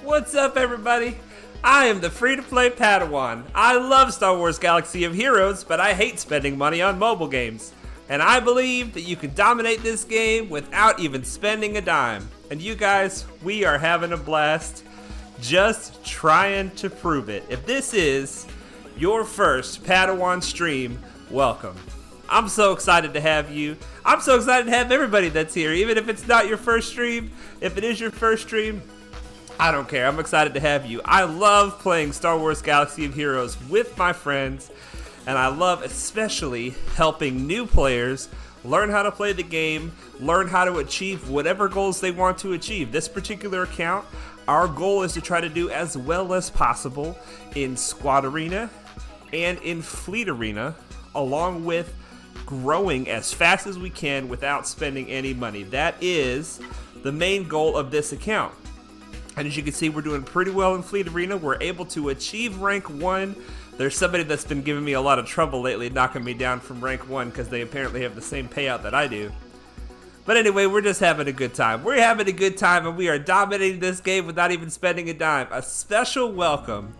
What's up, everybody? I am the free-to-play Padawan. I love Star Wars Galaxy of Heroes, but I hate spending money on mobile games. And I believe that you can dominate this game without even spending a dime. And you guys, we are having a blast just trying to prove it. If this is your first Padawan stream, welcome. I'm so excited to have you. I'm so excited to have everybody that's here. Even if it's not your first stream, if it is your first stream, I don't care. I'm excited to have you. I love playing Star Wars Galaxy of Heroes with my friends, and I love especially helping new players learn how to play the game, learn how to achieve whatever goals they want to achieve. This particular account, our goal is to try to do as well as possible in Squad Arena and in Fleet Arena, along with growing as fast as we can without spending any money. That is the main goal of this account. And as you can see, we're doing pretty well in Fleet Arena. We're able to achieve rank 1. There's somebody that's been giving me a lot of trouble lately, knocking me down from rank 1 because they apparently have the same payout that I do. But anyway, we're just having a good time. We're having a good time, and we are dominating this game without even spending a dime. A special welcome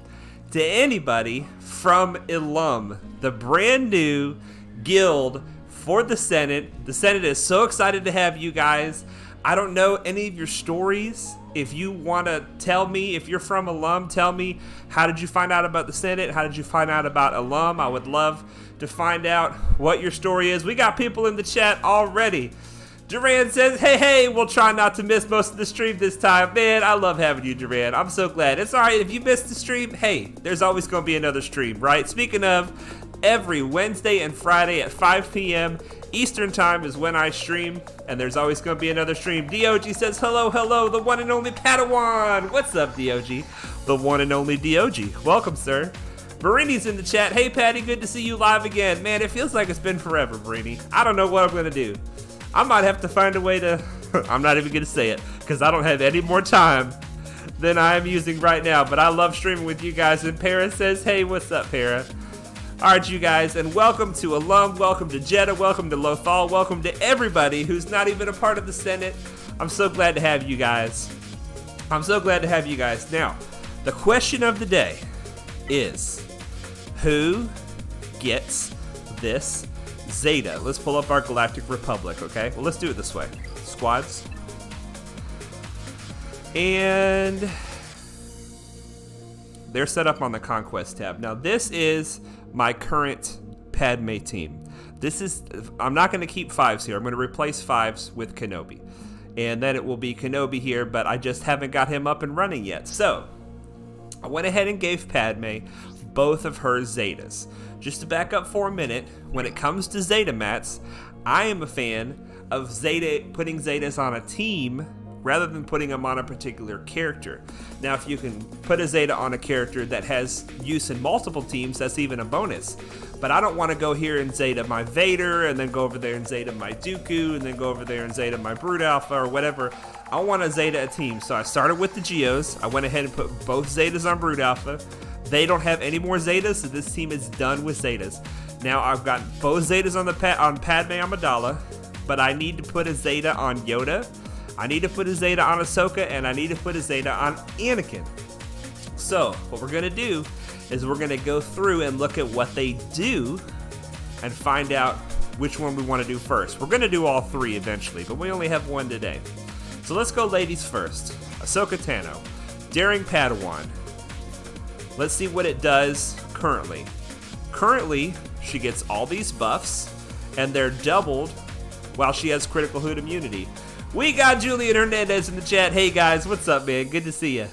to anybody from Ilum, the brand new guild for the Senate. The Senate is so excited to have you guys. I don't know any of your stories. If you want to tell me, if you're from Ilum, tell me, how did you find out about the Senate? How did you find out about Ilum? I would love to find out what your story is. We got people in the chat already. Edhraan says, hey, we'll try not to miss most of the stream this time. Man, I love having you, Edhraan. I'm so glad. It's all right. If you missed the stream, hey, there's always going to be another stream, right? Speaking of, every Wednesday and Friday at 5 p.m. Eastern Time is when I stream, and there's always going to be another stream. DOG says, hello, the one and only Padawan. What's up, DOG? The one and only DOG. Welcome, sir. Marini's in the chat. Hey, Patty, good to see you live again. Man, it feels like it's been forever, Marini. I don't know what I'm going to do. I might have to find a way to... I'm not even going to say it, because I don't have any more time than I am using right now, but I love streaming with you guys. And Para says, hey, what's up, Para? Alright, you guys, and welcome to Ilum, welcome to Jedi, welcome to Lothal, welcome to everybody who's not even a part of the Senate. I'm so glad to have you guys. I'm so glad to have you guys. Now, the question of the day is, who gets this Zeta? Let's pull up our Galactic Republic, okay? Well, let's do it this way. Squads. And they're set up on the Conquest tab. Now, this is my current Padme team. I'm not going to keep 5s here. I'm going to replace 5s with Kenobi. And then it will be Kenobi here, but I just haven't got him up and running yet. So, I went ahead and gave Padme both of her Zetas. Just to back up for a minute, when it comes to Zeta mats, I am a fan of putting Zetas on a team rather than putting them on a particular character. Now, if you can put a Zeta on a character that has use in multiple teams, that's even a bonus. But I don't want to go here and Zeta my Vader, and then go over there and Zeta my Dooku, and then go over there and Zeta my Brood Alpha, or whatever. I want to Zeta a team. So I started with the Geos. I went ahead and put both Zetas on Brood Alpha. They don't have any more Zetas, so this team is done with Zetas. Now, I've got both Zetas on Padme Amidala, but I need to put a Zeta on Yoda. I need to put a Zeta on Ahsoka, and I need to put a Zeta on Anakin. So, what we're going to do is we're going to go through and look at what they do and find out which one we want to do first. We're going to do all 3 eventually, but we only have 1 today. So let's go ladies first. Ahsoka Tano, Daring Padawan. Let's see what it does currently. Currently, she gets all these buffs, and they're doubled while she has critical hit immunity. We got Julian Hernandez in the chat. Hey guys, what's up, man? Good to see you.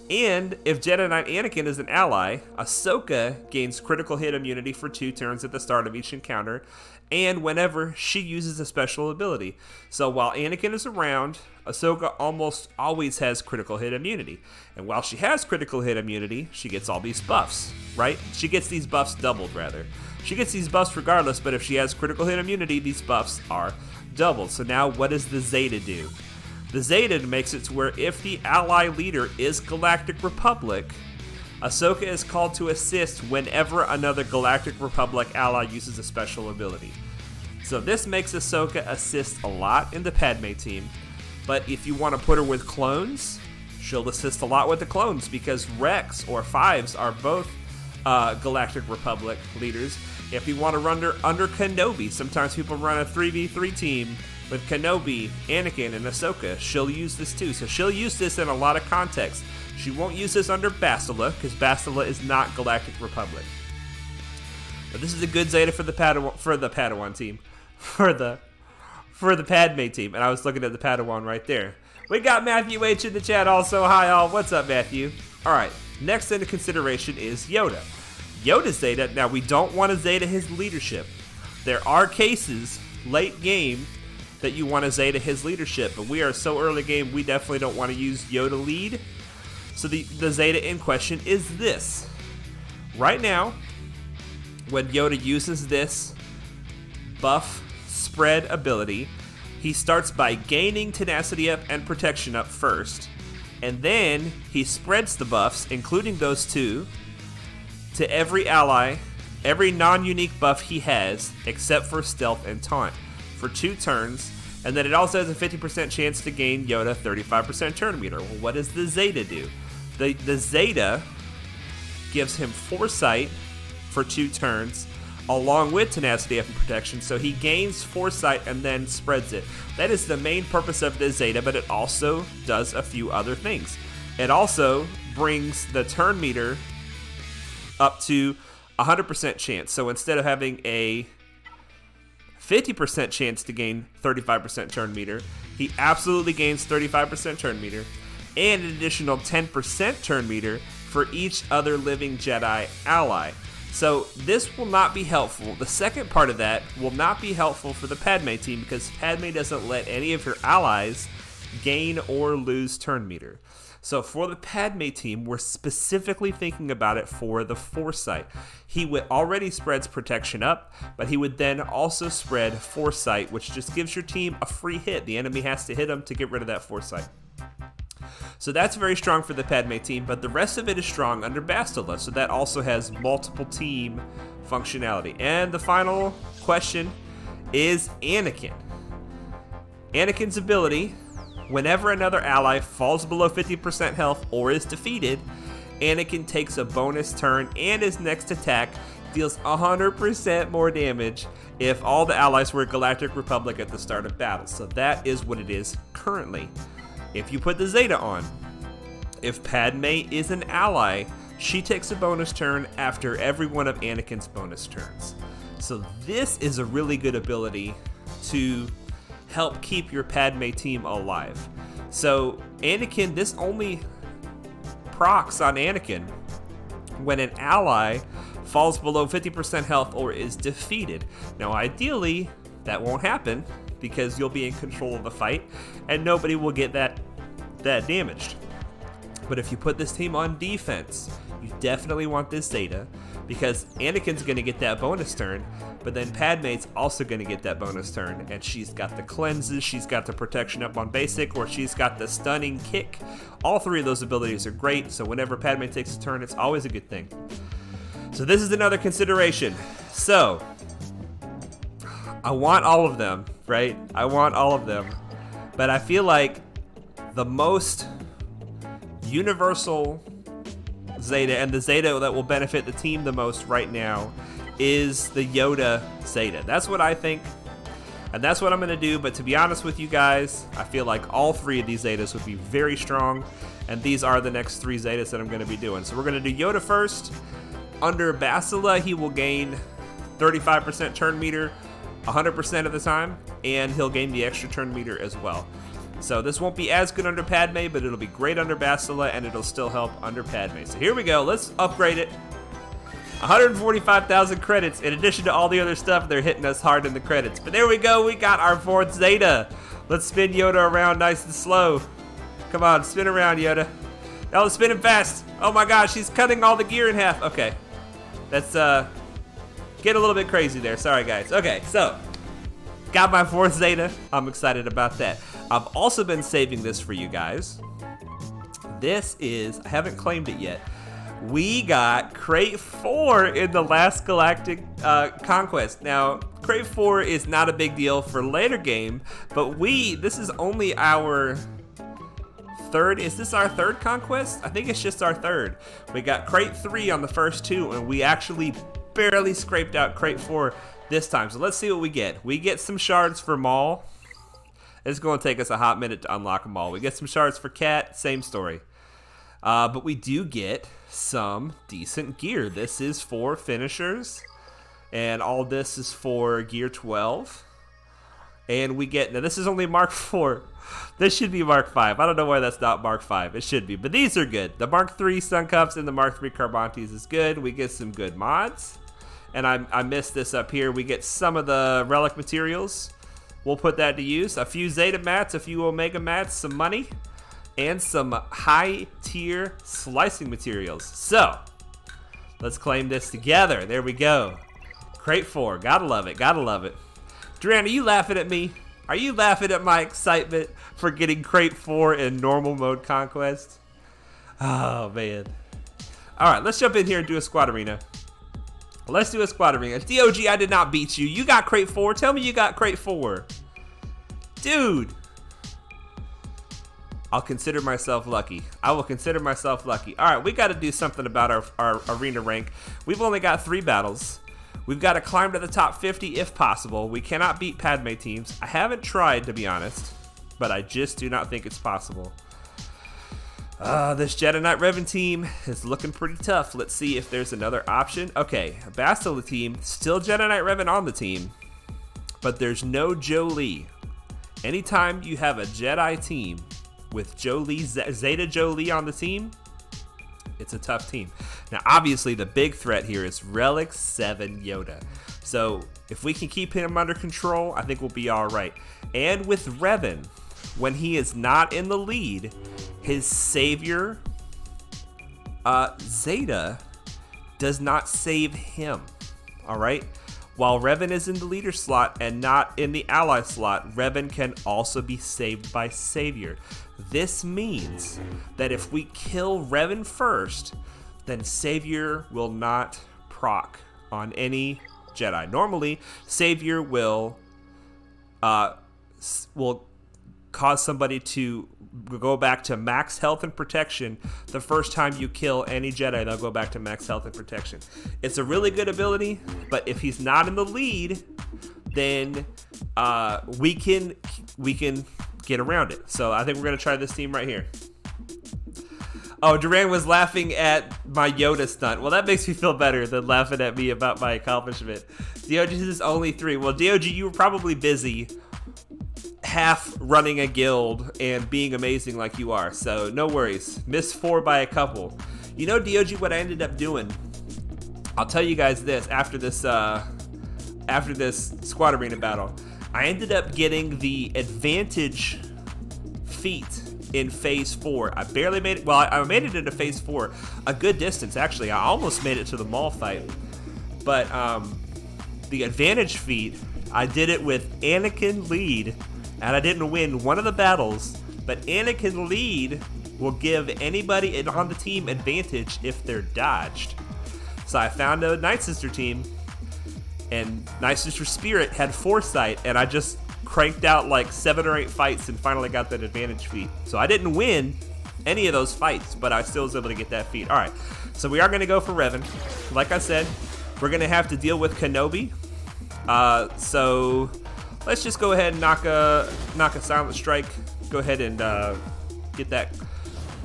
And if Jedi Knight Anakin is an ally, Ahsoka gains critical hit immunity for 2 turns at the start of each encounter, and whenever she uses a special ability. So while Anakin is around, Ahsoka almost always has critical hit immunity. And while she has critical hit immunity, she gets all these buffs, right? She gets these buffs doubled, rather. She gets these buffs regardless, but if she has critical hit immunity, these buffs are doubled. So now what does the Zeta do? The Zeta makes it to where if the ally leader is Galactic Republic, Ahsoka is called to assist whenever another Galactic Republic ally uses a special ability. So this makes Ahsoka assist a lot in the Padme team, but if you want to put her with clones, She'll assist a lot with the clones because Rex or Fives are both Galactic Republic leaders. If you want to run under Kenobi, sometimes people run a 3v3 team with Kenobi, Anakin, and Ahsoka. She'll use this too. So she'll use this in a lot of contexts. She won't use this under Bastilla because Bastilla is not Galactic Republic. But this is a good Zeta for the Padawan team. For the Padme team. And I was looking at the Padawan right there. We got Matthew H in the chat also. Hi all. What's up, Matthew? Alright, next into consideration is Yoda. Yoda's Zeta, now we don't want to Zeta his leadership. There are cases late game that you want to Zeta his leadership, but we are so early game we definitely don't want to use Yoda lead. So the Zeta in question is this. Right now, when Yoda uses this buff spread ability, he starts by gaining tenacity up and protection up first, and then he spreads the buffs, including those two, to every ally, every non-unique buff he has, except for stealth and taunt, for 2 turns, and then it also has a 50% chance to gain Yoda 35% turn meter. Well, what does the Zeta do? The Zeta gives him foresight for 2 turns, along with tenacity up and protection, so he gains foresight and then spreads it. That is the main purpose of the Zeta, but it also does a few other things. It also brings the turn meter up to 100% chance. So instead of having a 50% chance to gain 35% turn meter, he absolutely gains 35% turn meter and an additional 10% turn meter for each other living Jedi ally. So this will not be helpful. The second part of that will not be helpful for the Padme team because Padme doesn't let any of her allies gain or lose turn meter. So for the Padme team, we're specifically thinking about it for the foresight. He would already spreads protection up, but he would then also spread foresight, which just gives your team a free hit. The enemy has to hit him to get rid of that foresight. So that's very strong for the Padme team, but the rest of it is strong under Bastilla, so that also has multiple team functionality. And the final question is Anakin. Anakin's ability, whenever another ally falls below 50% health or is defeated, Anakin takes a bonus turn and his next attack deals 100% more damage if all the allies were Galactic Republic at the start of battle. So that is what it is currently. If you put the Zeta on, if Padme is an ally, she takes a bonus turn after every one of Anakin's bonus turns. So this is a really good ability to help keep your Padme team alive. So Anakin, this only procs on Anakin when an ally falls below 50% health or is defeated. Now ideally, that won't happen because you'll be in control of the fight and nobody will get that damaged. But if you put this team on defense, you definitely want this Zeta because Anakin's going to get that bonus turn, but then Padme's also going to get that bonus turn, and she's got the cleanses, she's got the protection up on basic, or she's got the stunning kick. All 3 of those abilities are great, so whenever Padme takes a turn, it's always a good thing. So this is another consideration. So I want all of them, right? I want all of them, but I feel like the most universal Zeta and the Zeta that will benefit the team the most right now is the Yoda Zeta. That's what I think, and that's what I'm going to do. But to be honest with you guys, I feel like all 3 of these Zetas would be very strong, and these are the next 3 Zetas that I'm going to be doing. So we're going to do Yoda first. Under Bastilla, he will gain 35% turn meter 100% of the time, and he'll gain the extra turn meter as well. So this won't be as good under Padme, but it'll be great under Bastilla, and it'll still help under Padme. So here we go. Let's upgrade it. 145,000 credits in addition to all the other stuff. They're hitting us hard in the credits. But there we go. We got our 4th Zeta. Let's spin Yoda around nice and slow. Come on, spin around, Yoda. Now let's spin him fast. Oh my gosh, he's cutting all the gear in half. Okay. That's get a little bit crazy there. Sorry, guys. Okay, so got my 4th Zeta. I'm excited about that. I've also been saving this for you guys. This is, I haven't claimed it yet. We got Crate 4 in the last Galactic conquest. Now, Crate 4 is not a big deal for later game, but this is only our third. Is this our third conquest? I think it's just our third. We got crate 3 on the first 2, and we actually barely scraped out crate 4 this time. So let's see what we get. We get some shards for Maul. It's going to take us a hot minute to unlock them all. We get some shards for Cat. Same story. But we do get some decent gear. This is for finishers. And all this is for gear 12. And we get, now this is only Mark 4. This should be Mark 5. I don't know why that's not Mark 5. It should be, but these are good. The Mark 3 Stun Cups and the Mark 3 Carbantes is good. We get some good mods. And I missed this up here. We get some of the relic materials. We'll put that to use. A few Zeta mats, a few Omega mats, some money, and some high tier slicing materials. So, let's claim this together. There we go. Crate 4. Gotta love it. Gotta love it. Edhraan, are you laughing at me? Are you laughing at my excitement for getting crate 4 in normal mode conquest? Oh, man. All right, let's jump in here and do a squad arena. Let's do a squad arena. DOG, I did not beat you. You got crate 4. Tell me you got crate 4. Dude. I'll consider myself lucky. I will consider myself lucky. All right, we got to do something about our arena rank. We've only got 3 battles. We've got to climb to the top 50 if possible. We cannot beat Padme teams. I haven't tried, to be honest, but I just do not think it's possible. This Jedi Knight Revan team is looking pretty tough. Let's see if there's another option. Okay, Bastilla team, still Jedi Knight Revan on the team, but there's no Jolee. Anytime you have a Jedi team with Jolee, Zeta Jolee on the team, it's a tough team. Now, obviously, the big threat here is Relic 7 Yoda. So, if we can keep him under control, I think we'll be all right. And with Revan, when he is not in the lead, his savior, Zeta, does not save him. All right? While Revan is in the leader slot and not in the ally slot, Revan can also be saved by Savior. This means that if we kill Revan first, then Savior will not proc on any Jedi. Normally, Savior will cause somebody to go back to max health and protection. The first time you kill any Jedi, they'll go back to max health and protection. It's a really good ability, but if he's not in the lead, then we can get around it. So I think we're gonna try this team right here. Oh, Edhraan was laughing at my Yoda stunt. Well, that makes me feel better than laughing at me about my accomplishment. DOG is only 3. Well, DOG, you were probably busy half running a guild and being amazing like you are. So no worries. Missed 4 by a couple. You know, DOG, what I ended up doing? I'll tell you guys this after this squad arena battle. I ended up getting the advantage feat in phase 4. I barely made it. Well, I made it into phase 4 a good distance, actually. I almost made it to the mall fight. But the advantage feat, I did it with Anakin lead, and I didn't win one of the battles. But Anakin lead will give anybody on the team advantage if they're dodged. So I found a Nightsister team, and Nightsister Spirit had foresight, and I just cranked out like 7 or 8 fights and finally got that advantage feat. So I didn't win any of those fights, but I still was able to get that feat. All right, so we are going to go for Revan. Like I said, we're going to have to deal with Kenobi. So let's just go ahead and knock a silent strike. Go ahead and get that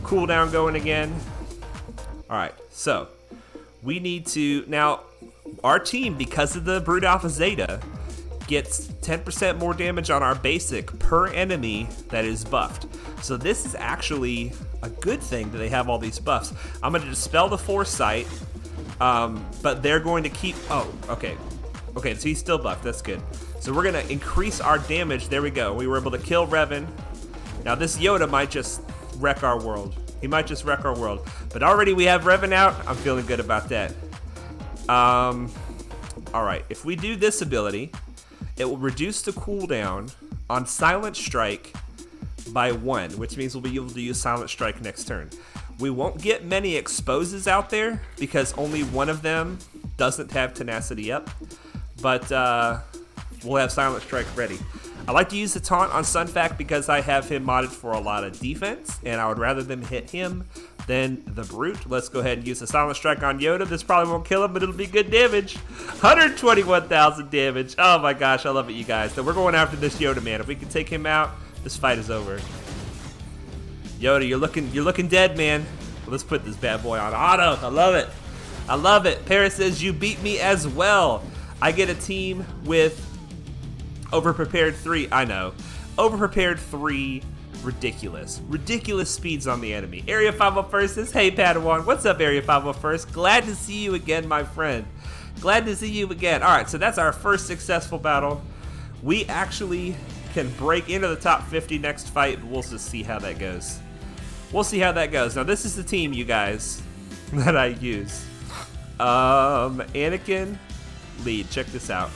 cooldown going again. All right, so we need to now. Our team, because of the Brood Alpha Zeta, gets 10% more damage on our basic per enemy that is buffed. So this is actually a good thing that they have all these buffs. I'm going to dispel the foresight, but they're going to keep... Oh, okay. Okay, so he's still buffed. That's good. So we're going to increase our damage. There we go. We were able to kill Revan. Now this Yoda might just wreck our world. He might just wreck our world. But already we have Revan out. I'm feeling good about that. Alright, if we do this ability, it will reduce the cooldown on Silent Strike by 1, which means we'll be able to use Silent Strike next turn. We won't get many exposes out there because only one of them doesn't have tenacity up, but we'll have Silent Strike ready. I like to use the taunt on Sunfac because I have him modded for a lot of defense, and I would rather them hit him than the Brute. Let's go ahead and use the Silent Strike on Yoda. This probably won't kill him, but it'll be good damage. 121,000 damage. Oh my gosh, I love it, you guys. So we're going after this Yoda, man. If we can take him out, this fight is over. Yoda, you're looking dead, man. Let's put this bad boy on auto. I love it. I love it. Paris says, you beat me as well. I get a team with overprepared 3. I know. Overprepared 3. Ridiculous speeds on the enemy. Area 501 says, hey Padawan. What's up, Area 501? Glad to see you again, my friend. Glad to see you again. All right, so that's our first successful battle. We actually can break into the top 50 next fight, but we'll just see how that goes. We'll see how that goes. Now, this is the team, you guys, that I use. Anakin, lead. Check this out.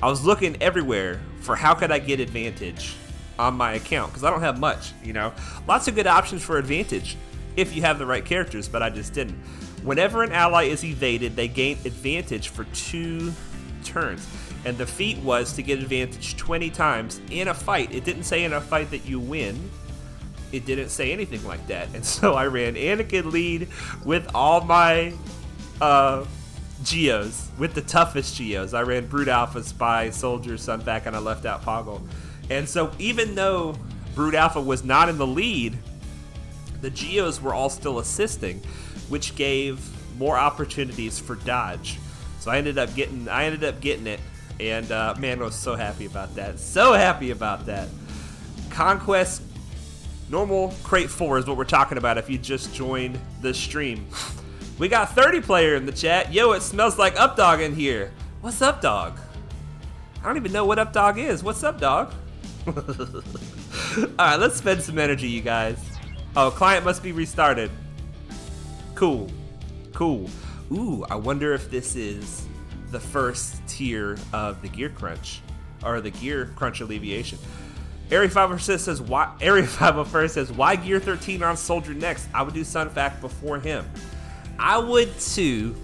I was looking everywhere for how could I get advantage on my account, because I don't have much, you know. Lots of good options for advantage if you have the right characters, but I just didn't. Whenever an ally is evaded, they gain advantage for 2 turns. And the feat was to get advantage 20 times in a fight. It didn't say in a fight that you win. It didn't say anything like that. And so I ran Anakin lead with all my Geos, with the toughest Geos. I ran Brute Alpha, Spy, Soldier, Sunfac, and I left out Poggle. And so even though Brute Alpha was not in the lead, the Geos were all still assisting, which gave more opportunities for dodge. So I ended up getting it, and man, I was so happy about that. So happy about that. Conquest normal crate 4 is what we're talking about if you just joined the stream. We got 30 player in the chat. Yo, it smells like Updog in here. What's up, dog? I don't even know what Updog is. What's up, dog? Alright, let's spend some energy, you guys. Oh, client must be restarted. Cool. Ooh, I wonder if this is the first tier of the gear crunch, or the gear crunch alleviation. Area 501 says, why? Area 501 says, why gear 13 on Soldier next? I would do Sunfac before him. I would too,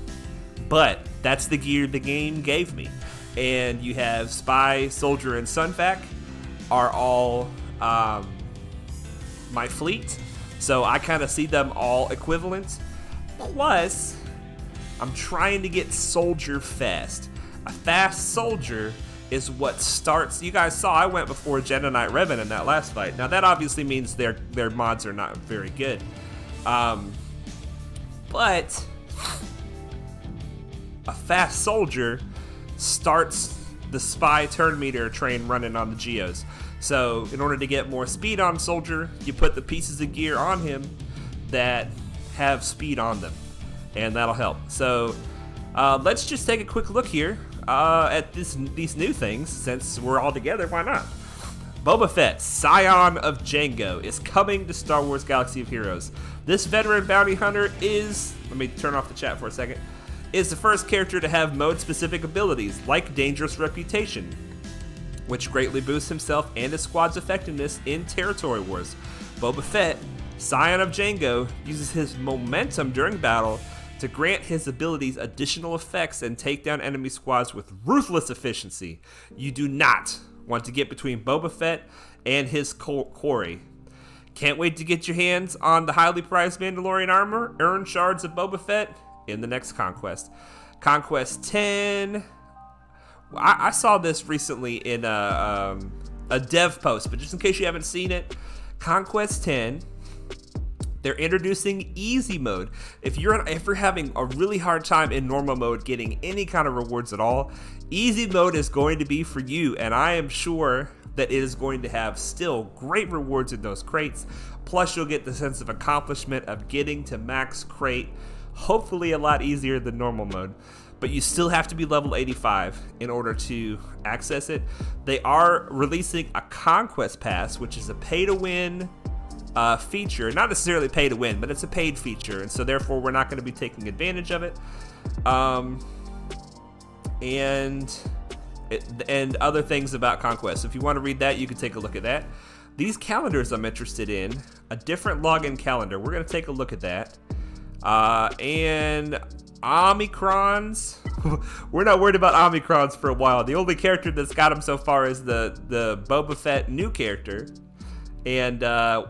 but that's the gear the game gave me. And you have Spy, Soldier, and Sunfac are all my fleet, so I kind of see them all equivalent. Plus, I'm trying to get Soldier fast. A fast Soldier is what starts. You guys saw I went before Jedi Knight Revan in that last fight. Now that obviously means their mods are not very good, but a fast Soldier starts the Spy turn meter train running on the Geos. So in order to get more speed on Soldier, you put the pieces of gear on him that have speed on them, and that'll help. So let's just take a quick look here at these new things. Since we're all together, why not? Boba Fett, Scion of Jango, is coming to Star Wars Galaxy of Heroes. This veteran bounty hunter is, let me turn off the chat for a second, is the first character to have mode-specific abilities, like Dangerous Reputation, which greatly boosts himself and his squad's effectiveness in territory wars. Boba Fett, Scion of Jango, uses his momentum during battle to grant his abilities additional effects and take down enemy squads with ruthless efficiency. You do not want to get between Boba Fett and his quarry. Can't wait to get your hands on the highly prized Mandalorian armor. Earn shards of Boba Fett in the next conquest. Conquest 10. I saw this recently in a dev post, but just in case you haven't seen it, Conquest 10, they're introducing easy mode. If you're having a really hard time in normal mode getting any kind of rewards at all, easy mode is going to be for you, and I am sure that it is going to have still great rewards in those crates. Plus, you'll get the sense of accomplishment of getting to max crate, hopefully a lot easier than normal mode. But you still have to be level 85 in order to access it. They are releasing a Conquest Pass, which is a pay-to-win feature. Not necessarily pay-to-win, but it's a paid feature, and so therefore we're not going to be taking advantage of it. And other things about Conquest. So if you want to read that, you can take a look at that. These calendars I'm interested in, a different login calendar. We're going to take a look at that. And Omicrons. we're not worried about Omicrons for a while. The only character that's got them so far is the Boba Fett new character. And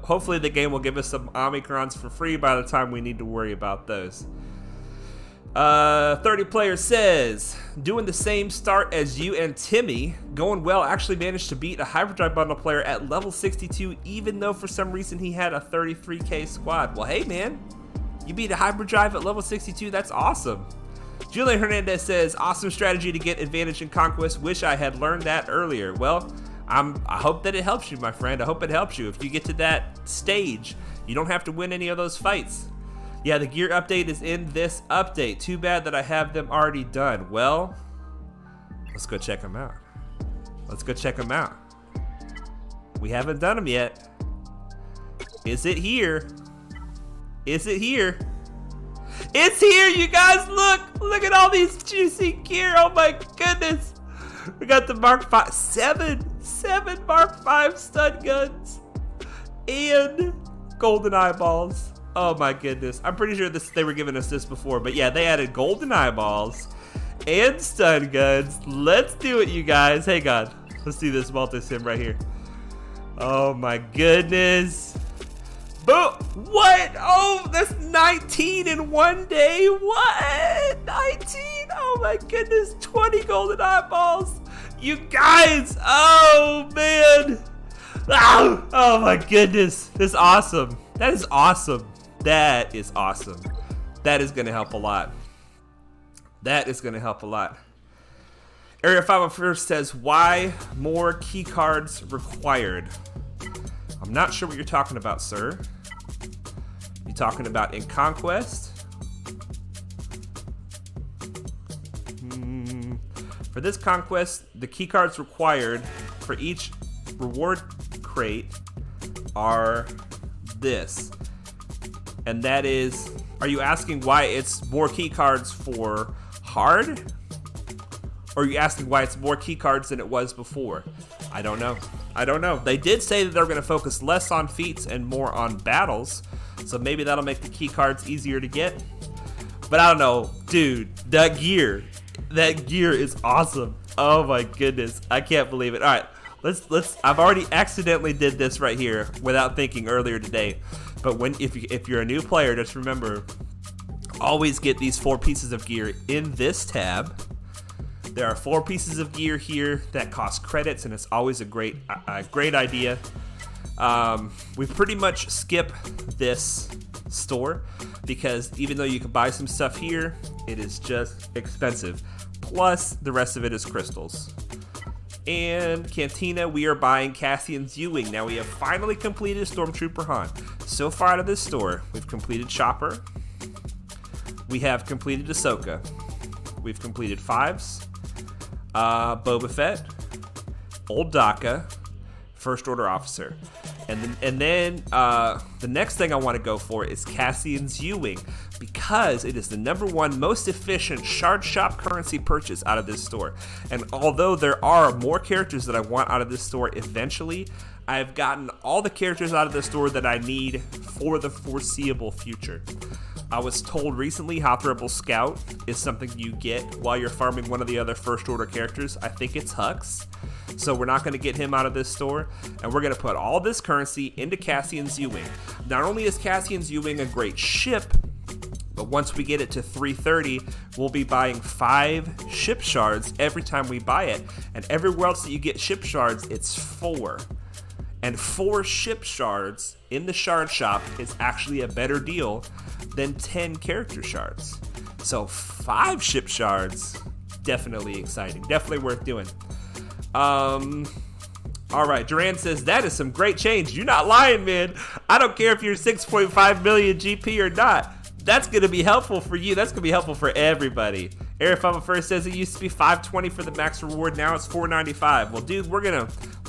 hopefully the game will give us some Omicrons for free by the time we need to worry about those. 30 Player says, doing the same start as you and Timmy, going well, actually managed to beat a Hyperdrive Bundle player at level 62, even though for some reason he had a 33k squad. Well, hey man, you beat a Hyperdrive at level 62, that's awesome. Julian Hernandez says, awesome strategy to get advantage in Conquest, wish I had learned that earlier. Well, I hope that it helps you, my friend. I hope it helps you. If you get to that stage, you don't have to win any of those fights. Yeah, the gear update is in this update. Too bad that I have them already done. Well, let's go check them out. Let's go check them out. We haven't done them yet. Is it here? Is it here? It's here, you guys. Look at all these juicy gear. Oh my goodness. We got the Mark 5, seven Mark 5 stun guns and golden eyeballs. Oh my goodness. I'm pretty sure they were giving us this before, but yeah, they added golden eyeballs and stun guns. Let's do it, you guys. Hey God, let's do this multi-sim right here. Oh my goodness. Boom. What? Oh, that's 19 in one day. What? 19? Oh my goodness. 20 golden eyeballs. You guys. Oh man. Oh my goodness. This is awesome. That is awesome. That is awesome. That is going to help a lot. That is going to help a lot. Area 501 says, why more key cards required? I'm not sure what you're talking about, sir. You talking about in Conquest? For this Conquest, the key cards required for each reward crate are this. And that is, are you asking why it's more key cards for hard? Or are you asking why it's more key cards than it was before? I don't know. I don't know. They did say that they're going to focus less on feats and more on battles. So maybe that'll make the key cards easier to get. But I don't know. Dude, that gear is awesome. Oh my goodness. I can't believe it. All right. Let's I've already accidentally did this right here without thinking earlier today. But if you're a new player, just remember, always get these 4 pieces of gear in this tab. There are 4 pieces of gear here that cost credits, and it's always a great idea. We pretty much skip this store because even though you can buy some stuff here, it is just expensive. Plus, the rest of it is crystals. And Cantina, we are buying Cassian's U-Wing. Now we have finally completed Stormtrooper Han. So far out of this store, we've completed Chopper. We have completed Ahsoka. We've completed Fives, Boba Fett, Old Daka, First Order Officer. And then the next thing I want to go for is Cassian's U-Wing, because it is the #1 most efficient shard shop currency purchase out of this store. And although there are more characters that I want out of this store eventually, I've gotten all the characters out of this store that I need for the foreseeable future. I was told recently Hoth Rebel Scout is something you get while you're farming one of the other First Order characters. I think it's Hux. So we're not going to get him out of this store, and we're going to put all this currency into Cassian's U-Wing. Not only is Cassian's U-Wing a great ship, but once we get it to 330, we'll be buying 5 ship shards every time we buy it. And everywhere else that you get ship shards, it's 4. And 4 ship shards in the shard shop is actually a better deal than 10 character shards. So 5 ship shards, definitely exciting. Definitely worth doing. All right, Duran says, that is some great change. You're not lying, man. I don't care if you're 6.5 million GP or not. That's going to be helpful for you. That's going to be helpful for everybody. Air 501 says it used to be 520 for the max reward. Now it's 495. Well, dude,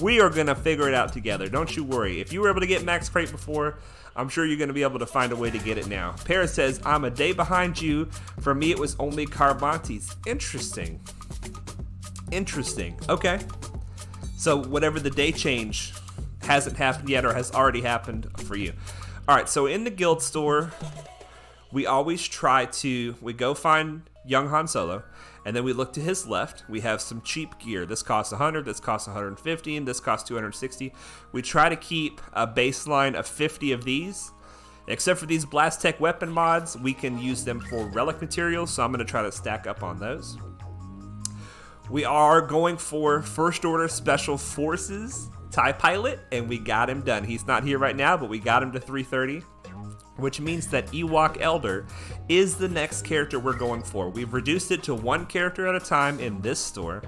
we are going to figure it out together. Don't you worry. If you were able to get max crate before, I'm sure you're going to be able to find a way to get it now. Paris says, I'm a day behind you. For me, it was only Carmontes. Interesting. Interesting. Okay. So whatever the day change hasn't happened yet or has already happened for you. All right. So in the guild store, we always try to, we go find young Han Solo. And then we look to his left. We have some cheap gear. This costs 100, this costs 150, and this costs 260. We try to keep a baseline of 50 of these. Except for these Blast Tech weapon mods, we can use them for relic materials, so I'm going to try to stack up on those. We are going for First Order Special Forces TIE Pilot, and we got him done. He's not here right now, but we got him to 330. Which means that Ewok Elder is the next character we're going for. We've reduced it to one character at a time in this store.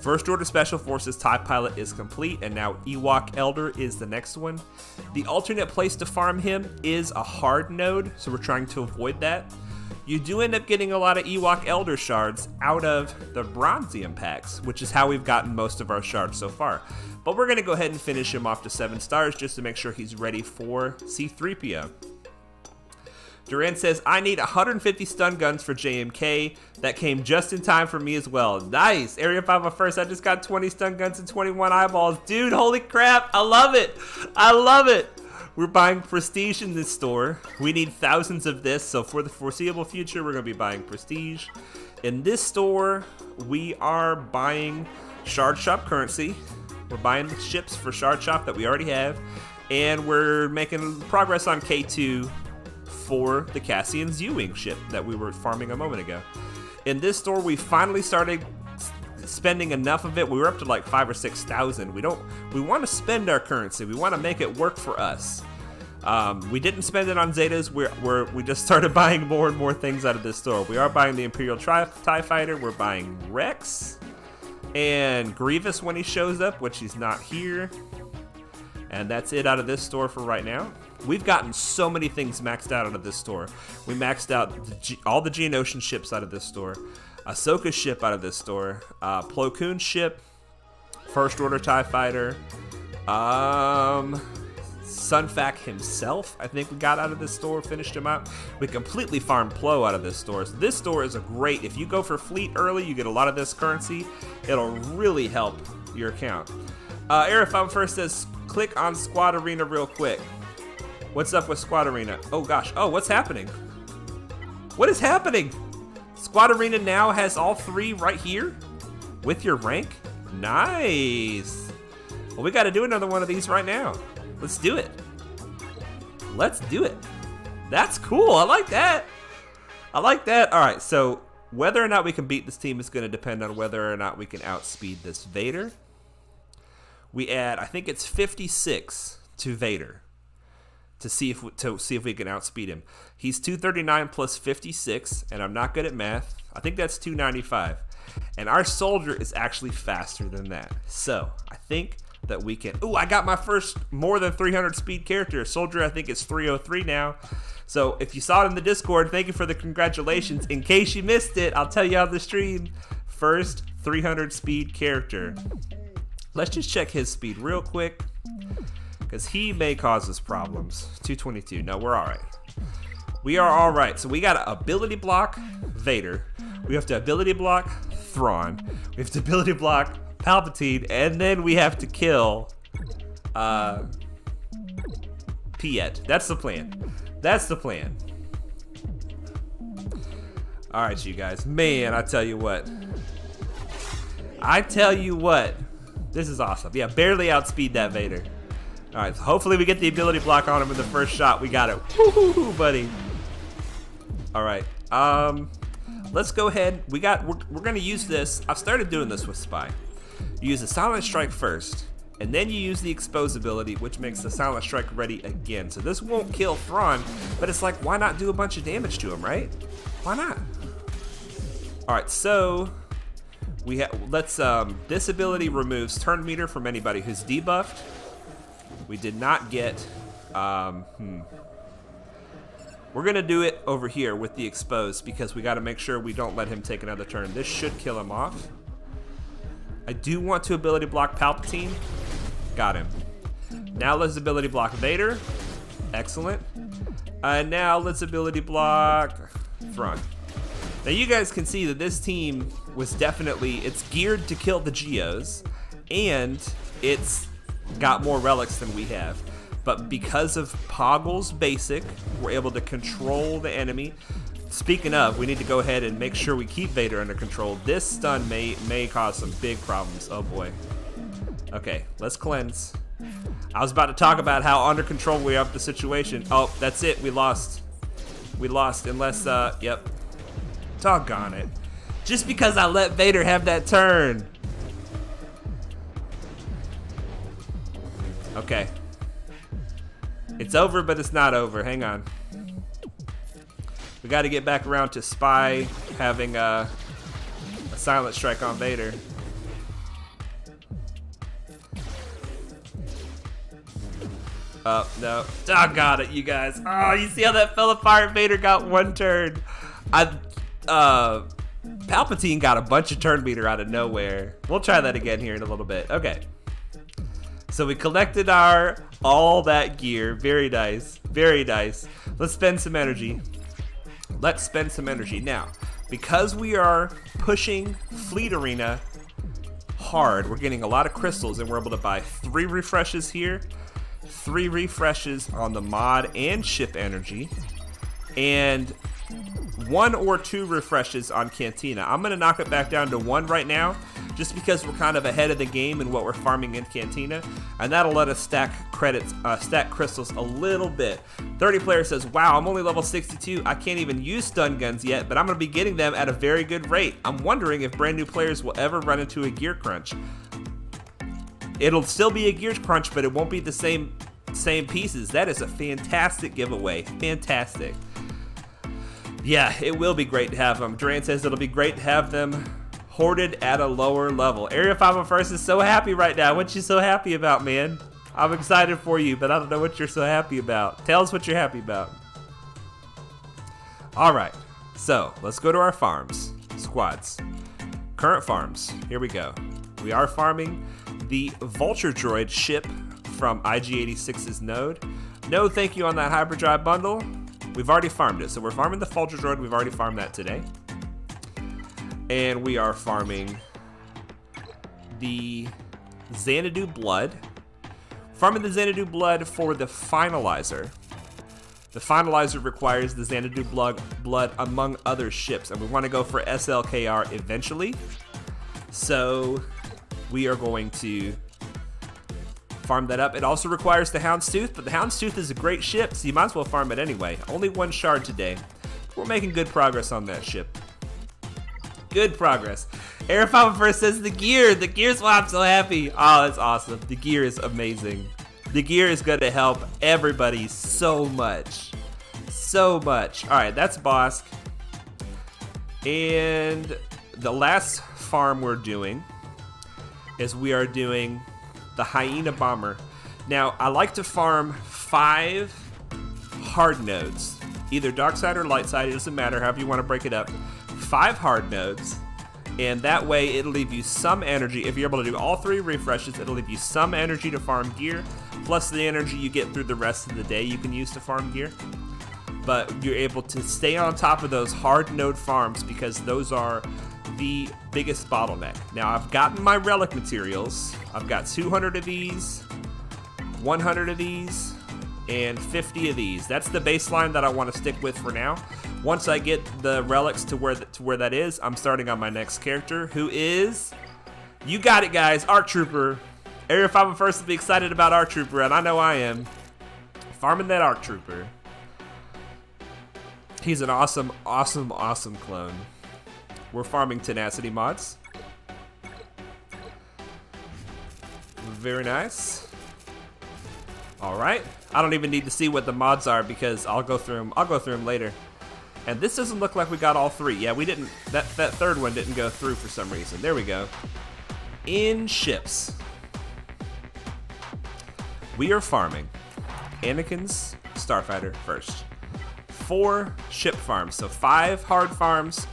First Order Special Forces TIE Pilot is complete, and now Ewok Elder is the next one. The alternate place to farm him is a hard node, so we're trying to avoid that. You do end up getting a lot of Ewok Elder shards out of the Bronzium packs, which is how we've gotten most of our shards so far. But we're going to go ahead and finish him off to 7 stars just to make sure he's ready for C-3PO. Duran says, I need 150 stun guns for JMK. That came just in time for me as well. Nice. Area 501st, I just got 20 stun guns and 21 eyeballs. Dude, holy crap. I love it. I love it. We're buying Prestige in this store. We need thousands of this, so for the foreseeable future, we're going to be buying Prestige. In this store, we are buying Shard Shop currency. We're buying the ships for Shard Shop that we already have. And we're making progress on K2 for the Cassian Z-Wing ship that we were farming a moment ago. In this store, we finally started spending enough of it. We were up to like 5,000 or 6,000. We want to spend our currency. We want to make it work for us. We didn't spend it on Zetas. We just started buying more and more things out of this store. We are buying the Imperial TIE Fighter. We're buying Rex and Grievous when he shows up, which he's not here. And that's it out of this store for right now. We've gotten so many things maxed out of this store. We maxed out all the Geonosian ships out of this store. Ahsoka's ship out of this store. Plo Koon's ship. First Order TIE Fighter. Sunfac himself, I think we got out of this store, finished him out. We completely farmed Plo out of this store. So this store is a great, if you go for fleet early, you get a lot of this currency. It'll really help your account. Area 501st says, click on Squad Arena real quick. What's up with Squad Arena? Oh gosh, oh, what's happening? What is happening? Squad Arena now has all 3 right here with your rank? Nice. Well, we got to do another one of these right now. Let's do it. Let's do it. That's cool. I like that. I like that. All right, so whether or not we can beat this team is going to depend on whether or not we can outspeed this Vader. We add, I think it's 56 to Vader to see if we can outspeed him. He's 239 plus 56, and I'm not good at math. I think that's 295. And our soldier is actually faster than that. So I think that we can. Ooh, I got my first more than 300 speed character. Soldier, I think it's 303 now. So if you saw it in the Discord, thank you for the congratulations. In case you missed it, I'll tell you on the stream. First 300 speed character. Let's just check his speed real quick, because he may cause us problems. 222. No, we're all right. We are all right. So we got to ability block Vader. We have to ability block Thrawn. We have to ability block Palpatine, and then we have to kill Piet. That's the plan. That's the plan. All right, you guys. Man, I tell you what. This is awesome. Yeah, barely outspeed that Vader. All right, so hopefully we get the ability block on him in the first shot. We got it. Woo-hoo-hoo, buddy. All right. Let's go ahead. We're going to use this. I've started doing this with Spy. You use the Silent Strike first, and then you use the Expose ability, which makes the Silent Strike ready again. So this won't kill Thrawn, but it's like, why not do a bunch of damage to him, right? Why not? All right, so we have, this ability removes turn meter from anybody who's debuffed. We did not get, we're gonna do it over here with the Expose, because we gotta make sure we don't let him take another turn. This should kill him off. I do want to ability block Palpatine. Got him. Now let's ability block Vader. Excellent. Now let's ability block Thrawn. Now you guys can see that this team was definitely, it's geared to kill the Geos, and it's got more relics than we have. But because of Poggle's basic, we're able to control the enemy speaking of, we need to go ahead and make sure we keep Vader under control. This stun may cause some big problems. Oh boy. Okay, let's cleanse. I was about to talk about how under control we are of the situation. Oh, that's it. We lost. We lost unless, yep. Doggone it. Just because I let Vader have that turn. Okay. It's over, but it's not over. Hang on. We got to get back around to Spy having a silent strike on Vader. Oh, no. Doggone it, you guys. Oh, you see how that fell apart? Vader got one turn. Palpatine got a bunch of turn meter out of nowhere. We'll try that again here in a little bit. Okay. So we collected all that gear. Very nice. Very nice. Let's spend some energy. Let's spend some energy. Now, because we are pushing Fleet Arena hard, we're getting a lot of crystals, and we're able to buy 3 refreshes here, 3 refreshes on the mod and ship energy, and 1 or 2 refreshes on Cantina. I'm going to knock it back down to 1 right now, just because we're kind of ahead of the game in what we're farming in Cantina, and that'll let us stack crystals a little bit. 30 player says, wow, I'm only level 62. I can't even use stun guns yet, but I'm going to be getting them at a very good rate. I'm wondering if brand new players will ever run into a gear crunch. It'll still be a gear crunch, but it won't be the same pieces. That is a fantastic giveaway. Fantastic. Yeah, it will be great to have them. Duran says it'll be great to have them hoarded at a lower level. Area 501st is so happy right now. What you so happy about, man? I'm excited for you, but I don't know what you're so happy about. Tell us what you're happy about. All right, so let's go to our farms. Squads. Current farms. Here we go. We are farming the Vulture Droid ship from IG-86's node. No thank you on that hyperdrive bundle. We've already farmed it. So we're farming the Vulture Droid. We've already farmed that today. And we are farming the Xanadu Blood. Farming the Xanadu Blood for the Finalizer. The Finalizer requires the Xanadu blood among other ships, and we want to go for SLKR eventually. So we are going to farm that up. It also requires the Houndstooth, but the Houndstooth is a great ship, so you might as well farm it anyway. Only 1 shard today. We're making good progress on that ship. Good progress. Air 501st says the gear's why I'm so happy. Oh, that's awesome. The gear is amazing. The gear is going to help everybody so much. So much. All right, that's Bosk. And the last farm we're doing is we are doing the Hyena Bomber. Now, I like to farm 5 hard nodes. Either dark side or light side, it doesn't matter, however you want to break it up. 5 hard nodes, and that way it'll leave you some energy. If you're able to do all 3 refreshes, it'll leave you some energy to farm gear, plus the energy you get through the rest of the day you can use to farm gear. But you're able to stay on top of those hard node farms because those are the biggest bottleneck. Now, I've gotten my relic materials. I've got 200 of these, 100 of these, and 50 of these. That's the baseline that I want to stick with for now. Once I get the relics to where that is, I'm starting on my next character, who is, you got it guys, Art Trooper. Area 501st will be excited about Art Trooper, and I know I am. Farming that Art Trooper. He's an awesome, awesome, awesome clone. We're farming tenacity mods. Very nice. All right. I don't even need to see what the mods are because I'll go through them later. And this doesn't look like we got all 3. Yeah, we didn't. That third one didn't go through for some reason. There we go. In ships, we are farming Anakin's Starfighter first. 4 ship farms, so 5 hard farms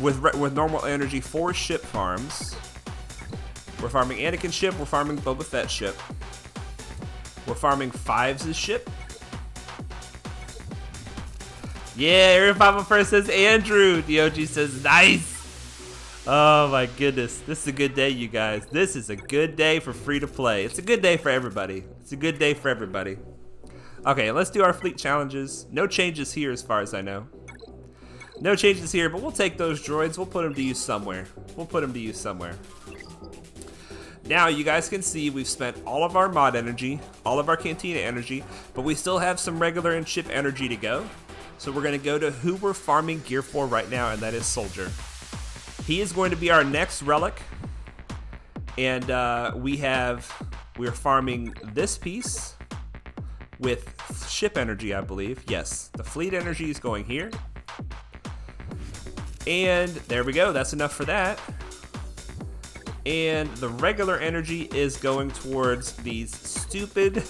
with normal energy. 4 ship farms. We're farming Anakin's ship. We're farming Boba Fett's ship. We're farming Fives' ship. Yeah, Area 501st says Andrew. DOG says nice. Oh my goodness. This is a good day, you guys. This is a good day for free to play. It's a good day for everybody. It's a good day for everybody. Okay, let's do our fleet challenges. No changes here as far as I know. No changes here, but we'll take those droids. We'll put them to use somewhere. Now you guys can see we've spent all of our mod energy, all of our Cantina energy, but we still have some regular and ship energy to go. So we're going to go to who we're farming gear for right now, and that is Soldier. He is going to be our next relic, and we're farming this piece with ship energy, I believe. Yes, the fleet energy is going here. And there we go, that's enough for that. And the regular energy is going towards these stupid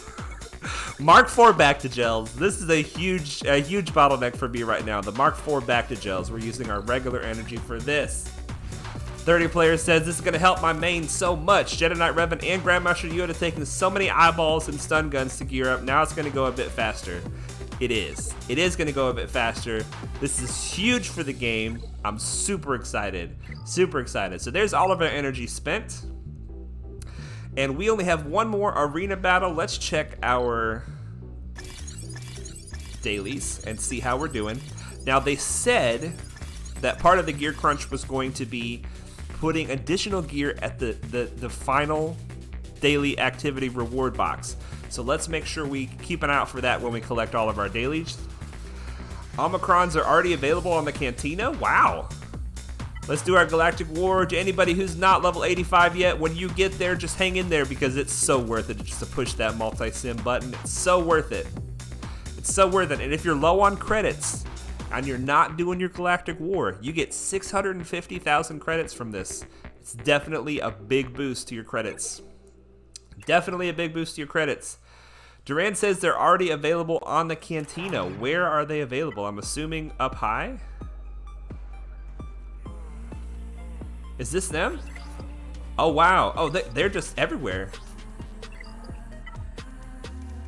Mark IV Bacta-gels. This is a huge bottleneck for me right now. The Mark IV Bacta-gels. We're using our regular energy for this. 30 Players says, this is going to help my main so much. Jedi Knight Revan and Grandmaster Yoda taking so many eyeballs and stun guns to gear up. Now it's going to go a bit faster. It is going to go a bit faster. This is huge for the game. I'm super excited. So there's all of our energy spent. And we only have one more arena battle. Let's check our dailies and see how we're doing. Now, they said that part of the gear crunch was going to be putting additional gear at the final daily activity reward box. So let's make sure we keep an eye out for that when we collect all of our dailies. Omicrons are already available on the Cantina. Wow. Let's do our Galactic War. To anybody who's not level 85 yet, when you get there, just hang in there because it's so worth it just to push that multi-sim button. It's so worth it. And if you're low on credits and you're not doing your Galactic War, you get 650,000 credits from this. It's definitely a big boost to your credits. Duran says they're already available on the Cantina. Where are they available? I'm assuming up high. Is this them? Oh wow! Oh, they're just everywhere.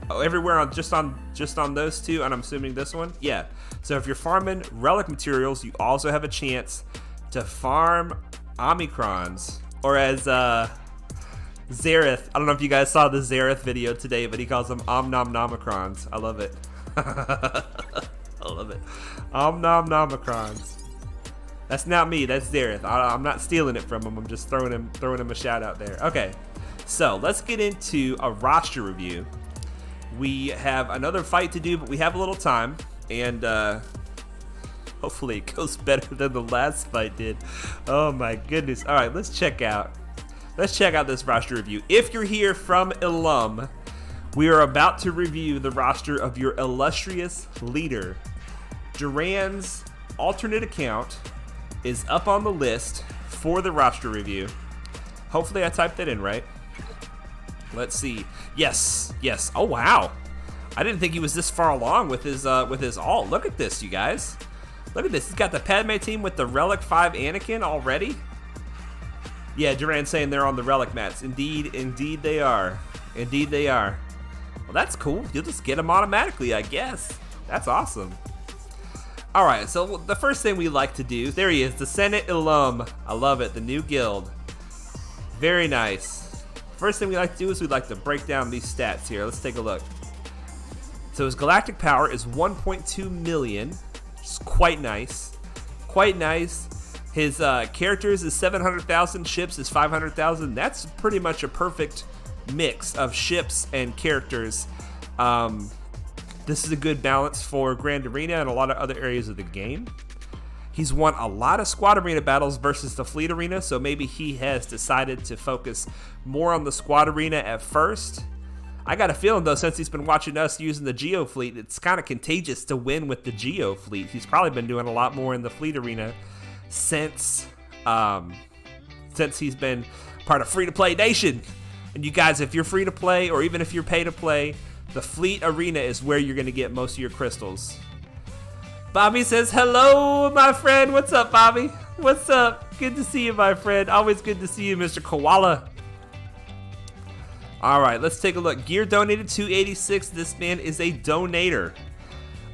Oh, everywhere just on those two, and I'm assuming this one. Yeah. So if you're farming relic materials, you also have a chance to farm Omicrons, or as Zareth. I don't know if you guys saw the Zareth video today, but he calls them Omnomnomicrons. I love it. Omnomnomicrons. That's not me. That's Zareth. I'm not stealing it from him. I'm just throwing him a shout out there. Okay, so let's get into a roster review. We have another fight to do, but we have a little time, and hopefully it goes better than the last fight did. Oh my goodness! All right, let's check out this roster review. If you're here from Ilum, we are about to review the roster of your illustrious leader. Duran's alternate account is up on the list for the roster review. Hopefully I typed that in right. Let's see. Yes. Oh wow. I didn't think he was this far along with his alt. Look at this, you guys. Look at this. He's got the Padme team with the Relic 5 Anakin already. Yeah, Duran's saying they're on the Relic mats. Indeed they are. Well, that's cool. You'll just get them automatically, I guess. That's awesome. All right, so the first thing we like to do, there he is, the Senate Ilum. I love it, the new guild. Very nice. First thing we like to do is we like to break down these stats here. Let's take a look. So his galactic power is 1.2 million, which is quite nice. His characters is 700,000, ships is 500,000. That's pretty much a perfect mix of ships and characters. This is a good balance for Grand Arena and a lot of other areas of the game. He's won a lot of squad arena battles versus the fleet arena, so maybe he has decided to focus more on the squad arena at first. I got a feeling, though, since he's been watching us using the Geo fleet, it's kind of contagious to win with the Geo fleet. He's probably been doing a lot more in the fleet arena since he's been part of Free to Play Nation. And you guys, if you're free to play, or even if you're pay to play, the fleet arena is where you're going to get most of your crystals. Bobby says, hello, my friend. What's up, Bobby? What's up? Good to see you, my friend. Always good to see you, Mr. Koala. All right, let's take a look. Gear donated 286. This man is a donator.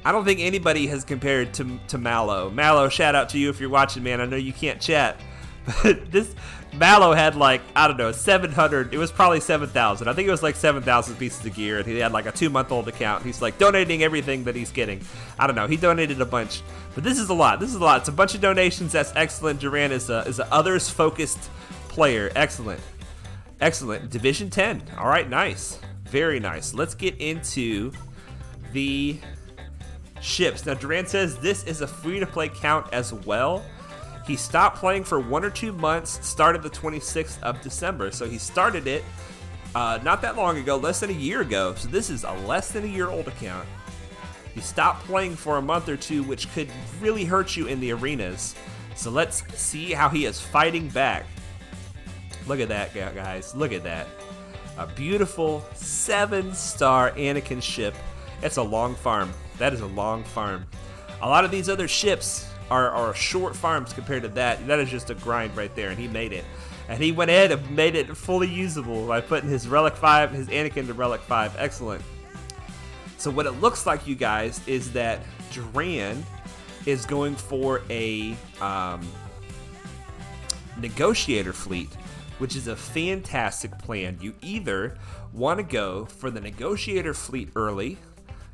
I don't think anybody has compared to Mallow. Mallow, shout out to you if you're watching, man. I know you can't chat, But this Mallow had like, I don't know, 700. It was probably 7,000. I think it was like 7,000 pieces of gear, and he had like a 2-month-old account. He's like donating everything that he's getting. I don't know. He donated a bunch, but this is a lot. This is a lot. It's a bunch of donations. That's excellent. Edhraan is a others-focused player. Excellent. Excellent. Division 10. All right, nice. Very nice. Let's get into the ships. Now, Edhraan says this is a free-to-play count as well. He stopped playing for 1 or 2 months, started the 26th of December. So he started it not that long ago, less than a year ago. So this is a less than a year old account. He stopped playing for a month or two, which could really hurt you in the arenas. So let's see how he is fighting back. Look at that, guys. Look at that. A beautiful 7-star Anakin ship. That's a long farm. That is a long farm. A lot of these other ships are short farms compared to that. That is just a grind right there, and he made it. And he went ahead and made it fully usable by putting his Relic 5, his Anakin to Relic 5. Excellent. So what it looks like, you guys, is that Edhraan is going for a negotiator fleet, which is a fantastic plan. You either want to go for the negotiator fleet early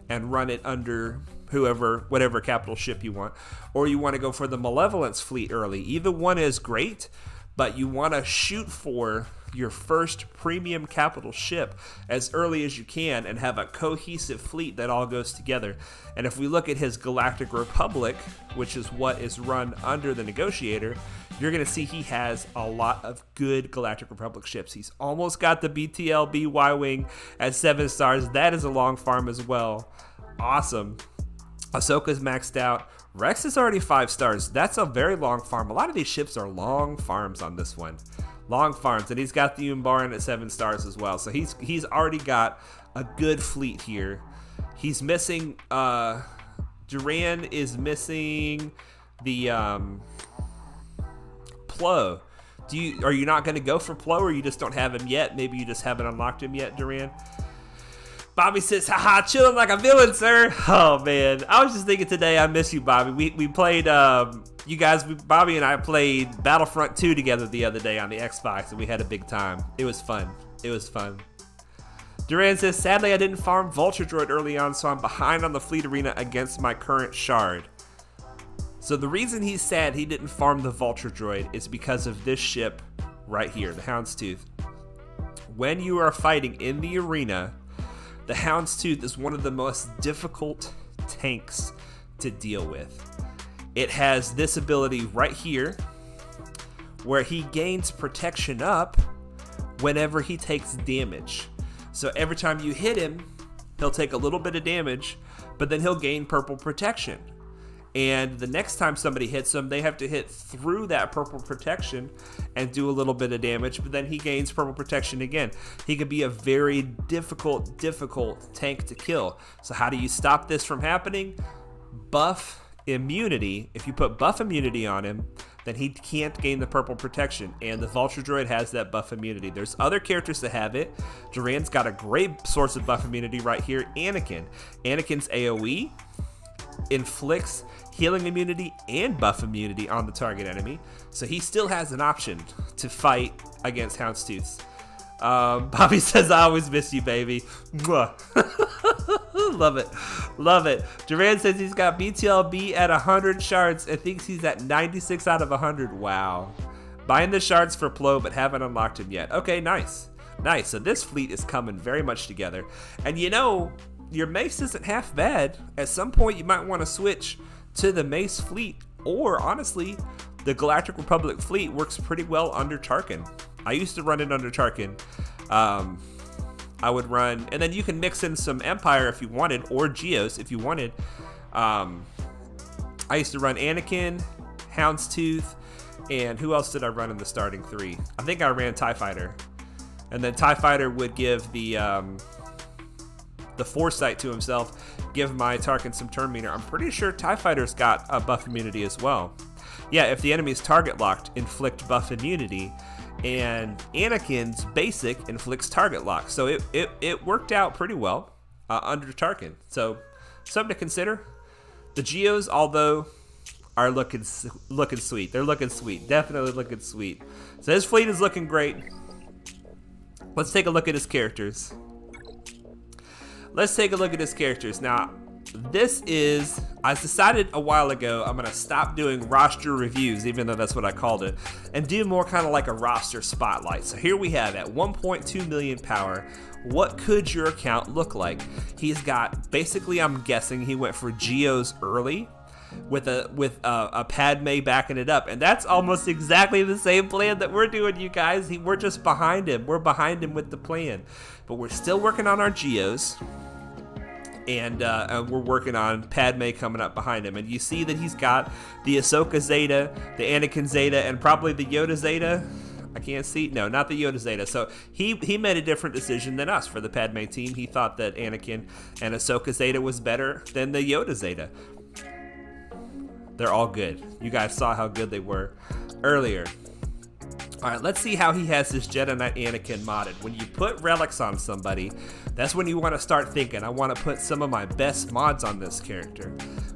and run it under whatever capital ship you want, or you want to go for the Malevolence fleet early. Either one is great, but you want to shoot for your first premium capital ship as early as you can and have a cohesive fleet that all goes together. And if we look at his Galactic Republic, which is what is run under the Negotiator, you're going to see he has a lot of good Galactic Republic ships. He's almost got the BTLB Y-Wing at 7 stars. That is a long farm as well. Awesome. Ahsoka's maxed out. Rex is already 5 stars. That's a very long farm. A lot of these ships are long farms on this one. Long farms. And he's got the Umbaran at 7 stars as well. So he's already got a good fleet here. He's missing Edhraan is missing the Plo. Are you not going to go for Plo, or you just don't have him yet? Maybe you just haven't unlocked him yet, Edhraan? Bobby says, haha, chilling like a villain, sir. Oh, man. I was just thinking today, I miss you, Bobby. We played, Bobby and I played Battlefront 2 together the other day on the Xbox, and we had a big time. It was fun. It was fun. Edhraan says, sadly, I didn't farm Vulture Droid early on, so I'm behind on the fleet arena against my current shard. So the reason he's sad he didn't farm the Vulture Droid is because of this ship right here, the Houndstooth. When you are fighting in the arena, the Houndstooth is one of the most difficult tanks to deal with. It has this ability right here where he gains protection up whenever he takes damage. So every time you hit him, he'll take a little bit of damage, but then he'll gain purple protection. And the next time somebody hits him, they have to hit through that purple protection and do a little bit of damage, but then he gains purple protection again. He could be a very difficult tank to kill. So how do you stop this from happening? Buff immunity. If you put buff immunity on him, then he can't gain the purple protection, and the Vulture Droid has that buff immunity. There's other characters that have it. Edhraan's got a great source of buff immunity right here, Anakin. Anakin's AoE inflicts healing immunity and buff immunity on the target enemy, so he still has an option to fight against Houndstooths. Bobby says, I always miss you, baby. Mwah. Love it. Love it. Edhraan says he's got BTLB at 100 shards and thinks he's at 96 out of 100. Wow. Buying the shards for Plo, but haven't unlocked him yet. Okay, nice. Nice. So this fleet is coming very much together. And you know, your mace isn't half bad. At some point, you might want to switch to the mace fleet. Or, honestly, the Galactic Republic fleet works pretty well under Tarkin. I used to run it under Tarkin. I would run, and then you can mix in some Empire if you wanted, or Geos if you wanted. I used to run Anakin, Houndstooth, and who else did I run in the starting 3? I think I ran TIE Fighter. And then TIE Fighter would give the foresight to himself, give my Tarkin some turn meter. I'm pretty sure TIE Fighter's got a buff immunity as well. Yeah, if the enemy's target locked, inflict buff immunity. And Anakin's basic inflicts target lock. So it worked out pretty well under Tarkin. So something to consider. The Geos, although are looking sweet. They're looking sweet. Definitely looking sweet. So his fleet is looking great. Let's take a look at his characters. Now, I decided a while ago I'm going to stop doing roster reviews, even though that's what I called it, and do more kind of like a roster spotlight. So here we have at 1.2 million power, what could your account look like? He's got, basically I'm guessing he went for Geos early with a Padme backing it up, and that's almost exactly the same plan that we're doing, you guys. We're just behind him. We're behind him with the plan, but we're still working on our Geos. And we're working on Padme coming up behind him. And you see that he's got the Ahsoka Zeta, the Anakin Zeta, and probably the Yoda Zeta. I can't see. No, not the Yoda Zeta. So he made a different decision than us for the Padme team. He thought that Anakin and Ahsoka Zeta was better than the Yoda Zeta. They're all good. You guys saw how good they were earlier. All right, let's see how he has his Jedi Knight Anakin modded. When you put relics on somebody, that's when you want to start thinking, I want to put some of my best mods on this character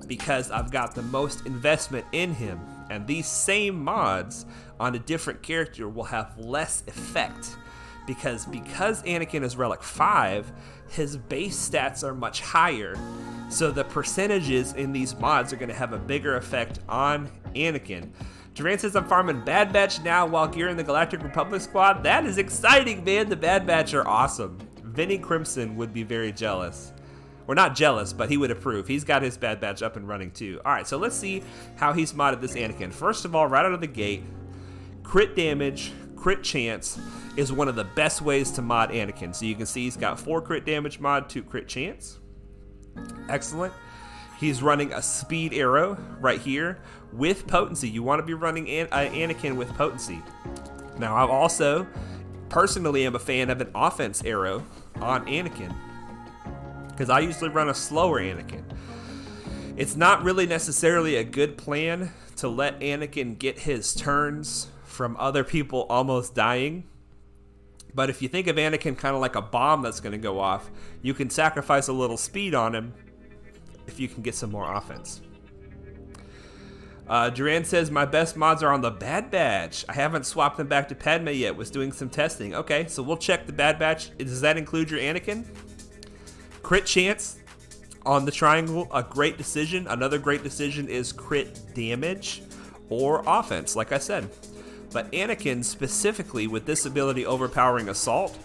because I've got the most investment in him. And these same mods on a different character will have less effect because Anakin is Relic 5, his base stats are much higher. So the percentages in these mods are going to have a bigger effect on Anakin. Edhraan says, I'm farming Bad Batch now while gearing the Galactic Republic squad. That is exciting, man. The Bad Batch are awesome. Vinny Crimson would be very jealous. Or not jealous, but he would approve. He's got his Bad Batch up and running too. All right, so let's see how he's modded this Anakin. First of all, right out of the gate, crit damage, crit chance is one of the best ways to mod Anakin. So you can see he's got 4 crit damage mod, 2 crit chance. Excellent. He's running a speed arrow right here with potency. You want to be running Anakin with potency. Now, I also personally am a fan of an offense arrow on Anakin because I usually run a slower Anakin. It's not really necessarily a good plan to let Anakin get his turns from other people almost dying. But if you think of Anakin kind of like a bomb that's going to go off, you can sacrifice a little speed on him if you can get some more offense. Edhraan says, my best mods are on the Bad Batch. I haven't swapped them back to Padme yet. Was doing some testing. Okay, so we'll check the Bad Batch. Does that include your Anakin? Crit chance on the triangle, a great decision. Another great decision is crit damage or offense, like I said. But Anakin, specifically with this ability overpowering assault,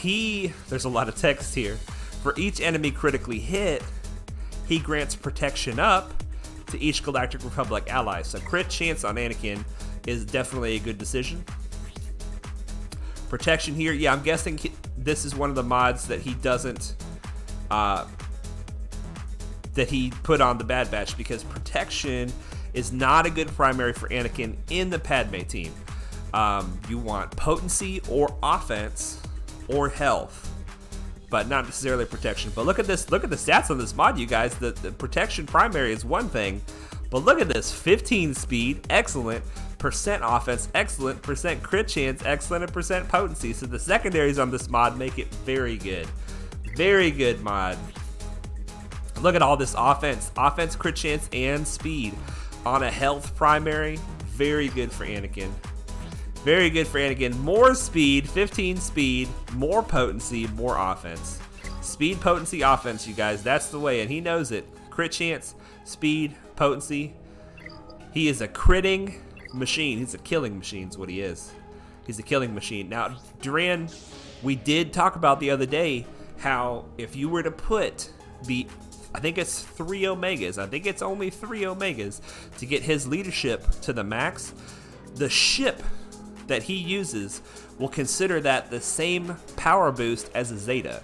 there's a lot of text here. For each enemy critically hit, he grants protection up to each Galactic Republic ally. So crit chance on Anakin is definitely a good decision. Protection here, yeah, I'm guessing this is one of the mods that he doesn't, that he put on the Bad Batch because protection is not a good primary for Anakin in the Padme team. You want potency or offense or health, but not necessarily protection. But look at this. Look at the stats on this mod, you guys. The protection primary is one thing, but look at this. 15 speed, excellent. Percent offense, excellent. Percent crit chance, excellent. And percent potency. So the secondaries on this mod make it very good. Very good mod. Look at all this offense. Offense, crit chance, and speed. On a health primary, very good for Anakin. Very good for Anakin. More speed, 15 speed, more potency, more offense. Speed, potency, offense, you guys. That's the way, and he knows it. Crit chance, speed, potency. He is a critting machine. He's a killing machine is what he is. He's a killing machine. Now, Edhraan, we did talk about the other day how if you were to put I think it's 3 Omegas. I think it's only 3 Omegas to get his leadership to the max. The ship that he uses will consider that the same power boost as a Zeta.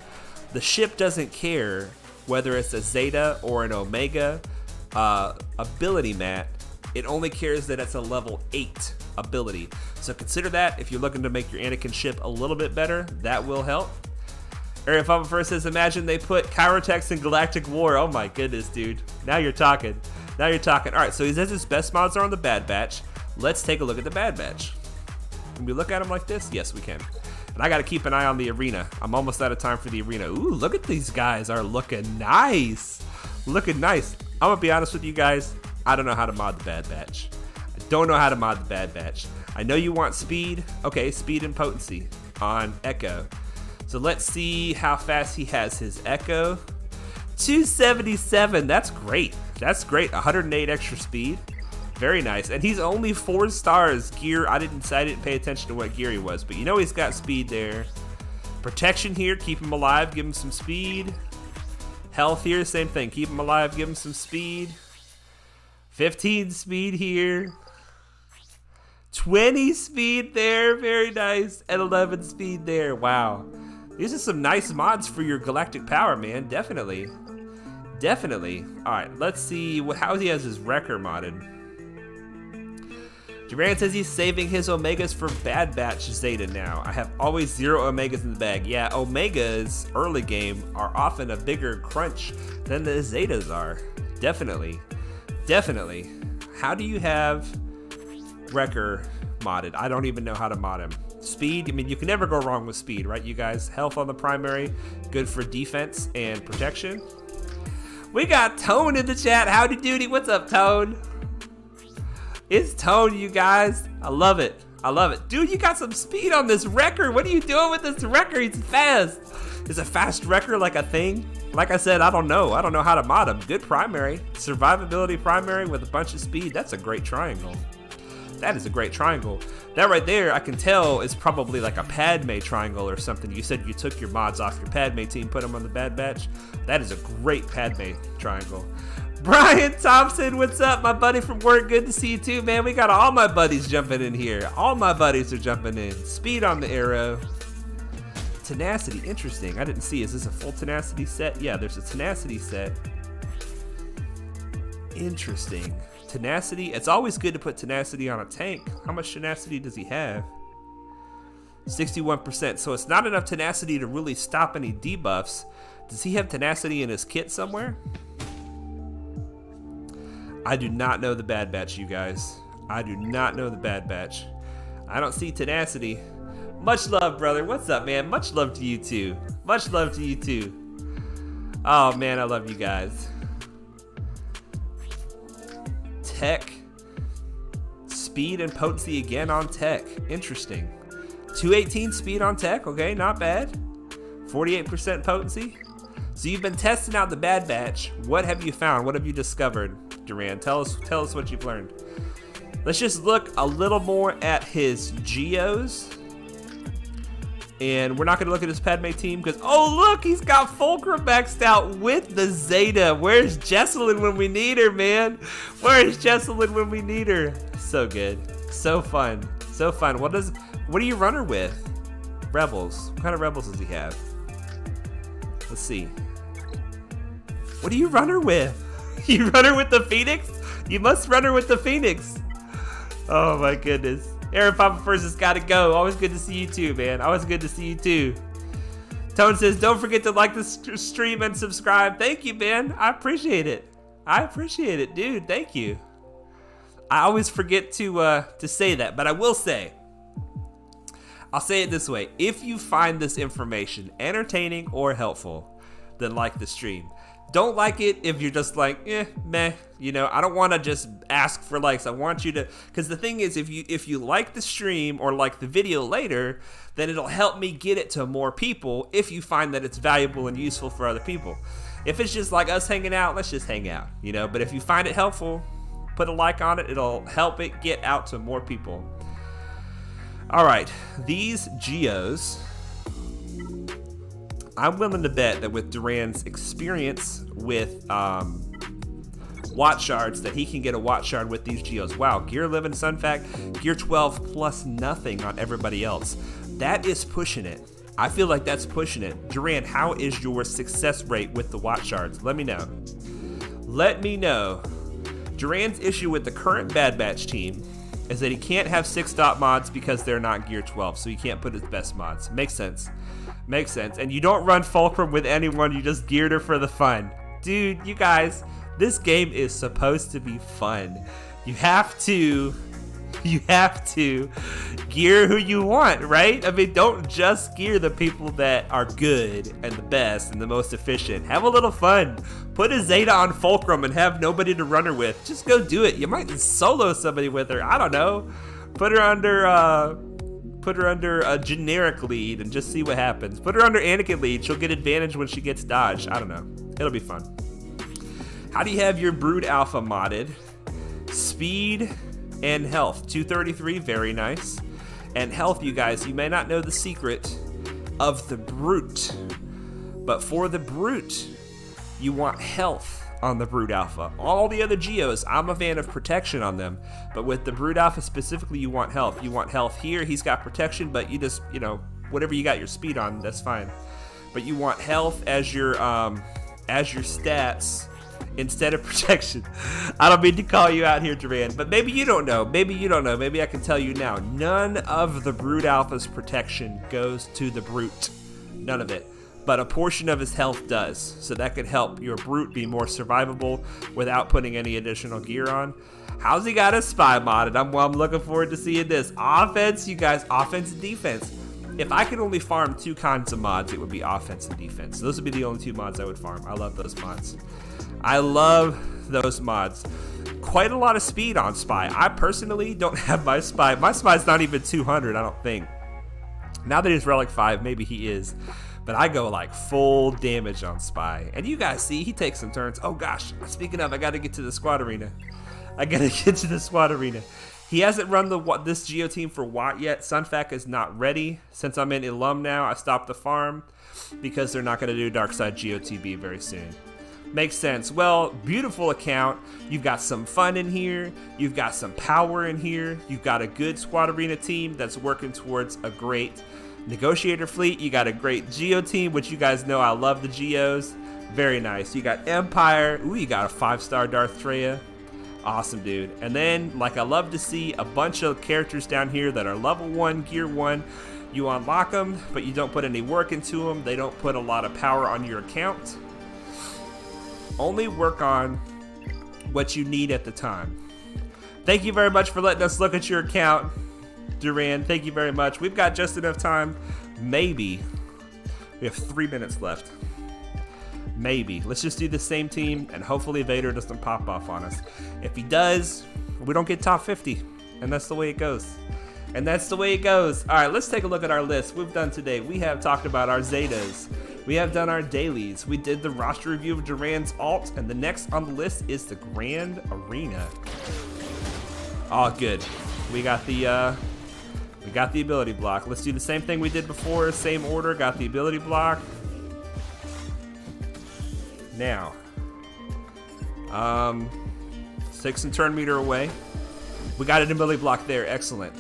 The ship doesn't care whether it's a Zeta or an Omega ability mat. It only cares that it's a level 8 ability. So consider that if you're looking to make your Anakin ship a little bit better, that will help. Area Fama first says, imagine they put Chirotex in Galactic War. Oh my goodness, dude. Now you're talking. Now you're talking. All right, so he says his best mods are on the Bad Batch. Let's take a look at the Bad Batch. Can we look at him like this? Yes, we can. And I got to keep an eye on the arena. I'm almost out of time for the arena. Ooh, look at these guys are looking nice. Looking nice. I'm going to be honest with you guys. I don't know how to mod the Bad Batch. I don't know how to mod the Bad Batch. I know you want speed. Okay, speed and potency on Echo. So let's see how fast he has his Echo. 277, that's great. That's great, 108 extra speed. Very nice, and he's only 4 stars gear. I didn't pay attention to what gear he was, but you know he's got speed there. Protection here, keep him alive, give him some speed. Health here, same thing, keep him alive, give him some speed. 15 speed here. 20 speed there, very nice, and 11 speed there, wow. These are some nice mods for your galactic power, man, definitely. Definitely. All right, let's see how he has his wrecker modded. Edhraan says he's saving his Omegas for Bad Batch Zeta now. I have always 0 Omegas in the bag. Yeah, Omegas early game are often a bigger crunch than the Zetas are. Definitely. Definitely. How do you have Wrecker modded? I don't even know how to mod him. Speed, I mean, you can never go wrong with speed, right, you guys? Health on the primary, good for defense and protection. We got Tone in the chat. Howdy doody. What's up, Tone? It's Tone, you guys. I love it. I love it. Dude, you got some speed on this Wrecker. What are you doing with this Wrecker? He's fast. Is a fast Wrecker like a thing? Like I said, I don't know. I don't know how to mod him. Good primary. Survivability primary with a bunch of speed. That's a great triangle. That is a great triangle. That right there, I can tell is probably like a Padme triangle or something. You said you took your mods off your Padme team, put them on the Bad Batch. That is a great Padme triangle. Brian Thompson, what's up, my buddy from work? Good to see you too, man. We got all my buddies jumping in here. All my buddies are jumping in. Speed on the arrow. Tenacity, interesting. I didn't see. Is this a full tenacity set? Yeah, there's a tenacity set. Interesting. Tenacity. It's always good to put tenacity on a tank. How much tenacity does he have? 61%. So it's not enough tenacity to really stop any debuffs. Does he have tenacity in his kit somewhere? I do not know the Bad Batch, you guys. I do not know the Bad Batch. I don't see tenacity. Much love, brother. What's up, man? Much love to you too. Much love to you too. Oh man, I love you guys. Tech. Speed and potency again on Tech. Interesting. 218 speed on Tech. Okay, not bad. 48% potency. So you've been testing out the Bad Batch. What have you found? What have you discovered, Edhraan? Tell us what you've learned. Let's just look a little more at his Geos. And we're not going to look at his Padme team because, oh, look, he's got Fulcrum maxed out with the Zeta. Where's Jessalyn when we need her, man? Where's Jessalyn when we need her? So good. So fun. So fun. What do you run her with? Rebels. What kind of rebels does he have? Let's see. What do you run her with? You run her with the Phoenix? You must run her with the Phoenix. Oh, my goodness. Aaron Papa First has got to go. Always good to see you too, man. Always good to see you too. Tone says, don't forget to like the stream and subscribe. Thank you, man. I appreciate it. I appreciate it, dude. Thank you. I always forget to say that, but I will say, I'll say it this way. If you find this information entertaining or helpful, then like the stream. Don't like it if you're just like, meh, you know, I don't want to just ask for likes. I want you to, because the thing is, if you like the stream or like the video later, then it'll help me get it to more people if you find that it's valuable and useful for other people. If it's just like us hanging out, let's just hang out, you know, but if you find it helpful, put a like on it. It'll help it get out to more people. All right, these Geos, I'm willing to bet that with Edhraan's experience with Watch Shards, that he can get a Watch Shard with these Geos. Wow, Gear 11 Sun Fact, Gear 12 plus nothing on everybody else. That is pushing it. I feel like that's pushing it. Edhraan, how is your success rate with the Watch Shards? Let me know. Let me know. Edhraan's issue with the current Bad Batch team is that he can't have 6-dot mods because they're not Gear 12, so he can't put his best mods. Makes sense. Makes sense. And you don't run Fulcrum with anyone, you just geared her for the fun. Dude, you guys, this game is supposed to be fun. You have to gear who you want, right? I mean, don't just gear the people that are good and the best and the most efficient. Have a little fun. Put a Zeta on Fulcrum and have nobody to run her with. Just go do it. You might solo somebody with her. I don't know. Put her under a generic lead and just see what happens. Put her under Anakin lead. She'll get advantage when she gets dodged. I don't know. It'll be fun. How do you have your Brood Alpha modded? Speed and health. 233, very nice. And health, you guys, you may not know the secret of the Brute. But for the Brute, you want health on the Brood Alpha. All the other Geos, I'm a fan of protection on them. But with the Brood Alpha specifically, you want health. You want health here. He's got protection, but you just, whatever you got your speed on, that's fine. But you want health as your stats instead of protection. I don't mean to call you out here, Edhraan, but maybe you don't know. Maybe I can tell you now. None of the Brood Alpha's protection goes to the Brute. None of it. But a portion of his health does. So that could help your Brute be more survivable without putting any additional gear on. How's he got his spy modded? I'm looking forward to seeing this. Offense, you guys, offense and defense. If I could only farm two kinds of mods, it would be offense and defense. Those would be the only two mods I would farm. I love those mods. I love those mods. Quite a lot of speed on Spy. I personally don't have my Spy. My Spy's not even 200, I don't think. Now that he's Relic 5, maybe he is. But I go like full damage on Spy. And you guys see, he takes some turns. Oh gosh, speaking of, I gotta get to the squad arena. He hasn't run this Geo team for Watt yet. Sunfac is not ready. Since I'm in Ilum now, I stopped the farm because they're not going to do Darkside GOTB very soon. Makes sense. Well, beautiful account. You've got some fun in here. You've got some power in here. You've got a good squad arena team that's working towards a great negotiator fleet. You got a great Geo team, which you guys know I love the Geos. Very nice. You got Empire. Ooh, you got a 5-star Darth Treya. Awesome, dude. And then, like, I love to see a bunch of characters down here that are level 1, gear 1. You unlock them, but you don't put any work into them. They don't put a lot of power on your account. Only work on what you need at the time. Thank you very much for letting us look at your account, Edhraan. Thank you very much. We've got just enough time. Maybe. We have 3 minutes left. Maybe. Let's just do the same team, and hopefully Vader doesn't pop off on us. If he does, we don't get top 50, and that's the way it goes. All right, let's take a look at our list. We've done today. We have talked about our Zetas. We have done our dailies. We did the roster review of Edhraan's alt, and the next on the list is the Grand Arena. Oh, good. We got the ability block. Let's do the same thing we did before. Same order. Got the ability block. Now, 6 and turn meter away. We got an ability block there. Excellent.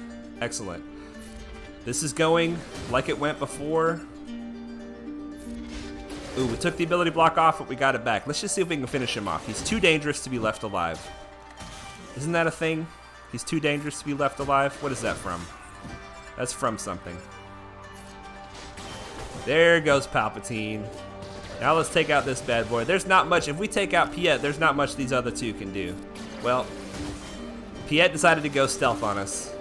This is going like it went before. Ooh, we took the ability block off, but we got it back. Let's just see if we can finish him off. He's too dangerous to be left alive. Isn't that a thing? He's too dangerous to be left alive? What is that from? That's from something. There goes Palpatine. Now let's take out this bad boy. There's not much. If we take out Piet, there's not much these other two can do. Well, Piet decided to go stealth on us.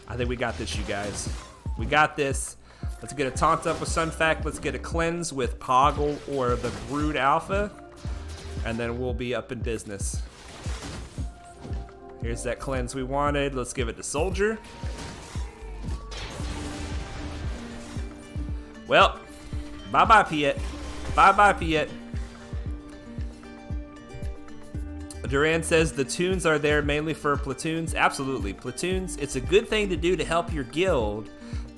I think we got this, you guys. We got this. Let's get a taunt up with Sunfac. Let's get a cleanse with Poggle or the Brood Alpha. And then we'll be up in business. Here's that cleanse we wanted. Let's give it to Soldier. Well, bye-bye, Piet. Bye-bye, Piet. Edhraan says the tunes are there mainly for platoons. Absolutely. Platoons, it's a good thing to do to help your guild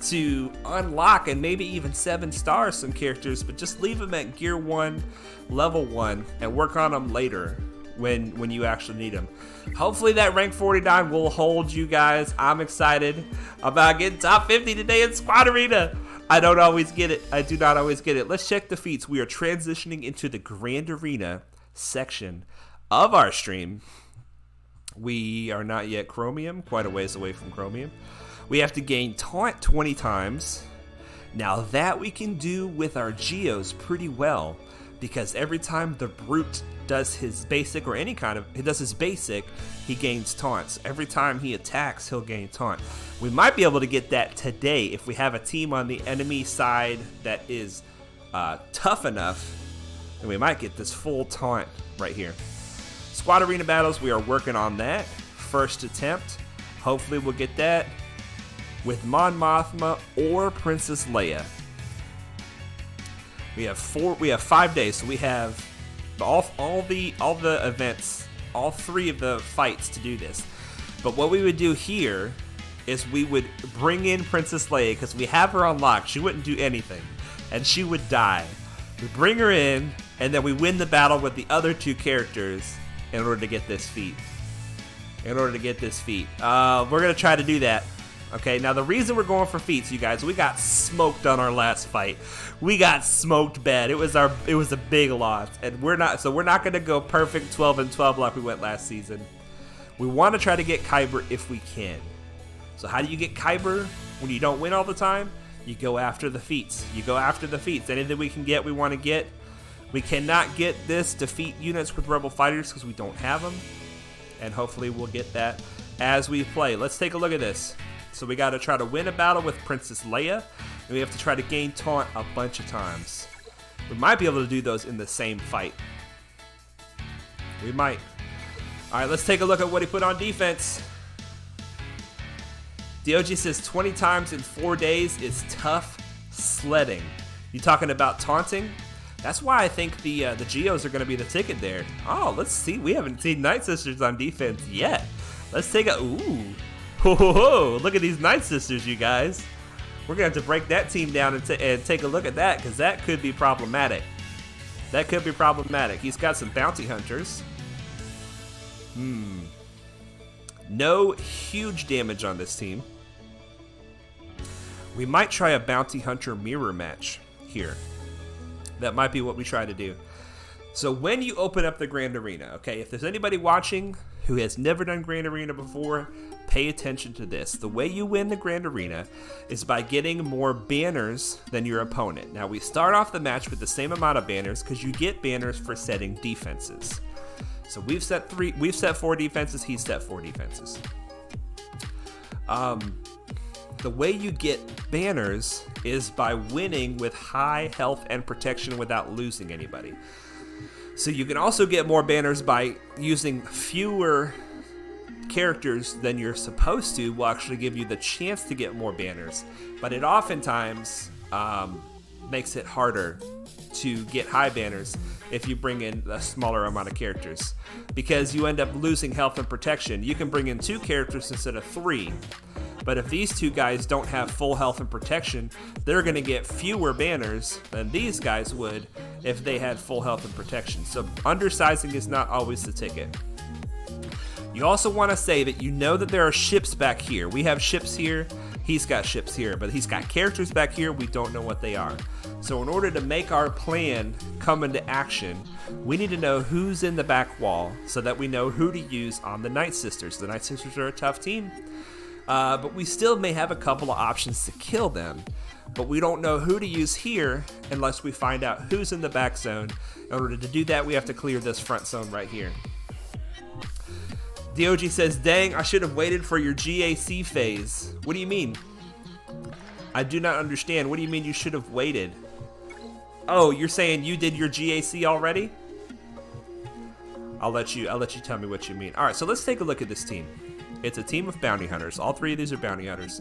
to unlock and maybe even 7-star some characters, but just leave them at gear 1, level 1, and work on them later when you actually need them. Hopefully that rank 49 will hold, you guys. I'm excited about getting top 50 today in Squad Arena. I don't always get it. I do not always get it. Let's check the feats. We are transitioning into the Grand Arena section of our stream. We are not yet Chromium, quite a ways away from Chromium. We have to gain taunt 20 times. Now that we can do with our Geos pretty well. because every time the brute does his basic or any kind of, he does his basic, he gains taunts. Every time he attacks, he'll gain taunt. We might be able to get that today if we have a team on the enemy side that is tough enough, and we might get this full taunt right here. Squad arena battles, we are working on that. First attempt, hopefully we'll get that with Mon Mothma or Princess Leia. We have 5 days, so we have all the events, all 3 of the fights to do this. But what we would do here is we would bring in Princess Leia because we have her unlocked. She wouldn't do anything, and she would die. We bring her in, and then we win the battle with the other 2 characters in order to get this feat. We're gonna try to do that. Okay, now the reason we're going for feats, you guys, we got smoked on our last fight. We got smoked bad. It was a big loss, and we're not going to go perfect 12-12 like we went last season. We want to try to get Kyber if we can. So how do you get Kyber when you don't win all the time? You go after the feats. Anything we can get, we want to get. We cannot get this defeat units with Rebel fighters because we don't have them, and hopefully we'll get that as we play. Let's take a look at this. So we got to try to win a battle with Princess Leia, and we have to try to gain taunt a bunch of times. We might be able to do those in the same fight. We might. All right, let's take a look at what he put on defense. DOG says 20 times in 4 days is tough sledding. You talking about taunting? That's why I think the Geos are going to be the ticket there. Oh, let's see. We haven't seen Nightsisters on defense yet. Let's take a... Ooh. Whoa, look at these Nightsisters, you guys. We're going to have to break that team down and take a look at that, because that could be problematic. He's got some bounty hunters. No huge damage on this team. We might try a bounty hunter mirror match here. That might be what we try to do. So when you open up the Grand Arena, okay, if there's anybody watching who has never done Grand Arena before, pay attention to this. The way you win the Grand Arena is by getting more banners than your opponent. Now, we start off the match with the same amount of banners because you get banners for setting defenses. So we've set 4 defenses, he's set 4 defenses. The way you get banners is by winning with high health and protection without losing anybody. So you can also get more banners by using fewer characters than you're supposed to. Will actually give you the chance to get more banners, but it oftentimes makes it harder to get high banners if you bring in a smaller amount of characters, because you end up losing health and protection. You can bring in 2 characters instead of 3, but if these 2 guys don't have full health and protection, they're going to get fewer banners than these guys would if they had full health and protection. So undersizing is not always the ticket. You also want to say that you know that there are ships back here. We have ships here, he's got ships here, but he's got characters back here, we don't know what they are. So in order to make our plan come into action, we need to know who's in the back wall so that we know who to use on the Nightsisters. The Nightsisters are a tough team, but we still may have a couple of options to kill them. But we don't know who to use here unless we find out who's in the back zone. In order to do that, we have to clear this front zone right here. DOG says, dang, I should have waited for your GAC phase. What do you mean? I do not understand. What do you mean you should have waited? Oh, you're saying you did your GAC already? I'll let you tell me what you mean. All right, so let's take a look at this team. It's a team of bounty hunters. All 3 of these are bounty hunters.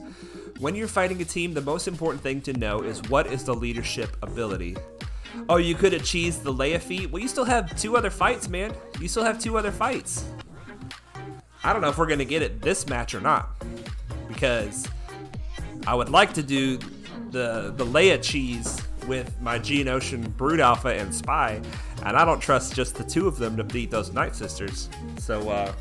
When you're fighting a team, the most important thing to know is what is the leadership ability. Oh, you could have cheesed the Leia feat? Well, you still have 2 other fights, man. You still have 2 other fights. I don't know if we're going to get it this match or not, because I would like to do the Leia cheese with my Geonosian Brood Alpha and Spy, and I don't trust just the 2 of them to beat those Nightsisters. So,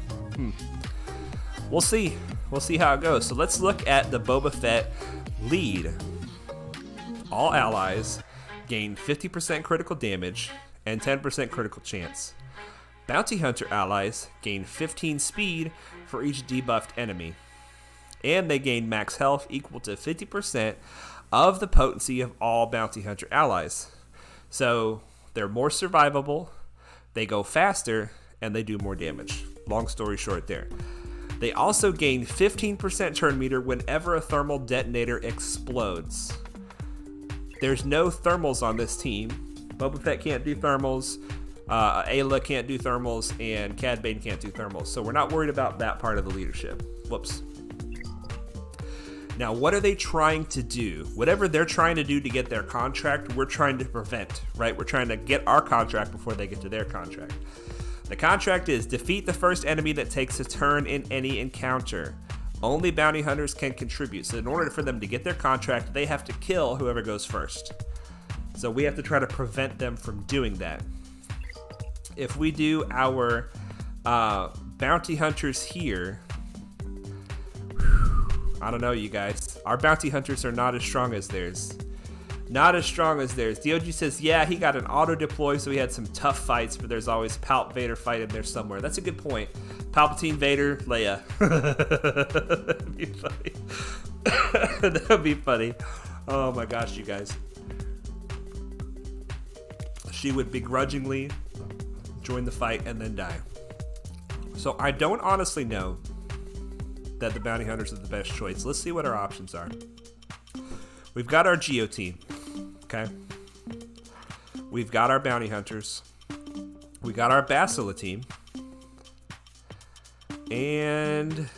we'll see. We'll see how it goes. So let's look at the Boba Fett lead. All allies gain 50% critical damage and 10% critical chance. Bounty Hunter allies gain 15 speed for each debuffed enemy. And they gain max health equal to 50% of the potency of all Bounty Hunter allies. So They're more survivable, they go faster, and they do more damage. Long story short there. They also gain 15% turn meter whenever a thermal detonator explodes. There's no thermals on this team. Boba Fett can't do thermals, Ayla can't do thermals, and Cad Bane can't do thermals. So we're not worried about that part of the leadership. Whoops. Now, what are they trying to do? Whatever they're trying to do to get their contract, we're trying to prevent, right? We're trying to get our contract before they get to their contract. The contract is defeat the first enemy that takes a turn in any encounter. Only bounty hunters can contribute. So in order for them to get their contract, they have to kill whoever goes first. So we have to try to prevent them from doing that. If we do our bounty hunters here, I don't know, you guys. Our bounty hunters are not as strong as theirs. Not as strong as theirs. DOG says, yeah, he got an auto deploy, so he had some tough fights, but there's always Palp Vader fight in there somewhere. That's a good point. Palpatine, Vader, Leia. That'd be funny. That'd be funny. Oh my gosh, you guys. She would begrudgingly join the fight and then die. So I don't honestly know that the bounty hunters are the best choice. Let's see what our options are. We've got our Geo team. Okay. We've got our bounty hunters. We got our Bastilla team. And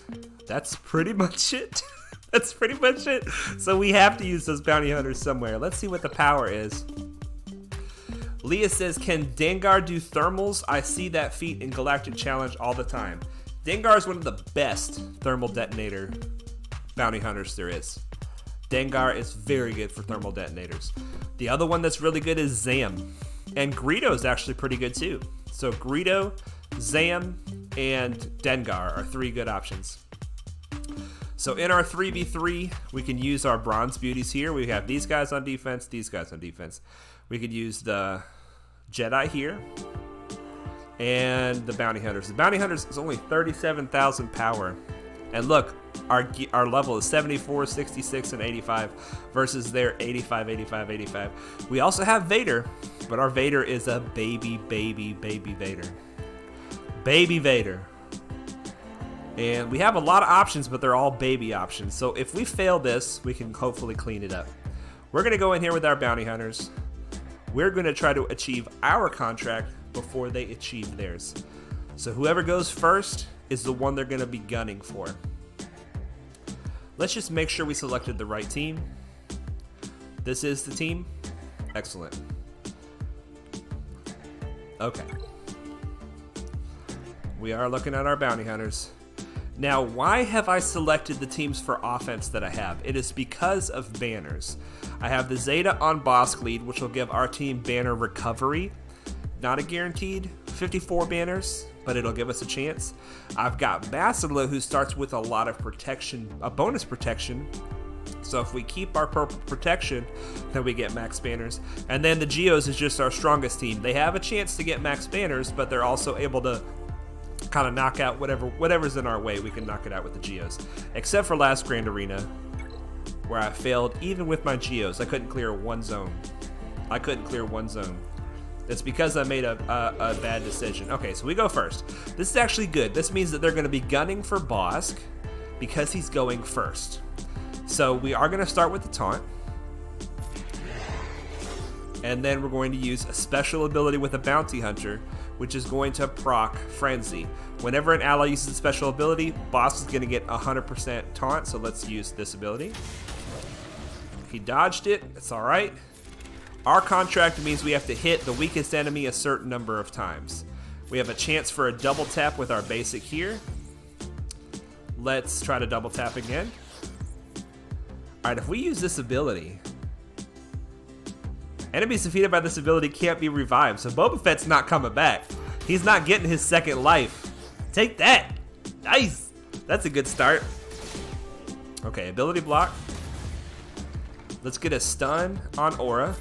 that's pretty much it. That's pretty much it. So we have to use those bounty hunters somewhere. Let's see what the power is. Leah says, can Dengar do thermals? I see that feat in Galactic Challenge all the time. Dengar is one of the best thermal detonator bounty hunters there is. Dengar is very good for thermal detonators. The other one that's really good is Zam. And Greedo is actually pretty good too. So Greedo, Zam, and Dengar are three good options. So in our 3v3, we can use our bronze beauties here. We have these guys on defense, these guys on defense. We could use the Jedi here and the bounty hunters. The bounty hunters is only 37,000 power. And look, our level is 74, 66, and 85 versus their 85, 85, 85. We also have Vader, but our Vader is a baby Vader. Baby Vader. And we have a lot of options, but they're all baby options. So if we fail this, we can hopefully clean it up. We're going to go in here with our bounty hunters. We're going to try to achieve our contract before they achieve theirs. So whoever goes first is the one they're going to be gunning for. Let's just make sure we selected the right team. This is the team. Excellent. Okay. We are looking at our bounty hunters. Now, why have I selected the teams for offense that I have? It is because of banners. I have the Zeta on Bosk lead, which will give our team banner recovery. Not a guaranteed 54 banners, but it'll give us a chance. I've got Bastilla, who starts with a lot of protection, a bonus protection. So if we keep our purple protection, then we get max banners. And then the Geos is just our strongest team. They have a chance to get max banners, but they're also able to kind of knock out whatever's in our way. We can knock it out with the Geos. Except for last Grand Arena, where I failed even with my Geos. I couldn't clear one zone. It's because I made a bad decision. Okay, so we go first. This is actually good. This means that they're going to be gunning for Bosk because he's going first. So we are going to start with the taunt. And then we're going to use a special ability with a bounty hunter, which is going to proc Frenzy. Whenever an ally uses a special ability, Bosk is going to get 100% taunt. So let's use this ability. He dodged it. It's all right. Our contract means we have to hit the weakest enemy a certain number of times. We have a chance for a double tap with our basic here. Let's try to double tap again. All right, if we use this ability, enemies defeated by this ability can't be revived. So Boba Fett's not coming back. He's not getting his second life. Take that. Nice. That's a good start. Okay, ability block. Let's get a stun on Aura.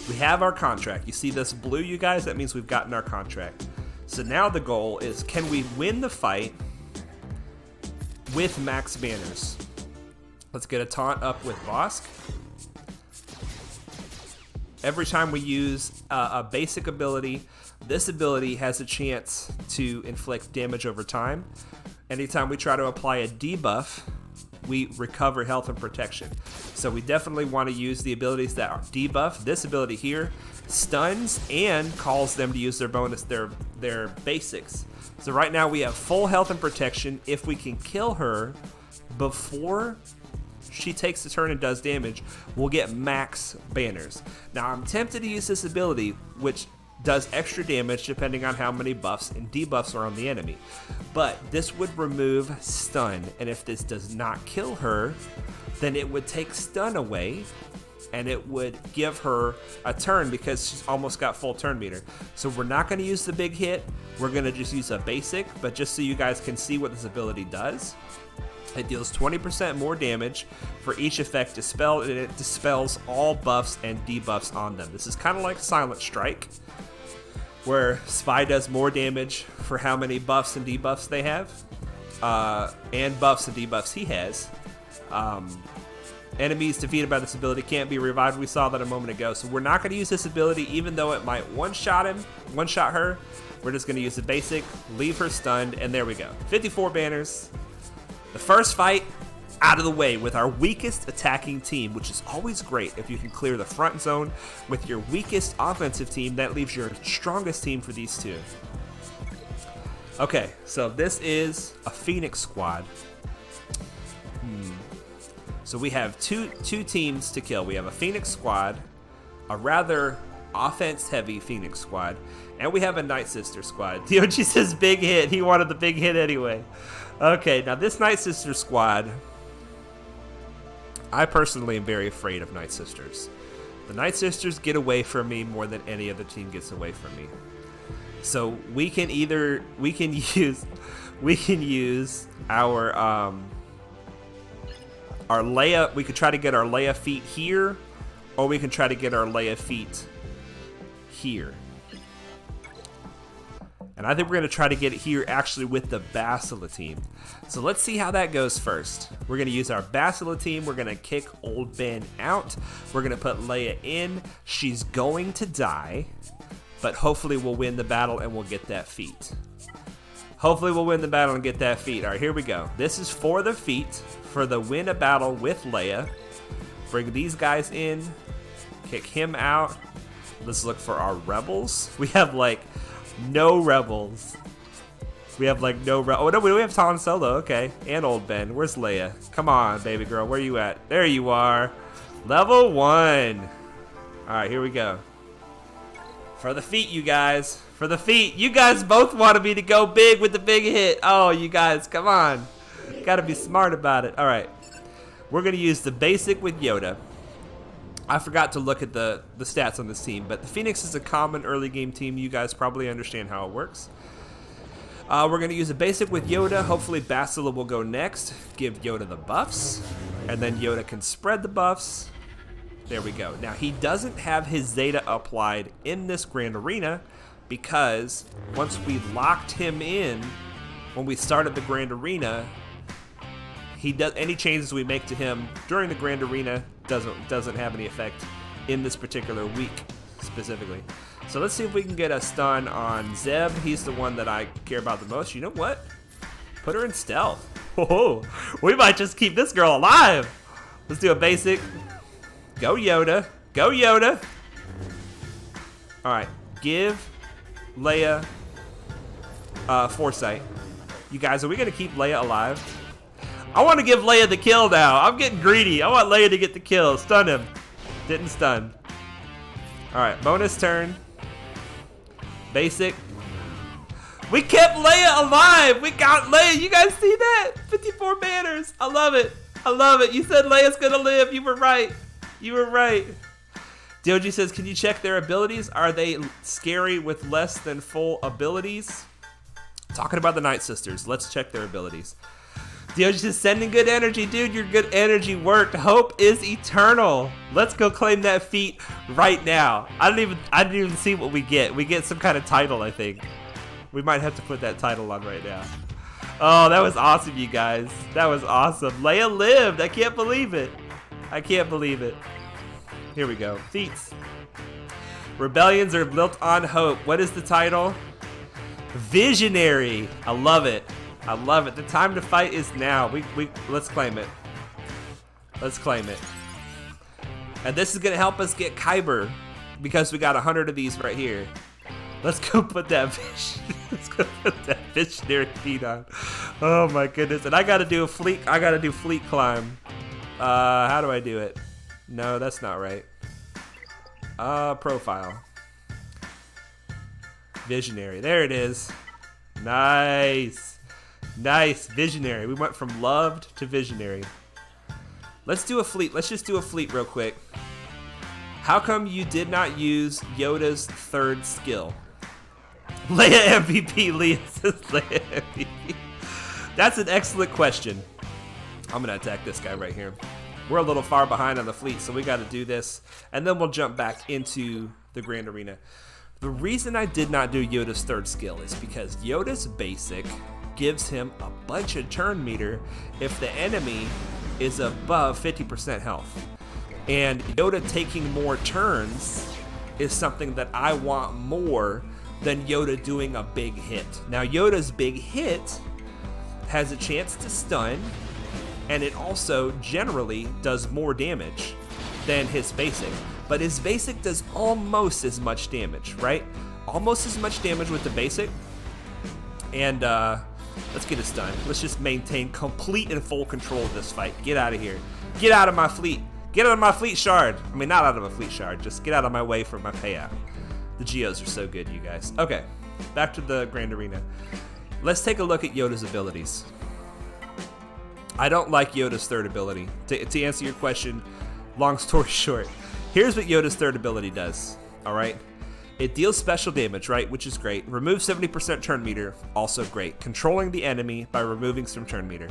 We have our contract. You see this blue, you guys? That means we've gotten our contract. So now the goal is, can we win the fight with max banners? Let's get a taunt up with Bosk. every time we use a basic ability, this ability has a chance to inflict damage over time. Anytime we try to apply a debuff, we recover health and protection. So we definitely want to use the abilities that are debuff. This ability here stuns and calls them to use their bonus, their basics. So right now we have full health and protection. If we can kill her before she takes the turn and does damage, we'll get max banners. Now I'm tempted to use this ability, which does extra damage depending on how many buffs and debuffs are on the enemy. But this would remove stun, and if this does not kill her, then it would take stun away, and it would give her a turn because she's almost got full turn meter. So we're not going to use the big hit, we're going to just use a basic, but just so you guys can see what this ability does. It deals 20% more damage for each effect dispelled, and it dispels all buffs and debuffs on them. This is kind of like Silent Strike, where Spy does more damage for how many buffs and debuffs they have, and buffs and debuffs he has. Enemies defeated by this ability can't be revived. We saw that a moment ago. So we're not going to use this ability, even though it might one-shot her. We're just going to use the basic, leave her stunned, and there we go. 54 banners. The first fight out of the way with our weakest attacking team, which is always great if you can clear the front zone with your weakest offensive team. That leaves your strongest team for these two. Okay, so this is a Phoenix squad. So we have two teams to kill. We have a Phoenix squad, a rather offense-heavy Phoenix squad, and we have a Nightsisters squad. DOG says big hit. He wanted the big hit anyway. Okay, now this Nightsisters squad, I personally am very afraid of Nightsisters. The Nightsisters get away from me more than any other team gets away from me. So we can use our Leia. We could try to get our Leia feat here, or we can try to get our Leia feat here. And I think we're going to try to get it here actually with the Bastilla team. So let's see how that goes first. We're going to use our Bastilla team. We're going to kick old Ben out. We're going to put Leia in. She's going to die, but hopefully we'll win the battle and we'll get that feat. Hopefully we'll win the battle and get that feat. All right, here we go. This is for the feat, for the win a battle with Leia. Bring these guys in, kick him out. Let's look for our rebels. We have like no rebels. We have like no rebels. Oh no, we have Han Solo, okay. And old Ben. Where's Leia? Come on, baby girl, where you at? There you are. Level 1. Alright, here we go. For the feat, you guys. For the feat. You guys both wanted me to go big with the big hit. Oh, you guys, come on. Gotta be smart about it. Alright. We're gonna use the basic with Yoda. I forgot to look at the stats on this team, but the Phoenix is a common early game team. You guys probably understand how it works. We're going to use a basic with Yoda. Hopefully Bastilla will go next. Give Yoda the buffs, and then Yoda can spread the buffs. There we go. Now, he doesn't have his Zeta applied in this Grand Arena because once we locked him in when we started the Grand Arena, he does any changes we make to him during the Grand Arena doesn't have any effect in this particular week specifically. So let's see if we can get a stun on Zeb. He's the one that I care about the most. You know what? Put her in stealth. Oh, we might just keep this girl alive. Let's do a basic. Go Yoda. Go Yoda. All right. Give Leia foresight. You guys, are we going to keep Leia alive? I want to give Leia the kill now. I'm getting greedy. I want Leia to get the kill. Stun him. Didn't stun. Alright, bonus turn. Basic. We kept Leia alive. We got Leia. You guys see that? 54 banners. I love it. I love it. You said Leia's going to live. You were right. You were right. DOG says, can you check their abilities? Are they scary with less than full abilities? Talking about the Nightsisters. Let's check their abilities. DOG's just sending good energy. Dude, your good energy worked. Hope is eternal. Let's go claim that feat right now. I didn't even see what we get. We get some kind of title, I think. We might have to put that title on right now. Oh, that was awesome, you guys. That was awesome. Leia lived. I can't believe it. I can't believe it. Here we go. Feats. Rebellions are built on hope. What is the title? Visionary. I love it. I love it. The time to fight is now. Let's claim it. Let's claim it. And this is going to help us get Kyber because we got 100 of these right here. Let's go put that visionary feat on. Oh my goodness. And I got to do a fleet. I got to do fleet climb. How do I do it? No, that's not right. Profile. Visionary. There it is. Nice. Nice. Visionary. We went from loved to visionary. Let's do a fleet. Let's just do a fleet real quick. How come you did not use Yoda's third skill? Leia MVP. Leia says Leia MVP. That's an excellent question. I'm going to attack this guy right here. We're a little far behind on the fleet, so we got to do this. And then we'll jump back into the Grand Arena. The reason I did not do Yoda's third skill is because Yoda's basic gives him a bunch of turn meter if the enemy is above 50% health. And Yoda taking more turns is something that I want more than Yoda doing a big hit. Now, Yoda's big hit has a chance to stun, and it also generally does more damage than his basic. But his basic does almost as much damage, right? Almost as much damage with the basic. And let's get a stun. Let's just maintain complete and full control of this fight. Get out of here. Get out of my fleet. Get out of my fleet shard. I mean, not out of a fleet shard. Just get out of my way for my payout. The Geos are so good, you guys. Okay, back to the Grand Arena. Let's take a look at Yoda's abilities. I don't like Yoda's third ability. To answer your question, long story short, here's what Yoda's third ability does, all right? It deals special damage, right, which is great. Removes 70% turn meter, also great. Controlling the enemy by removing some turn meter.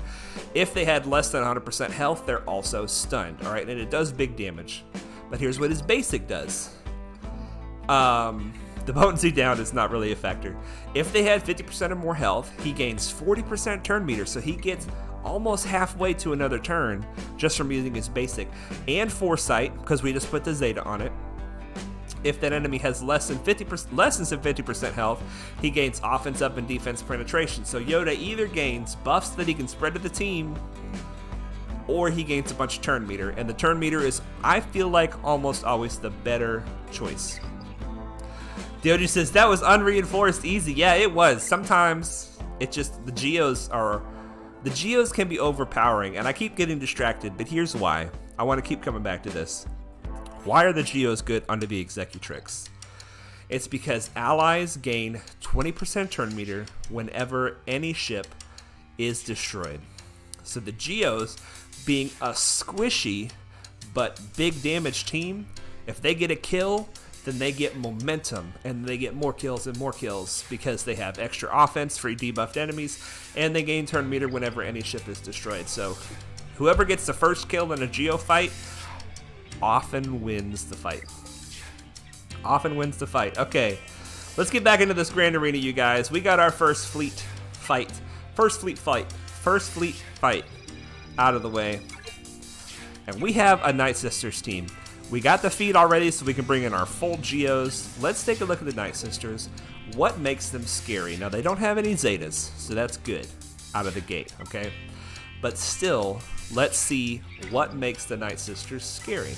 If they had less than 100% health, they're also stunned, all right? And it does big damage. But here's what his basic does. The potency down is not really a factor. If they had 50% or more health, he gains 40% turn meter, so he gets almost halfway to another turn just from using his basic. And foresight, because we just put the Zeta on it. If that enemy has less than 50% health, he gains offense up and defense penetration. So Yoda either gains buffs that he can spread to the team, or he gains a bunch of turn meter. And the turn meter is, I feel like, almost always the better choice. Deoji says, that was unreinforced easy. Yeah, it was. Sometimes it just, the Geos can be overpowering, and I keep getting distracted, but here's why. I want to keep coming back to this. Why are the Geos good under the Executrix? It's because allies gain 20% turn meter whenever any ship is destroyed. So the Geos, being a squishy but big damage team, if they get a kill, then they get momentum, and they get more kills and more kills because they have extra offense, free debuffed enemies, and they gain turn meter whenever any ship is destroyed. So whoever gets the first kill in a Geo fight often wins the fight. Often wins the fight. Okay, let's get back into this Grand Arena, you guys. We got our first fleet fight. First fleet fight out of the way. And we have a Nightsisters team. We got the feed already, so we can bring in our full Geos. Let's take a look at the Nightsisters. What makes them scary? Now, they don't have any Zetas, so that's good out of the gate, okay? But still, let's see what makes the Nightsisters scary.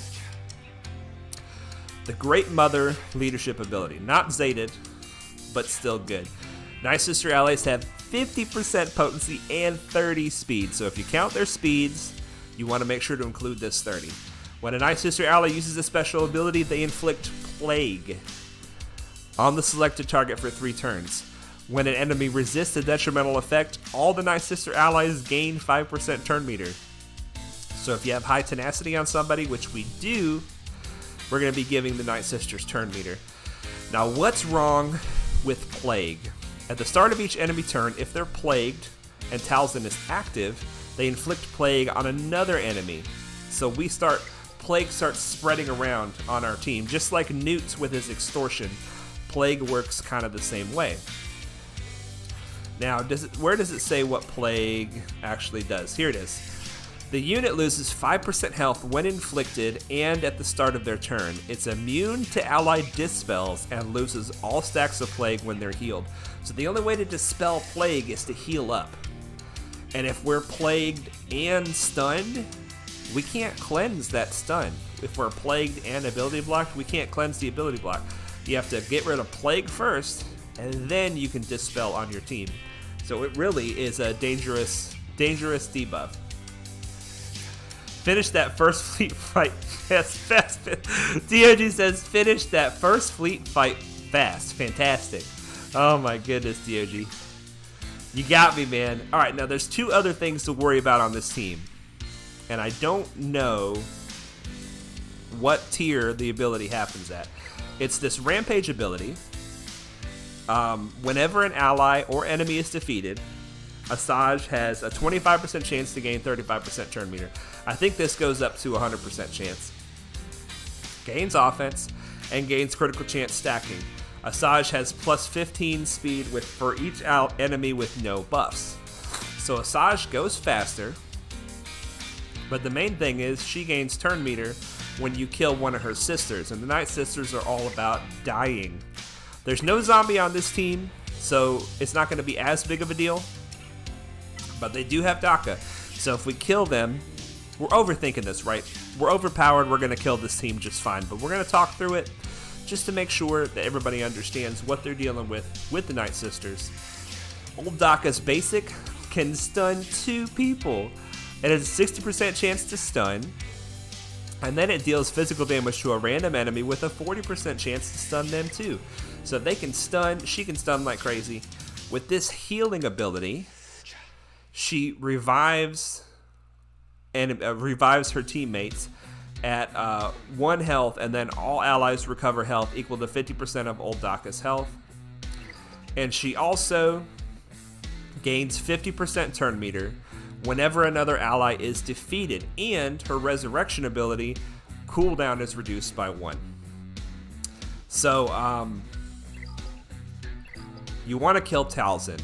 The Great Mother leadership ability. Not Zeted, but still good. Nightsister allies have 50% potency and 30 speed. So if you count their speeds, you want to make sure to include this 30. When a Nightsister ally uses a special ability, they inflict Plague on the selected target for 3 turns. When an enemy resists a detrimental effect, all the Nightsister allies gain 5% turn meter. So if you have high tenacity on somebody, which we do, we're going to be giving the Nightsisters turn meter. Now, what's wrong with Plague? At the start of each enemy turn, if they're plagued and Talzin is active, they inflict Plague on another enemy. So Plague starts spreading around on our team. Just like Newt with his extortion, Plague works kind of the same way. Now, where does it say what Plague actually does? Here it is. The unit loses 5% health when inflicted and at the start of their turn. It's immune to allied dispels and loses all stacks of plague when they're healed. So the only way to dispel plague is to heal up. And if we're plagued and stunned, we can't cleanse that stun. If we're plagued and ability blocked, we can't cleanse the ability block. You have to get rid of plague first, and then you can dispel on your team. So it really is a dangerous debuff. Finish that first fleet fight fast. DOG says, finish that first fleet fight fast. Fantastic. Oh my goodness, DOG. You got me, man. All right, now there's two other things to worry about on this team. And I don't know what tier the ability happens at. It's this Rampage ability. Whenever an ally or enemy is defeated, Asajj has a 25% chance to gain 35% turn meter. I think this goes up to 100% chance. Gains offense and gains critical chance stacking. Asajj has plus 15 speed for each enemy with no buffs. So Asajj goes faster, but the main thing is she gains turn meter when you kill one of her sisters, and the Nightsisters are all about dying. There's no zombie on this team, so it's not going to be as big of a deal, but they do have Daka. So if we kill them, we're overthinking this, right? We're overpowered, we're going to kill this team just fine, but we're going to talk through it just to make sure that everybody understands what they're dealing with the Nightsisters. Old Daka's basic can stun 2 people. It has a 60% chance to stun, and then it deals physical damage to a random enemy with a 40% chance to stun them too. So if they can stun, she can stun like crazy. With this healing ability, she revives her teammates at 1 health, and then all allies recover health equal to 50% of old Daka's health. And she also gains 50% turn meter whenever another ally is defeated, and her resurrection ability cooldown is reduced by 1. So you want to kill Talzin,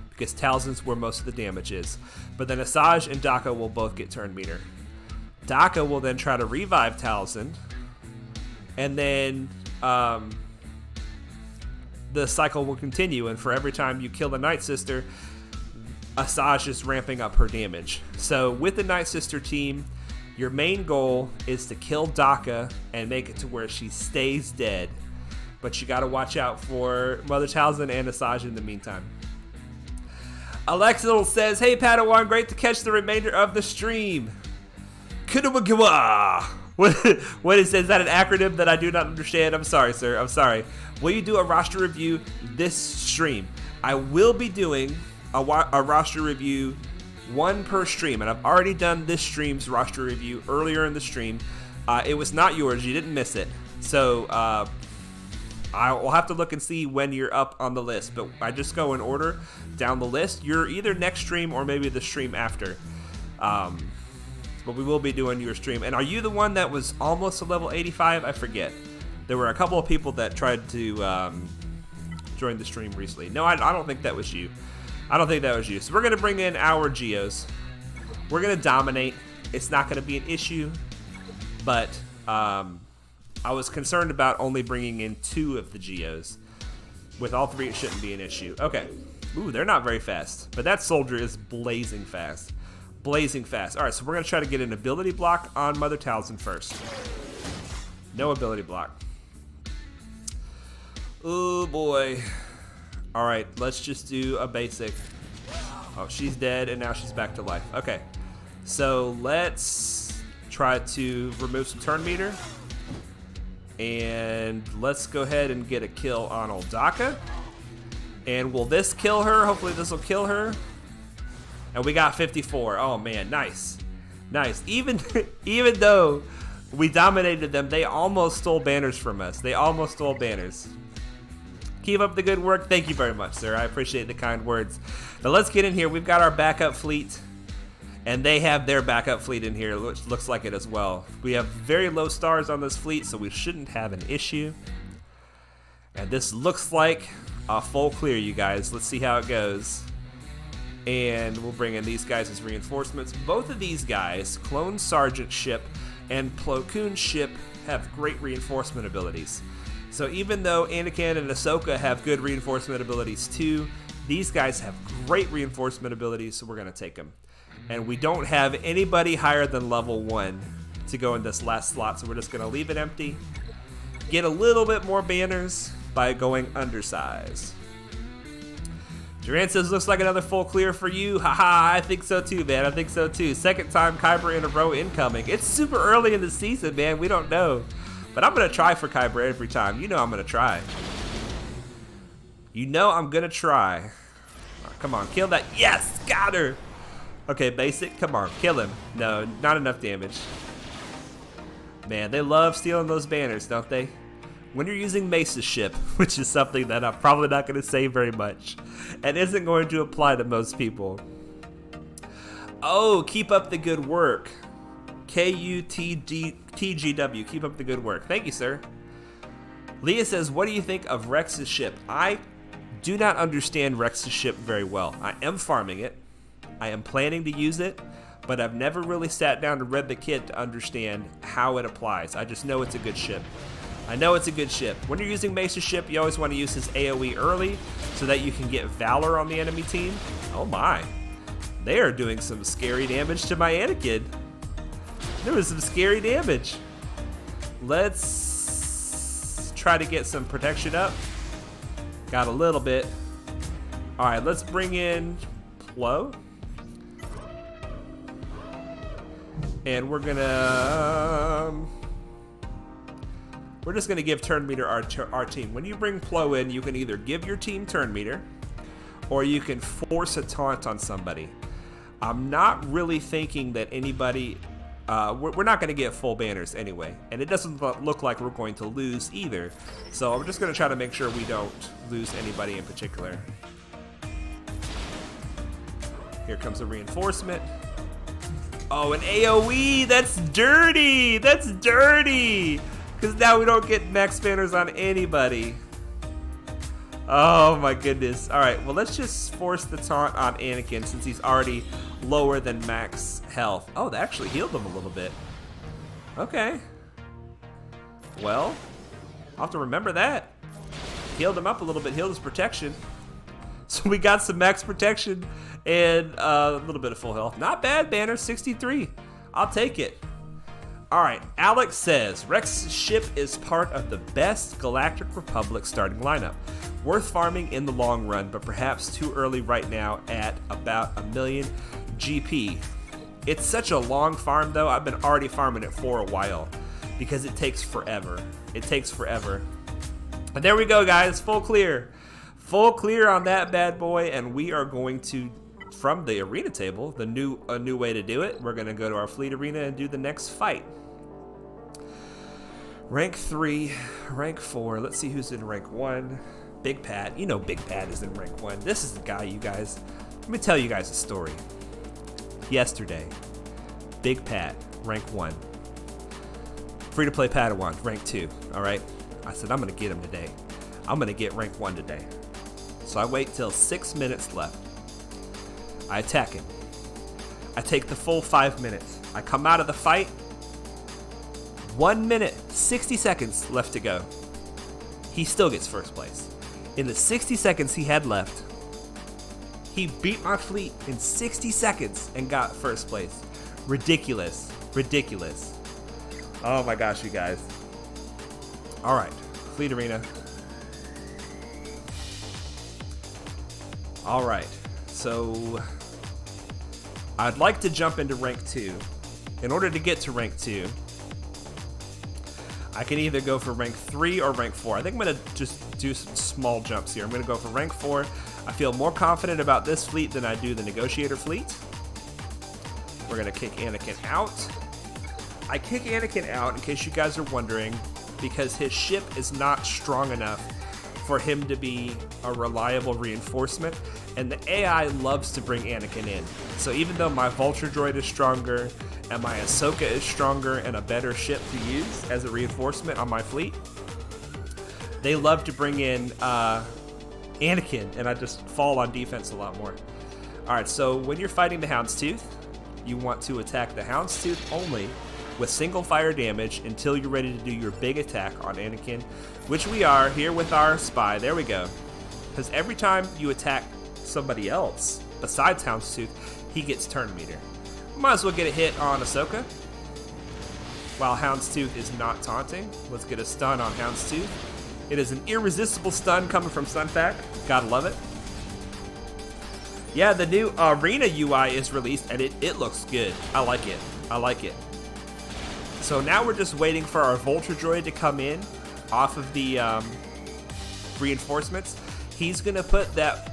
because Talzin's where most of the damage is. But then Asajj and Daka will both get turn meter. Daka will then try to revive Talzin, and then the cycle will continue, and for every time you kill the Nightsister, Asajj is ramping up her damage. So with the Nightsister team, your main goal is to kill Daka and make it to where she stays dead. But you gotta watch out for Mother Talzin and Asajj in the meantime. Alexil says, hey Padawan, great to catch the remainder of the stream. Kudawagiwa. What is that an acronym that I do not understand? I'm sorry, sir. I'm sorry. Will you do a roster review this stream? I will be doing a roster review, 1 per stream, and I've already done this stream's roster review earlier in the stream. It was not yours. You didn't miss it. So I will have to look and see when you're up on the list, but I just go in order down the list. You're either next stream or maybe the stream after. But we will be doing your stream. And are you the one that was almost to level 85? I forget. There were a couple of people that tried to join the stream recently. No, I don't think that was you. I don't think that was you. So we're going to bring in our Geos. We're going to dominate. It's not going to be an issue. But I was concerned about only bringing in 2 of the Geos. With all 3, it shouldn't be an issue. Okay. Ooh, they're not very fast. But that soldier is blazing fast. Blazing fast. All right, so we're going to try to get an ability block on Mother Talzin first. No ability block. Oh, boy. All right, let's just do a basic. Oh, she's dead, and now she's back to life. Okay, so let's try to remove some turn meter. And let's go ahead and get a kill on old Daka. And will this kill her? Hopefully this will kill her. And we got 54. Oh, man, nice. Nice. Even though we dominated them, they almost stole banners from us. They almost stole banners. Keep up the good work. Thank you very much, sir. I appreciate the kind words. Now let's get in here. We've got our backup fleet, and they have their backup fleet in here, which looks like it as well. We have very low stars on this fleet, so we shouldn't have an issue. And this looks like a full clear, you guys. Let's see how it goes. And we'll bring in these guys as reinforcements. Both of these guys, Clone Sergeant ship and Plo Koon ship, have great reinforcement abilities. So even though Anakin and Ahsoka have good reinforcement abilities too, these guys have great reinforcement abilities, so we're going to take them. And we don't have anybody higher than level 1 to go in this last slot, so we're just going to leave it empty. Get a little bit more banners by going undersize. Duran says, looks like another full clear for you. Haha, I think so too, man. I think so too. Second time Kyber in a row incoming. It's super early in the season, man. We don't know. But I'm going to try for Kyber every time. You know I'm going to try. You know I'm going to try. Right, come on, kill that. Yes, got her. Okay, basic. Come on, kill him. No, not enough damage. Man, they love stealing those banners, don't they? When you're using Mace's ship, which is something that I'm probably not going to say very much, and isn't going to apply to most people. Oh, keep up the good work. KUTGW, keep up the good work. Thank you, sir. Leia says, what do you think of Rex's ship? I do not understand Rex's ship very well. I am farming it. I am planning to use it, but I've never really sat down and read the kit to understand how it applies. I just know it's a good ship. I know it's a good ship. When you're using Mace's ship, you always want to use his AoE early so that you can get Valor on the enemy team. Oh my. They are doing some scary damage to my Anakin. There was some scary damage. Let's try to get some protection up. Got a little bit. Alright, let's bring in Plo. And we're gonna... we're just going to give turn meter our team. When you bring Plo in, you can either give your team turn meter, or you can force a taunt on somebody. I'm not really thinking that anybody... we're not going to get full banners anyway, and it doesn't look like we're going to lose either. So I'm just going to try to make sure we don't lose anybody in particular. Here comes a reinforcement. Oh, an AoE! That's dirty! That's dirty! Because now we don't get max banners on anybody. Oh my goodness. Alright, well let's just force the taunt on Anakin since he's already lower than max health. Oh, that actually healed him a little bit. Okay. Well, I'll have to remember that. Healed him up a little bit, healed his protection. So we got some max protection and a little bit of full health. Not bad, banner, 63. I'll take it. Alright, Alex says, Rex's ship is part of the best Galactic Republic starting lineup. Worth farming in the long run, but perhaps too early right now at about 1 million GP. It's such a long farm though, I've been already farming it for a while because it takes forever. It takes forever. And there we go guys, full clear. Full clear on that bad boy, and we are going to, from the arena table, a new way to do it, we're going to go to our fleet arena and do the next fight. Rank 3, rank 4, let's see who's in rank 1. Big Pat, you know Big Pat is in rank 1. This is the guy, you guys. Let me tell you guys a story. Yesterday, Big Pat, rank 1. Free to play Padawan, rank 2, alright? I said, I'm going to get him today. I'm going to get rank 1 today. So I wait till 6 minutes left. I attack him. I take the full 5 minutes. I come out of the fight. 1 minute, 60 seconds left to go. He still gets first place. In the 60 seconds he had left, he beat my fleet in 60 seconds and got first place. Ridiculous. Ridiculous. Oh my gosh, you guys. Alright, fleet arena. Alright, so I'd like to jump into rank 2. In order to get to rank 2, I can either go for rank 3 or rank 4. I think I'm going to just do some small jumps here. I'm going to go for rank 4. I feel more confident about this fleet than I do the Negotiator fleet. We're going to kick Anakin out. I kick Anakin out, in case you guys are wondering, because his ship is not strong enough for him to be a reliable reinforcement, and the AI loves to bring Anakin in. So even though my Vulture Droid is stronger, and my Ahsoka is stronger and a better ship to use as a reinforcement on my fleet, they love to bring in Anakin, and I just fall on defense a lot more. All right, so when you're fighting the Houndstooth, you want to attack the Houndstooth only with single fire damage until you're ready to do your big attack on Anakin, which we are here with our spy. There we go. Because every time you attack somebody else besides Houndstooth, he gets turn meter. Might as well get a hit on Ahsoka while Houndstooth is not taunting. Let's get a stun on Houndstooth. It is an irresistible stun coming from Sunfac. Gotta love it. Yeah, the new Arena UI is released, and it looks good. I like it. I like it. So now we're just waiting for our Vulture Droid to come in off of the reinforcements. He's going to put that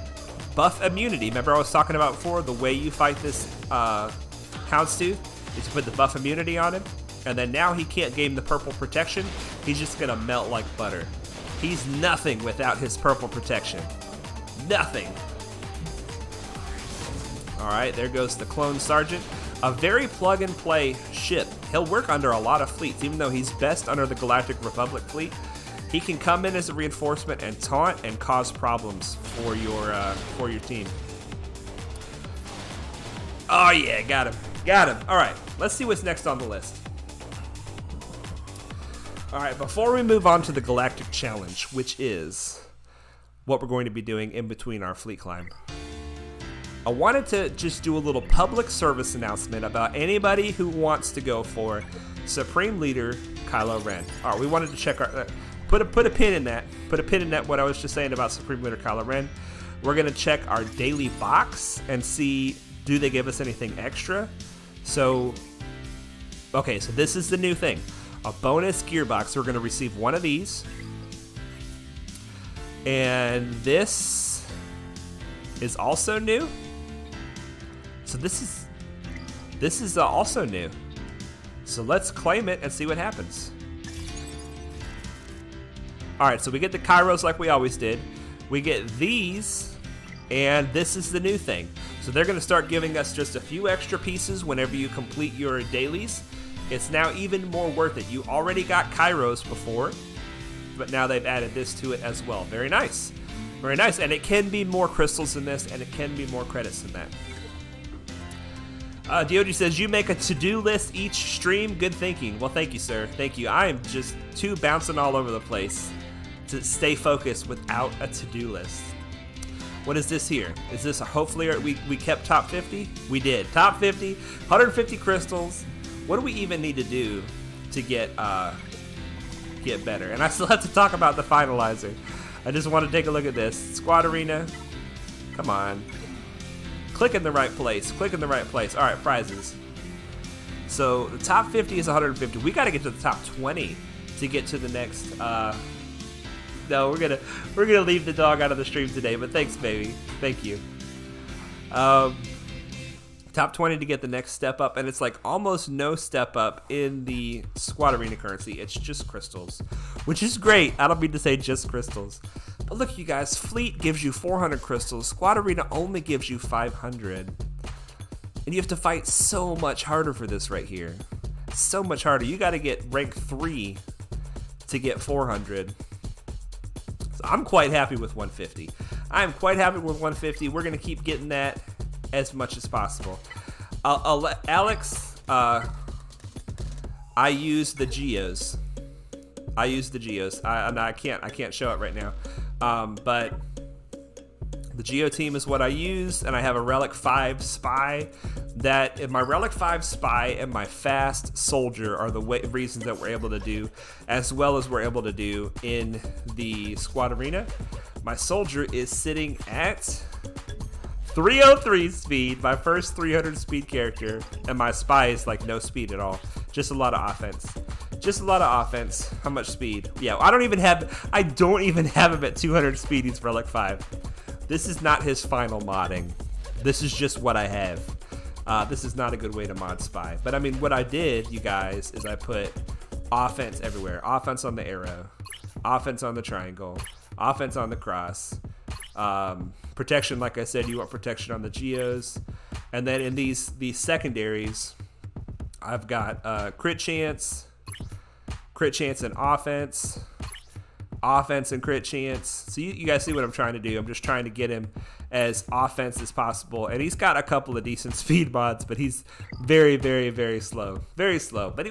buff immunity. Remember I was talking about before, the way you fight this Houndstooth is to put the buff immunity on him. And then now he can't gain the purple protection. He's just going to melt like butter. He's nothing without his purple protection. Nothing. Alright, there goes the Clone Sergeant. A very plug-and-play ship. He'll work under a lot of fleets, even though he's best under the Galactic Republic fleet. He can come in as a reinforcement and taunt and cause problems for your team. Oh yeah, got him. Got him. Alright, let's see what's next on the list. Alright, before we move on to the Galactic Challenge, which is what we're going to be doing in between our fleet climb, I wanted to just do a little public service announcement about anybody who wants to go for Supreme Leader Kylo Ren. All right, we wanted to check our put a pin in that. Put a pin in that. What I was just saying about Supreme Leader Kylo Ren. We're gonna check our daily box and see, do they give us anything extra? So, okay, so this is the new thing, a bonus gearbox. We're gonna receive one of these, and this is also new. So this is also new. So let's claim it and see what happens. All right, so we get the Kairos like we always did. We get these, and this is the new thing. So they're gonna start giving us just a few extra pieces whenever you complete your dailies. It's now even more worth it. You already got Kairos before, but now they've added this to it as well. Very nice. Very nice, and it can be more crystals than this, and it can be more credits than that. Dioji says, you make a to-do list each stream. Good thinking. Well, thank you, sir. Thank you. I am just too bouncing all over the place to stay focused without a to-do list. What is this here? Is this hopefully we kept top 50? We did. Top 50, 150 crystals. What do we even need to do to get better? And I still have to talk about the Finalizer. I just want to take a look at this. Squad Arena. Come on. Click in the right place. Click in the right place. All right, prizes. So the top 50 is 150. We got to get to the top 20 to get to the next. No, we're gonna leave the dog out of the stream today. But thanks, baby. Thank you. Top 20 to get the next step up, and it's like almost no step up in the Squad Arena currency. It's just crystals, which is great. I don't mean to say just crystals, but look, you guys, Fleet gives you 400 crystals. Squad Arena only gives you 500, and you have to fight so much harder for this right here. So much harder. You got to get rank 3 to get 400. So I'm quite happy with 150. I'm quite happy with 150. We're gonna keep getting that as much as possible. I'll let Alex, I use the Geos. I can't show it right now. But the Geo team is what I use, and I have a Relic 5 Spy. My Relic 5 Spy and my Fast Soldier are the reasons that we're able to do, as well as we're able to do in the Squad Arena. My Soldier is sitting at 303 speed, my first 300 speed character, and my Spy is like no speed at all. Just a lot of offense. Just a lot of offense. How much speed? Yeah, I don't even have him at 200 speed. He's Relic 5. This is not his final modding. This is just what I have. This is not a good way to mod Spy. But I mean, what I did, you guys, is I put offense everywhere. Offense on the arrow. Offense on the triangle. Offense on the cross. Protection, like I said, you want protection on the Geos. And then in these secondaries, I've got crit chance and offense and crit chance. So you guys see what I'm trying to do. I'm just trying to get him as offense as possible. And he's got a couple of decent speed mods, but he's very, very, very slow. Very slow. But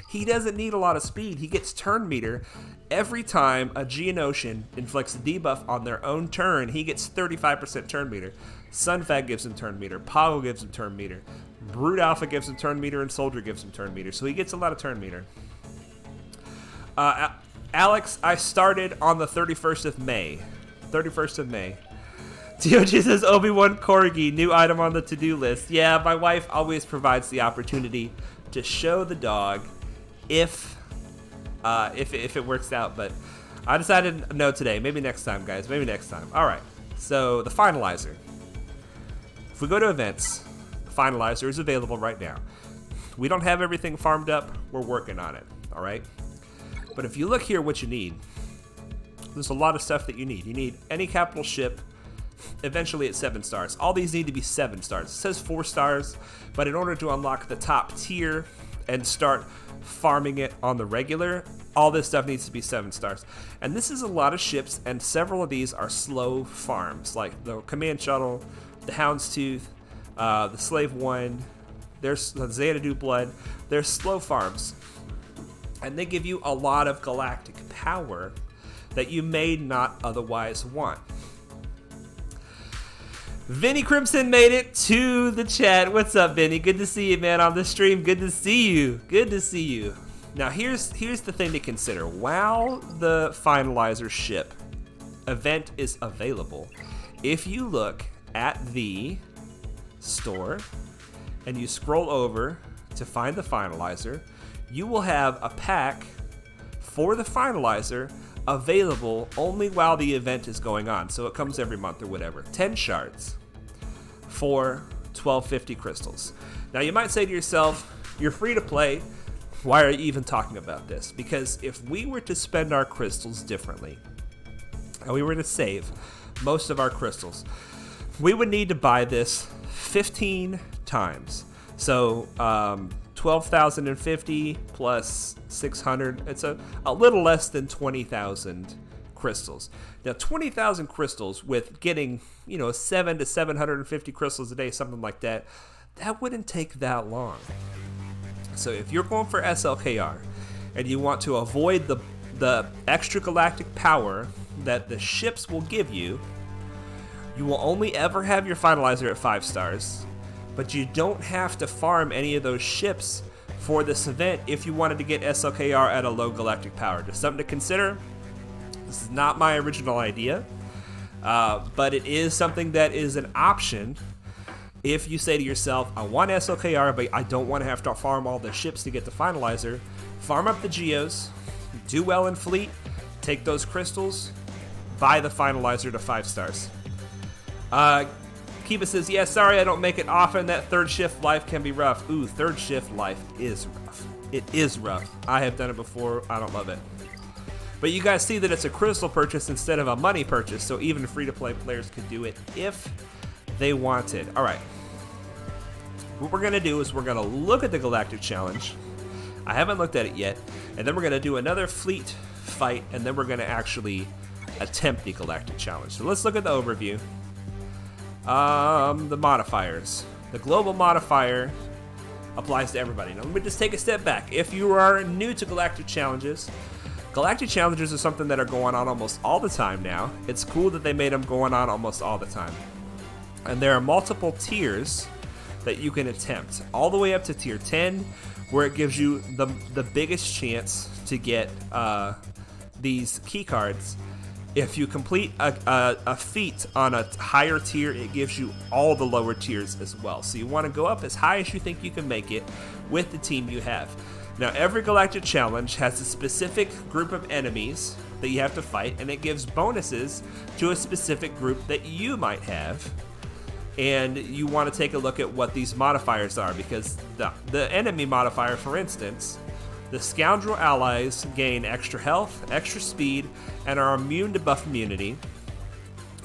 he doesn't need a lot of speed. He gets turn meter. Every time a Geonosian inflicts a debuff on their own turn, he gets 35% turn meter. Sunfag gives him turn meter. Poggle gives him turn meter. Brute Alpha gives him turn meter, and Soldier gives him turn meter. So he gets a lot of turn meter. Alex, I started on the 31st of May. 31st of May. TOG says Obi-Wan Corgi, new item on the to-do list. Yeah, my wife always provides the opportunity to show the dog if it works out. But I decided no today. Maybe next time, guys. Maybe next time. All right. So the Finalizer. If we go to events, the Finalizer is available right now. We don't have everything farmed up. We're working on it. All right. But if you look here, what you need, there's a lot of stuff that you need. You need any capital ship. Eventually it's 7 stars. All these need to be 7 stars. It says 4 stars, but in order to unlock the top tier and start farming it on the regular, all this stuff needs to be 7 stars. And this is a lot of ships, and several of these are slow farms, like the Command Shuttle, the Houndstooth, the Slave One, there's the Zeta Do Blood. They're slow farms, and they give you a lot of galactic power that you may not otherwise want. Vinny Crimson made it to the chat. What's up, Vinny? Good to see you, man, on the stream. Good to see you. Good to see you. Now, here's the thing to consider. While the Finalizer ship event is available, if you look at the store and you scroll over to find the Finalizer, you will have a pack for the Finalizer available only while the event is going on. So it comes every month or whatever. 10 shards for 1250 crystals. Now you might say to yourself, you're free to play. Why are you even talking about this? Because if we were to spend our crystals differently, and we were to save most of our crystals, we would need to buy this 15 times. So 12,050 plus 600, it's a little less than 20,000 crystals. Now 20,000 crystals with getting, 7 to 750 crystals a day, something like that, that wouldn't take that long. So if you're going for SLKR and you want to avoid the extra galactic power that the ships will give you, you will only ever have your Finalizer at 5 stars. But you don't have to farm any of those ships for this event if you wanted to get SLKR at a low galactic power. Just something to consider. This is not my original idea, but it is something that is an option if you say to yourself, I want SLKR, but I don't want to have to farm all the ships to get the Finalizer. Farm up the Geos, do well in fleet, take those crystals, buy the Finalizer to 5 stars. Kiba says, yeah, sorry I don't make it often. That third shift life can be rough. Ooh, third shift life is rough. It is rough. I have done it before. I don't love it. But you guys see that it's a crystal purchase instead of a money purchase, so even free-to-play players could do it if they wanted. All right. What we're going to do is we're going to look at the Galactic Challenge. I haven't looked at it yet. And then we're going to do another fleet fight, and then we're going to actually attempt the Galactic Challenge. So let's look at the overview. The modifiers. The global modifier applies to everybody. Now let me just take a step back. If you are new to Galactic Challenges are something that are going on almost all the time now. It's cool that they made them going on almost all the time. And there are multiple tiers that you can attempt, all the way up to tier 10, where it gives you the biggest chance to get these key cards. If you complete a feat on a higher tier, it gives you all the lower tiers as well. So you want to go up as high as you think you can make it with the team you have. Now, every Galactic Challenge has a specific group of enemies that you have to fight, and it gives bonuses to a specific group that you might have. And you want to take a look at what these modifiers are, because the enemy modifier, for instance, the Scoundrel allies gain extra health, extra speed, and are immune to buff immunity.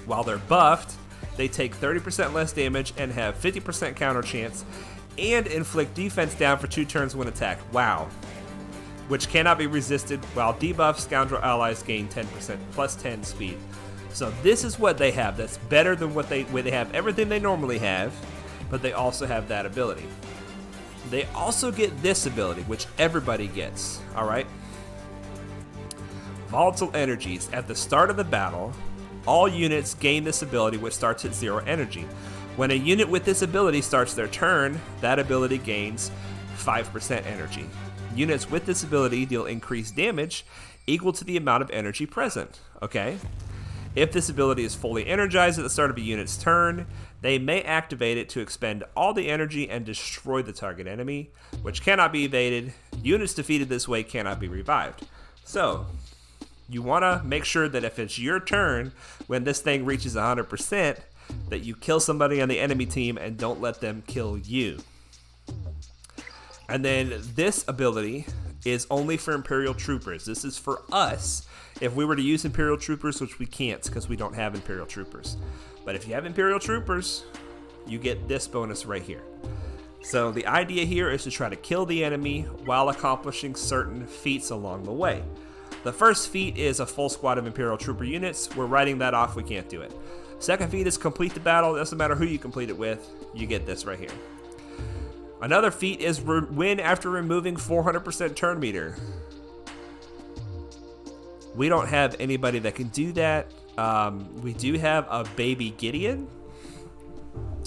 While they're buffed, they take 30% less damage and have 50% counter chance, and inflict defense down for 2 turns when attacked. Wow. Which cannot be resisted, while debuffed Scoundrel allies gain 10% plus 10 speed. So this is what they have that's better than what they have everything they normally have, but they also have that ability. They also get this ability, which everybody gets, all right? Volatile energies. At the start of the battle, all units gain this ability, which starts at 0 energy. When a unit with this ability starts their turn, that ability gains 5% energy. Units with this ability deal increased damage equal to the amount of energy present, okay? If this ability is fully energized at the start of a unit's turn, they may activate it to expend all the energy and destroy the target enemy, which cannot be evaded. Units defeated this way cannot be revived. So, you want to make sure that if it's your turn, when this thing reaches 100%, that you kill somebody on the enemy team and don't let them kill you. And then this ability is only for Imperial Troopers. This is for us if we were to use Imperial Troopers, which we can't because we don't have Imperial Troopers. But if you have Imperial Troopers, you get this bonus right here. So the idea here is to try to kill the enemy while accomplishing certain feats along the way. The first feat is a full squad of Imperial Trooper units. We're writing that off, we can't do it. Second feat is complete the battle. It doesn't matter who you complete it with, you get this right here. Another feat is win after removing 400% turn meter. We don't have anybody that can do that. We do have a baby Gideon,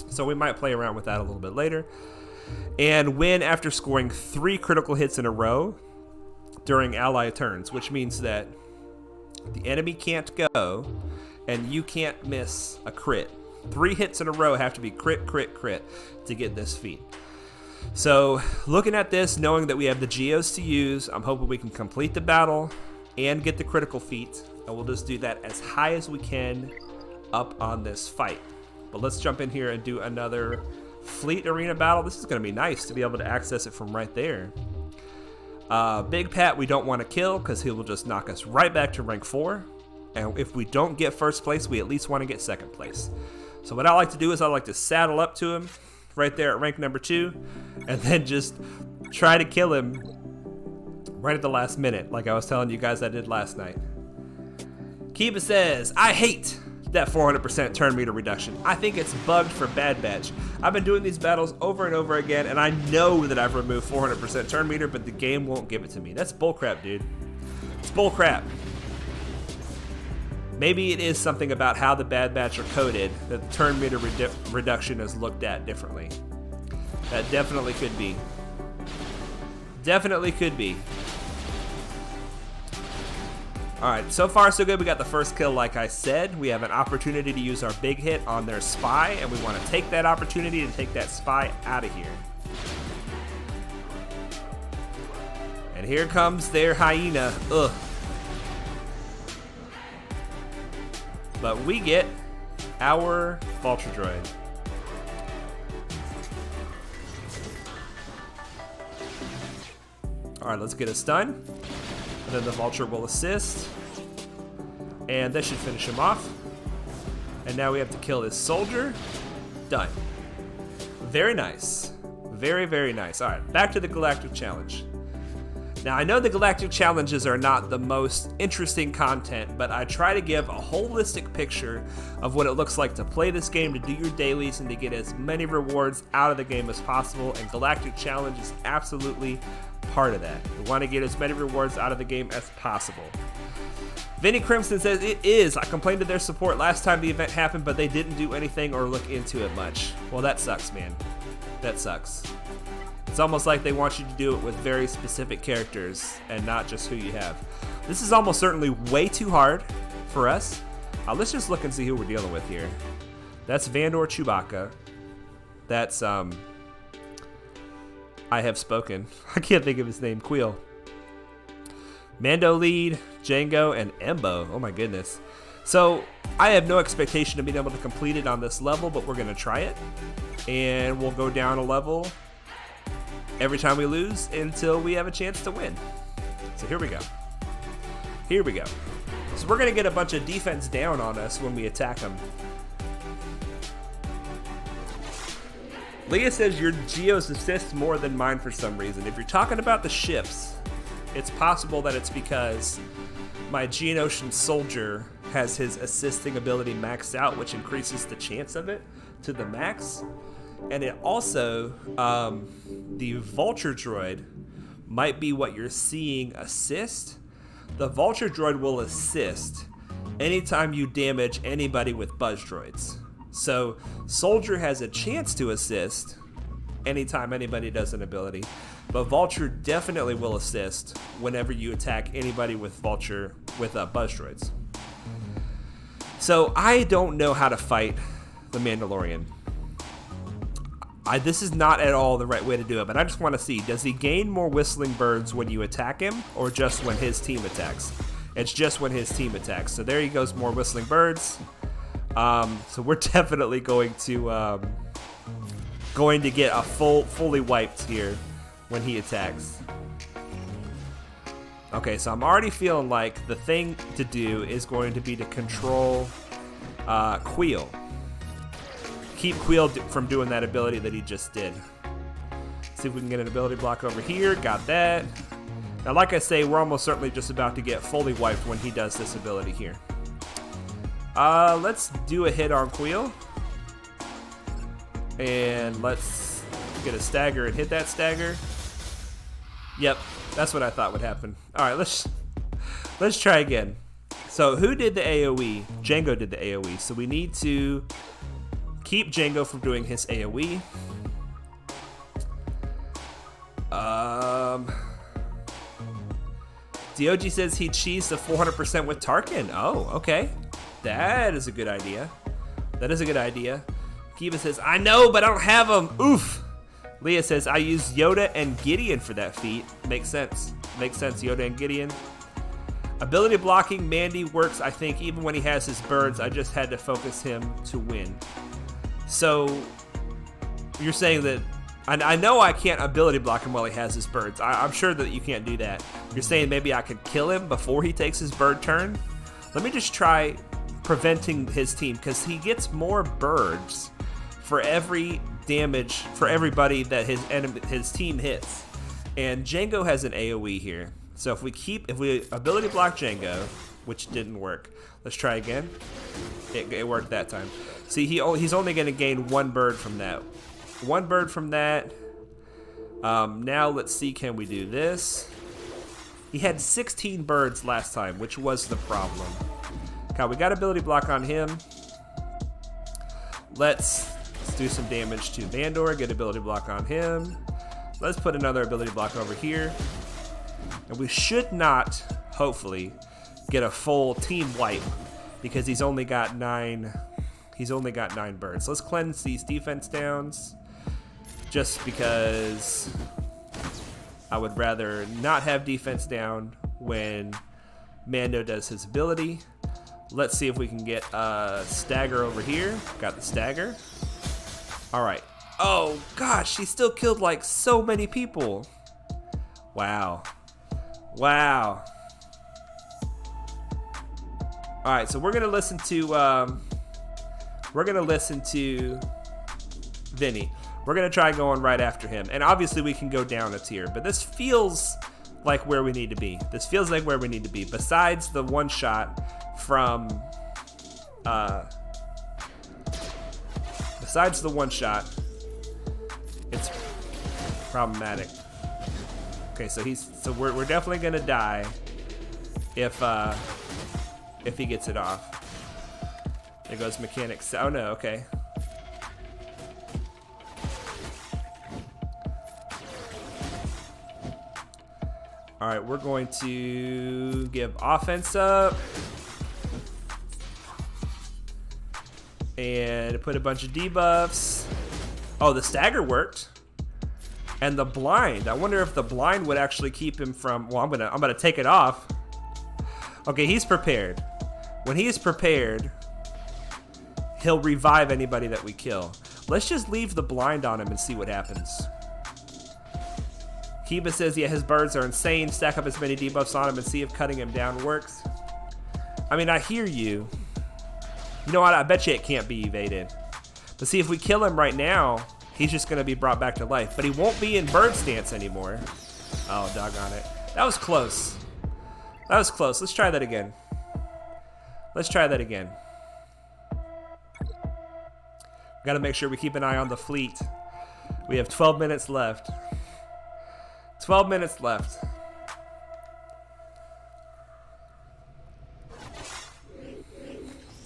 so we might play around with that a little bit later. And win after scoring 3 critical hits in a row during ally turns, which means that the enemy can't go and you can't miss a crit. 3 hits in a row have to be crit, crit, crit to get this feat. So looking at this, knowing that we have the Geos to use, I'm hoping we can complete the battle and get the critical feat, and we'll just do that as high as we can up on this fight. But let's jump in here and do another fleet arena battle. This is going to be nice to be able to access it from right there. Big Pat we don't want to kill because he will just knock us right back to rank 4. And if we don't get first place, we at least want to get second place. So what I like to do is I like to saddle up to him right there at rank number 2, and then just try to kill him right at the last minute, like I was telling you guys I did last night. Kiba says, I hate that 400% turn meter reduction. I think it's bugged for Bad Batch. I've been doing these battles over and over again, and I know that I've removed 400% turn meter, but the game won't give it to me. That's bullcrap, dude. It's bullcrap. Maybe it is something about how the Bad Batch are coded that the turn meter reduction is looked at differently. That definitely could be. Definitely could be. Alright, so far so good. We got the first kill like I said. We have an opportunity to use our big hit on their spy, and we want to take that opportunity to take that spy out of here. And here comes their hyena. Ugh. But we get our Vulture Droid. Alright, let's get a stun. And then the Vulture will assist. And that should finish him off. And now we have to kill this soldier. Done. Very nice. Very, very nice. Alright, back to the Galactic Challenge. Now, I know the Galactic Challenges are not the most interesting content, but I try to give a holistic picture of what it looks like to play this game, to do your dailies, and to get as many rewards out of the game as possible, and Galactic Challenge is absolutely part of that. We want to get as many rewards out of the game as possible. Vinny Crimson says, it is. I complained to their support last time the event happened, but they didn't do anything or look into it much. Well, that sucks, man. That sucks. It's almost like they want you to do it with very specific characters and not just who you have. This is almost certainly way too hard for us. Let's just look and see who we're dealing with here. That's Vandor Chewbacca. That's, I have spoken. I can't think of his name. Queel. Mando Lead, Django, and Embo. Oh my goodness. So, I have no expectation of being able to complete it on this level, but we're going to try it. And we'll go down a level every time we lose until we have a chance to win. So here we go. Here we go. So we're going to get a bunch of defense down on us when we attack them. Leia says your Geos assist more than mine for some reason. If you're talking about the ships, it's possible that it's because my Geonosian soldier has his assisting ability maxed out, which increases the chance of it to the max. And it also, the Vulture Droid might be what you're seeing assist. The Vulture Droid will assist anytime you damage anybody with Buzz Droids. So Soldier has a chance to assist anytime anybody does an ability, but Vulture definitely will assist whenever you attack anybody with Buzz Droids. So I don't know how to fight the Mandalorian. This is not at all the right way to do it, but I just want to see, does he gain more whistling birds when you attack him, or just when his team attacks? It's just when his team attacks. So there he goes, more whistling birds. So we're definitely going to get a fully wiped here when he attacks. Okay, so I'm already feeling like the thing to do is going to be to control Queel. Keep Queel from doing that ability that he just did. See if we can get an ability block over here. Got that. Now, like I say, we're almost certainly just about to get fully wiped when he does this ability here. Let's do a hit on Queel. And let's get a stagger and hit that stagger. Yep, that's what I thought would happen. All right, let's try again. So who did the AoE? Jango did the AoE. So we need to keep Jango from doing his AoE. DOG says he cheesed the 400% with Tarkin. Oh, okay. That is a good idea. That is a good idea. Kiva says, I know, but I don't have them. Oof. Leia says, I use Yoda and Gideon for that feat. Makes sense. Makes sense, Yoda and Gideon. Ability blocking, Mandy works, I think, even when he has his birds. I just had to focus him to win. So, you're saying that, I know I can't ability block him while he has his birds. I'm sure that you can't do that. You're saying maybe I could kill him before he takes his bird turn? Let me just try preventing his team, because he gets more birds for every damage, for everybody that his team hits. And Jango has an AoE here. So if we ability block Jango, which didn't work. Let's try again. It worked that time. See, he's only going to gain one bird from that. One bird from that. Now let's see, can we do this? He had 16 birds last time, which was the problem. Okay, we got ability block on him. Let's do some damage to Vandor, get ability block on him. Let's put another ability block over here. And we should not, hopefully, get a full team wipe, because he's only got 9 birds. Let's cleanse these defense downs, just because I would rather not have defense down when Mando does his ability. Let's see if we can get a stagger over here. Got the stagger. All right. Oh gosh, she still killed like so many people. Wow. Wow. All right, so we're gonna listen to Vinny. We're gonna try going right after him, and obviously we can go down a tier, but this feels like where we need to be. This feels like where we need to be. Besides the one shot from, it's problematic. Okay, so we're definitely gonna die if he gets it off. There goes mechanics. Oh no, okay. All right, we're going to give offense up and put a bunch of debuffs. Oh, the stagger worked. And the blind. I wonder if the blind would actually keep him from. Well, I'm gonna take it off. Okay, he's prepared. When he is prepared, he'll revive anybody that we kill. Let's just leave the blind on him and see what happens. Kiba says, yeah, his birds are insane. Stack up as many debuffs on him and see if cutting him down works. I mean, I hear you. You know what? I bet you it can't be evaded. But see, if we kill him right now, he's just going to be brought back to life. But he won't be in bird stance anymore. Oh, doggone it. That was close. That was close. Let's try that again. Let's try that again. Gotta make sure we keep an eye on the fleet. We have 12 minutes left. 12 minutes left.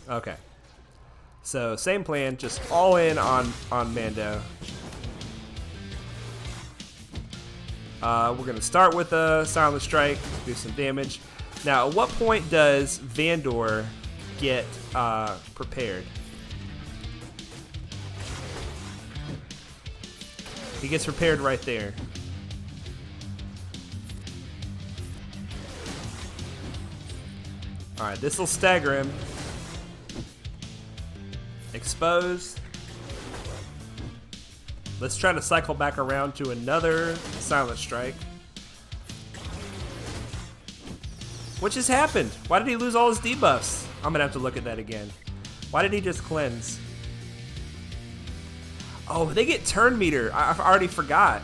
Okay. So same plan, just all in on Mando. We're gonna start with a silent strike, do some damage. Now, at what point does Vandor get prepared? He gets prepared right there. All right, this will stagger him. Expose. Let's try to cycle back around to another silent strike. What just happened? Why did he lose all his debuffs? I'm gonna have to look at that again. Why did he just cleanse? Oh, they get turn meter. I already forgot.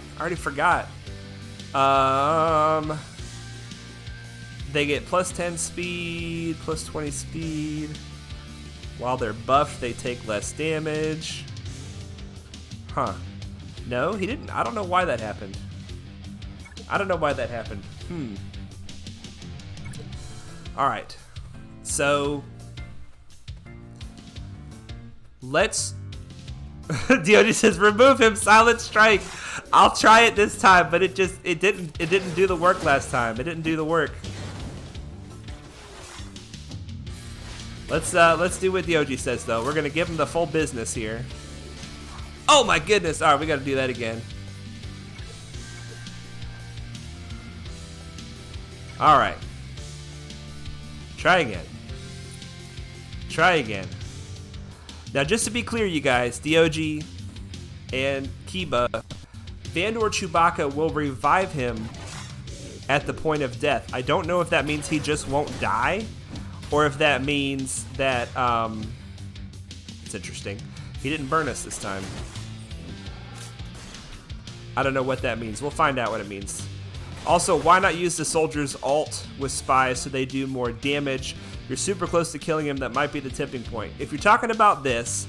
They get plus 10 speed, plus 20 speed. While they're buffed, they take less damage. Huh. No, he didn't. I don't know why that happened. Alright. So let's Diody says remove him, silent strike. I'll try it this time, but it didn't do the work last time. It didn't do the work. Let's do what Diody says though. We're gonna give him the full business here. Oh my goodness! All right, we gotta do that again. All right. Try again. Now, just to be clear, you guys, DOG and Kiba, Vandor Chewbacca will revive him at the point of death. I don't know if that means he just won't die, or if that means that, it's interesting. He didn't burn us this time. I don't know what that means. We'll find out what it means. Also, why not use the soldier's ult with spies so they do more damage? You're super close to killing him. That might be the tipping point. If you're talking about this,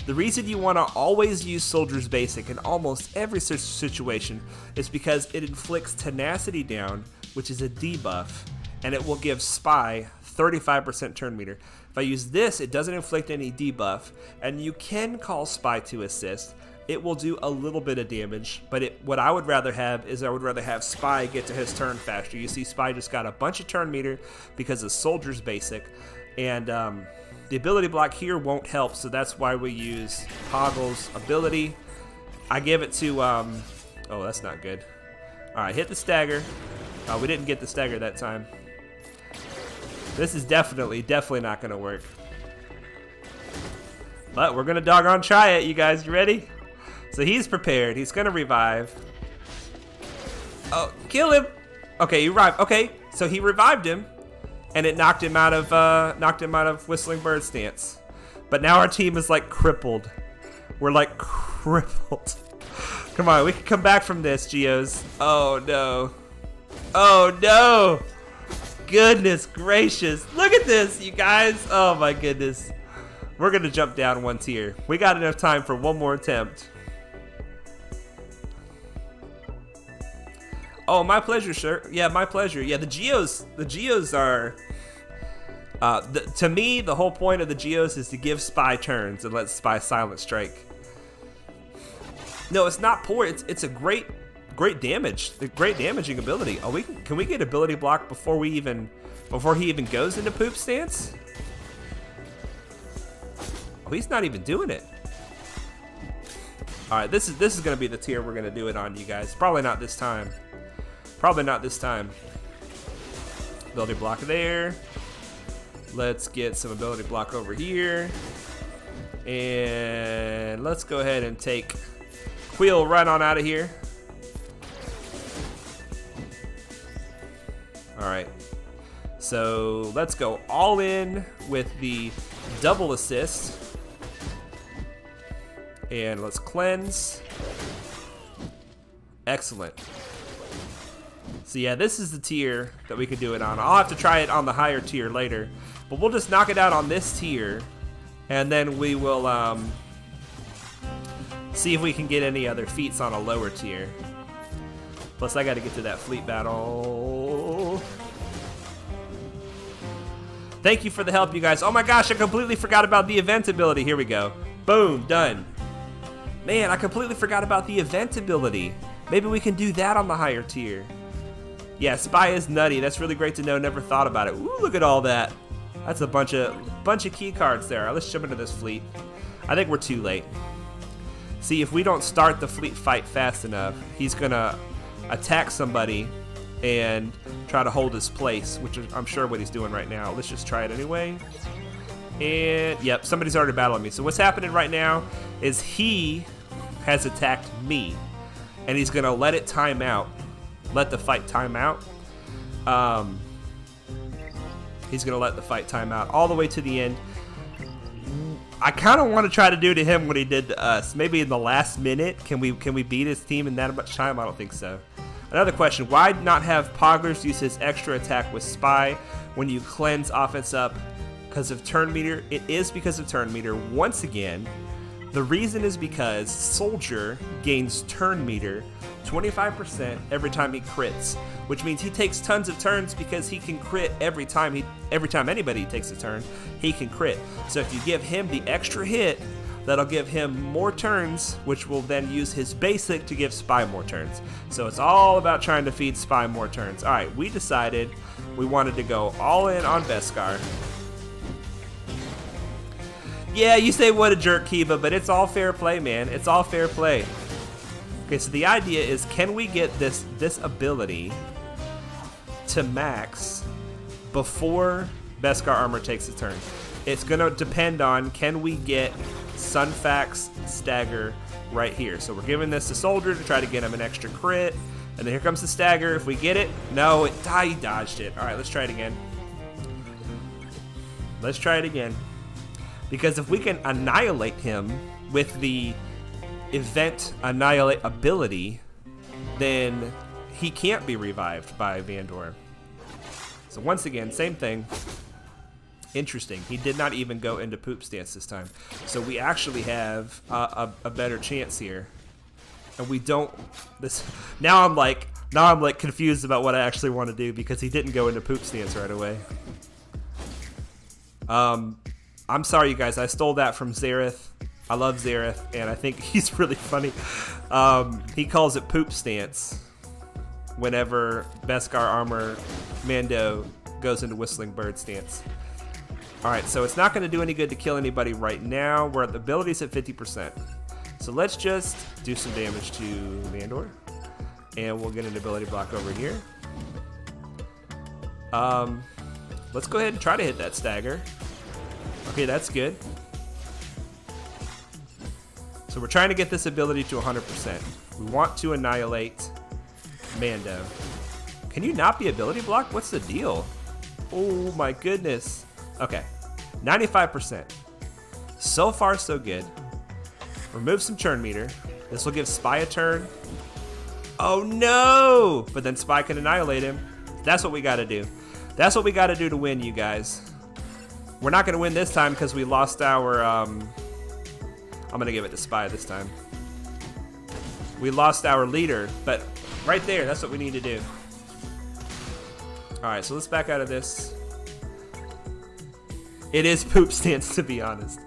the reason you want to always use soldier's basic in almost every situation is because it inflicts tenacity down, which is a debuff, and it will give spy 35% turn meter. If I use this, it doesn't inflict any debuff, and you can call spy to assist. It will do a little bit of damage, but what I would rather have is Spy get to his turn faster. You see Spy just got a bunch of turn meter because of Soldier's basic, and the ability block here won't help, so that's why we use Poggle's ability. I give it to, oh, that's not good. All right, hit the stagger. We didn't get the stagger that time. This is definitely not gonna work. But we're gonna doggone try it, you guys. You ready? So he's prepared. He's gonna revive. Oh, kill him! Okay, he revived. Okay, so he revived him, and it knocked him out of Whistling Bird stance. But now our team is like crippled. We're like crippled. Come on, we can come back from this, Geos. Oh no! Oh no! Goodness gracious! Look at this, you guys! Oh my goodness! We're gonna jump down one tier. We got enough time for one more attempt. Oh, my pleasure, sir. Yeah, my pleasure. Yeah, the Geos are... to me, the whole point of the Geos is to give Spy turns and let Spy silent strike. No, it's not poor. It's a great damage. The great damaging ability. Oh, can we get ability block before he even goes into poop stance? Oh, he's not even doing it. All right, this is gonna be the tier we're gonna do it on, you guys. Probably not this time. Ability block there. Let's get some ability block over here. And let's go ahead and take Quill right on out of here. All right. So let's go all in with the double assist. And let's cleanse. Excellent. So yeah, this is the tier that we could do it on. I'll have to try it on the higher tier later, but we'll just knock it out on this tier, and then we will see if we can get any other feats on a lower tier. Plus, I got to get to that fleet battle. Thank you for the help, you guys. Oh my gosh, I completely forgot about the event ability. Here we go. Boom, done. Man, I completely forgot about the event ability. Maybe we can do that on the higher tier. Yeah, spy is nutty. That's really great to know. Never thought about it. Ooh, look at all that. That's a bunch of key cards there. All right, let's jump into this fleet. I think we're too late. See, if we don't start the fleet fight fast enough, he's gonna attack somebody and try to hold his place, which is, I'm sure, what he's doing right now. Let's just try it anyway. And yep, somebody's already battling me. So what's happening right now is he has attacked me, and he's gonna let it time out. Let the fight time out. He's gonna let the fight time out all the way to the end. I kind of want to try to do to him what he did to us. Maybe in the last minute. Can we beat his team in that much time? I don't think so. Another question: why not have Poggers use his extra attack with Spy when you cleanse offense up? Because of turn meter. It is because of turn meter. Once again, the reason is because Soldier gains turn meter 25% every time he crits, which means he takes tons of turns because he can crit every time anybody takes a turn, he can crit. So if you give him the extra hit, that'll give him more turns, which will then use his basic to give Spy more turns. So it's all about trying to feed Spy more turns. All right, we decided we wanted to go all in on Beskar. Yeah, you say what a jerk, Kiva, but it's all fair play, man. It's all fair play. Okay, so the idea is, can we get this ability to max before Beskar armor takes a turn? It's gonna depend on, can we get Sunfax Stagger right here? So we're giving this to Soldier to try to get him an extra crit, and then here comes the Stagger. If we get it, no, he dodged it. All right, let's try it again. Let's try it again. Because if we can annihilate him with the event annihilate ability, then he can't be revived by Vandor. So once again, same thing. Interesting. He did not even go into poop stance this time. So we actually have a better chance here. And we don't. Now I'm like confused about what I actually want to do because he didn't go into poop stance right away. I'm sorry, you guys. I stole that from Zareth. I love Zareth, and I think he's really funny. He calls it poop stance whenever Beskar armor Mando goes into whistling bird stance. All right, so it's not going to do any good to kill anybody right now. We're at the abilities at 50%. So let's just do some damage to Vandor, and we'll get an ability block over here. Let's go ahead and try to hit that Stagger. Okay, that's good. So we're trying to get this ability to 100%. We want to annihilate Mando. Can you not be ability blocked? What's the deal? Oh my goodness. Okay, 95%. So far, so good. Remove some turn meter. This will give Spy a turn. Oh no! But then Spy can annihilate him. That's what we gotta do. That's what we gotta do to win, you guys. We're not going to win this time because we lost our, I'm going to give it to Spy this time. We lost our leader, but right there, that's what we need to do. Alright, so let's back out of this. It is poop stance, to be honest.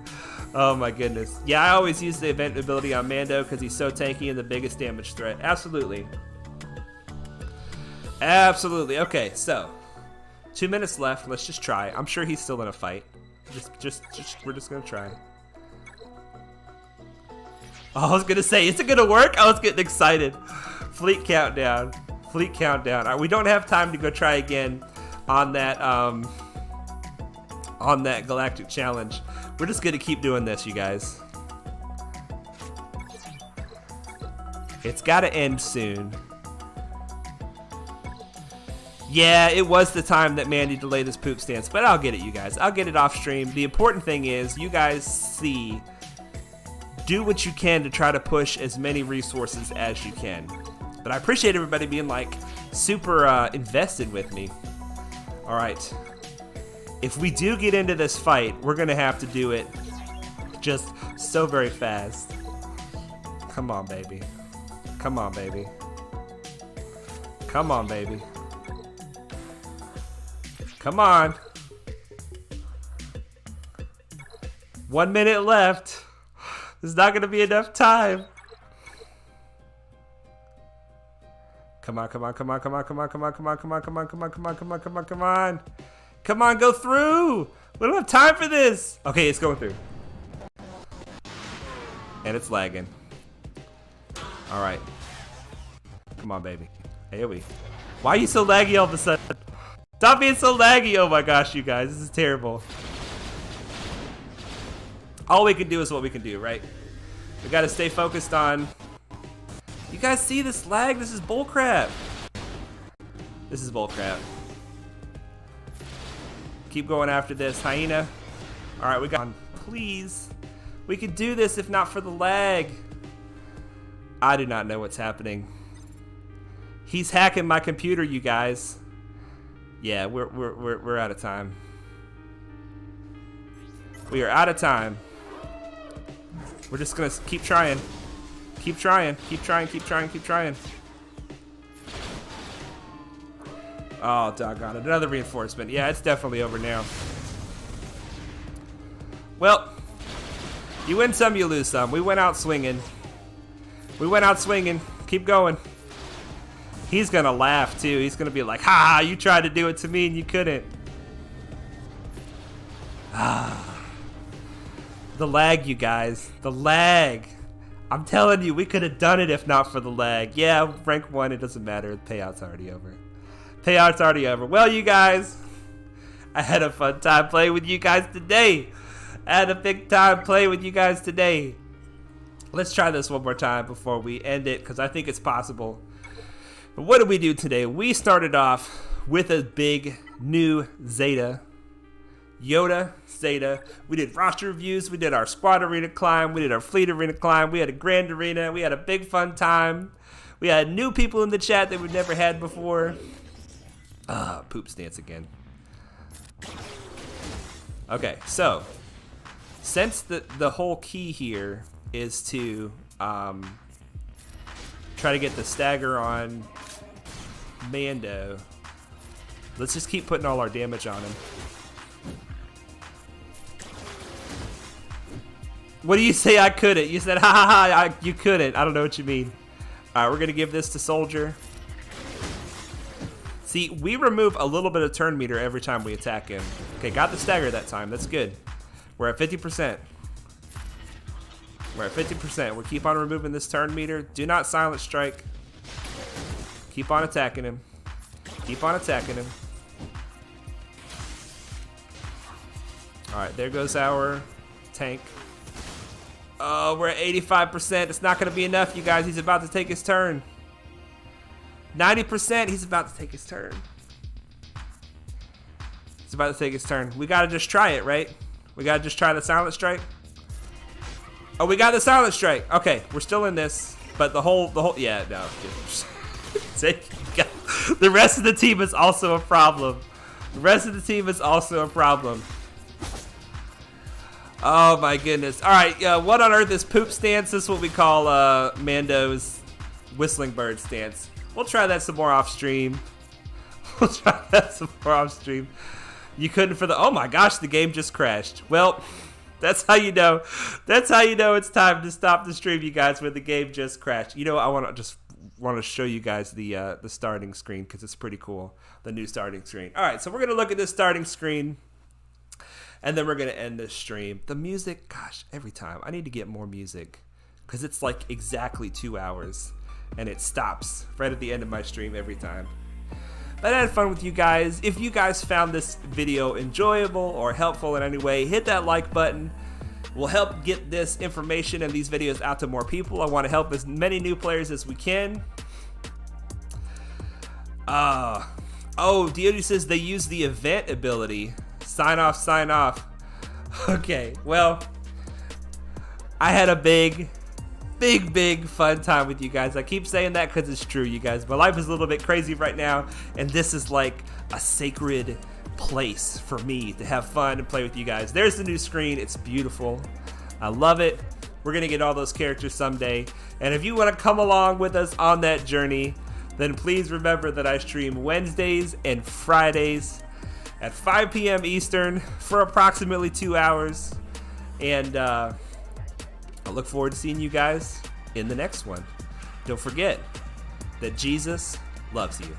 Oh my goodness. Yeah, I always use the event ability on Mando because he's so tanky and the biggest damage threat. Absolutely. Absolutely. Okay, so 2 minutes left. Let's just try. I'm sure he's still in a fight. We're just gonna try. Oh, I was gonna say, is it gonna work? I was getting excited. Fleet countdown. Fleet countdown. All right, we don't have time to go try again on that Galactic challenge. We're just gonna keep doing this, you guys. It's gotta end soon. Yeah, it was the time that Mandy delayed his poop stance, but I'll get it, you guys. I'll get it off stream. The important thing is you guys see, do what you can to try to push as many resources as you can. But I appreciate everybody being like super invested with me. All right. If we do get into this fight, we're gonna have to do it just so very fast. Come on, baby. Come on, baby. Come on, baby. Come on. 1 minute left. There's not gonna be enough time. Come on, come on, come on, come on, come on, come on, come on, come on, come on, come on, come on, come on, come on, come on. Come on, go through. We don't have time for this. Okay, it's going through. And it's lagging. All right. Come on, baby. Here we. Why are you so laggy all of a sudden? Stop being so laggy. Oh my gosh, you guys. This is terrible. All we can do is what we can do, right? We got to stay focused on... You guys see this lag? This is bullcrap. This is bullcrap. Keep going after this. Hyena. All right, we got... Please. We could do this if not for the lag. I do not know what's happening. He's hacking my computer, you guys. Yeah, we're out of time. We are out of time. We're just gonna keep trying. Keep trying. Keep trying. Keep trying. Keep trying. Oh, doggone it. Another reinforcement. Yeah, it's definitely over now. Well, you win some, you lose some. We went out swinging. We went out swinging. Keep going. He's gonna laugh too. He's gonna be like, ha, you tried to do it to me and you couldn't. Ah. The lag, you guys. The lag. I'm telling you, we could have done it if not for the lag. Yeah, rank 1, it doesn't matter. The payout's already over. Payout's already over. Well, you guys, I had a fun time playing with you guys today. I had a big time playing with you guys today. Let's try this one more time before we end it, because I think it's possible. But what did we do today? We started off with a big new Zeta. Yoda, Zeta. We did roster reviews. We did our squad arena climb. We did our fleet arena climb. We had a grand arena. We had a big fun time. We had new people in the chat that we've never had before. Poop stance again. Okay, so since the whole key here is to try to get the stagger on Mando, let's just keep putting all our damage on him. What do you say I couldn't? You said, ha ha ha, you couldn't. I don't know what you mean. All right, we're going to give this to Soldier. See, we remove a little bit of turn meter every time we attack him. Okay, got the stagger that time. That's good. We're at 50%. We're at 50%. We'll keep on removing this turn meter. Do not silent strike. Keep on attacking him. Keep on attacking him. All right, there goes our tank. Oh, we're at 85%. It's not going to be enough, you guys. He's about to take his turn. 90%. He's about to take his turn. He's about to take his turn. We got to just try it, right? We got to just try the silent strike. Oh, we got the silent strike. Okay, we're still in this. But the whole, yeah, no. The rest of the team is also a problem. The rest of the team is also a problem. Oh my goodness. All right, what on earth is poop stance? This is what we call Mando's whistling bird stance. We'll try that some more off stream. We'll try that some more off stream. You couldn't for the, oh my gosh, the game just crashed. Well, that's how you know. That's how you know it's time to stop the stream, you guys, when the game just crashed. You know, I want to show you guys the starting screen because it's pretty cool. The new starting screen. All right, so we're gonna look at this starting screen. And then we're going to end this stream. The music, gosh, every time. I need to get more music. Because it's like exactly 2 hours. And it stops right at the end of my stream every time. But I had fun with you guys. If you guys found this video enjoyable or helpful in any way, hit that like button. We'll help get this information and these videos out to more people. I want to help as many new players as we can. Oh, Diody says they use the event ability. Sign off, sign off. Okay, well, I had a big big fun time with you guys. I keep saying that because it's true, you guys. My life is a little bit crazy right now, and this is like a sacred place for me to have fun and play with you guys. There's the new screen. It's beautiful. I love it. We're going to get all those characters someday. And if you want to come along with us on that journey, then please remember that I stream Wednesdays and Fridays at 5 p.m. Eastern for approximately 2 hours. And I look forward to seeing you guys in the next one. Don't forget that Jesus loves you.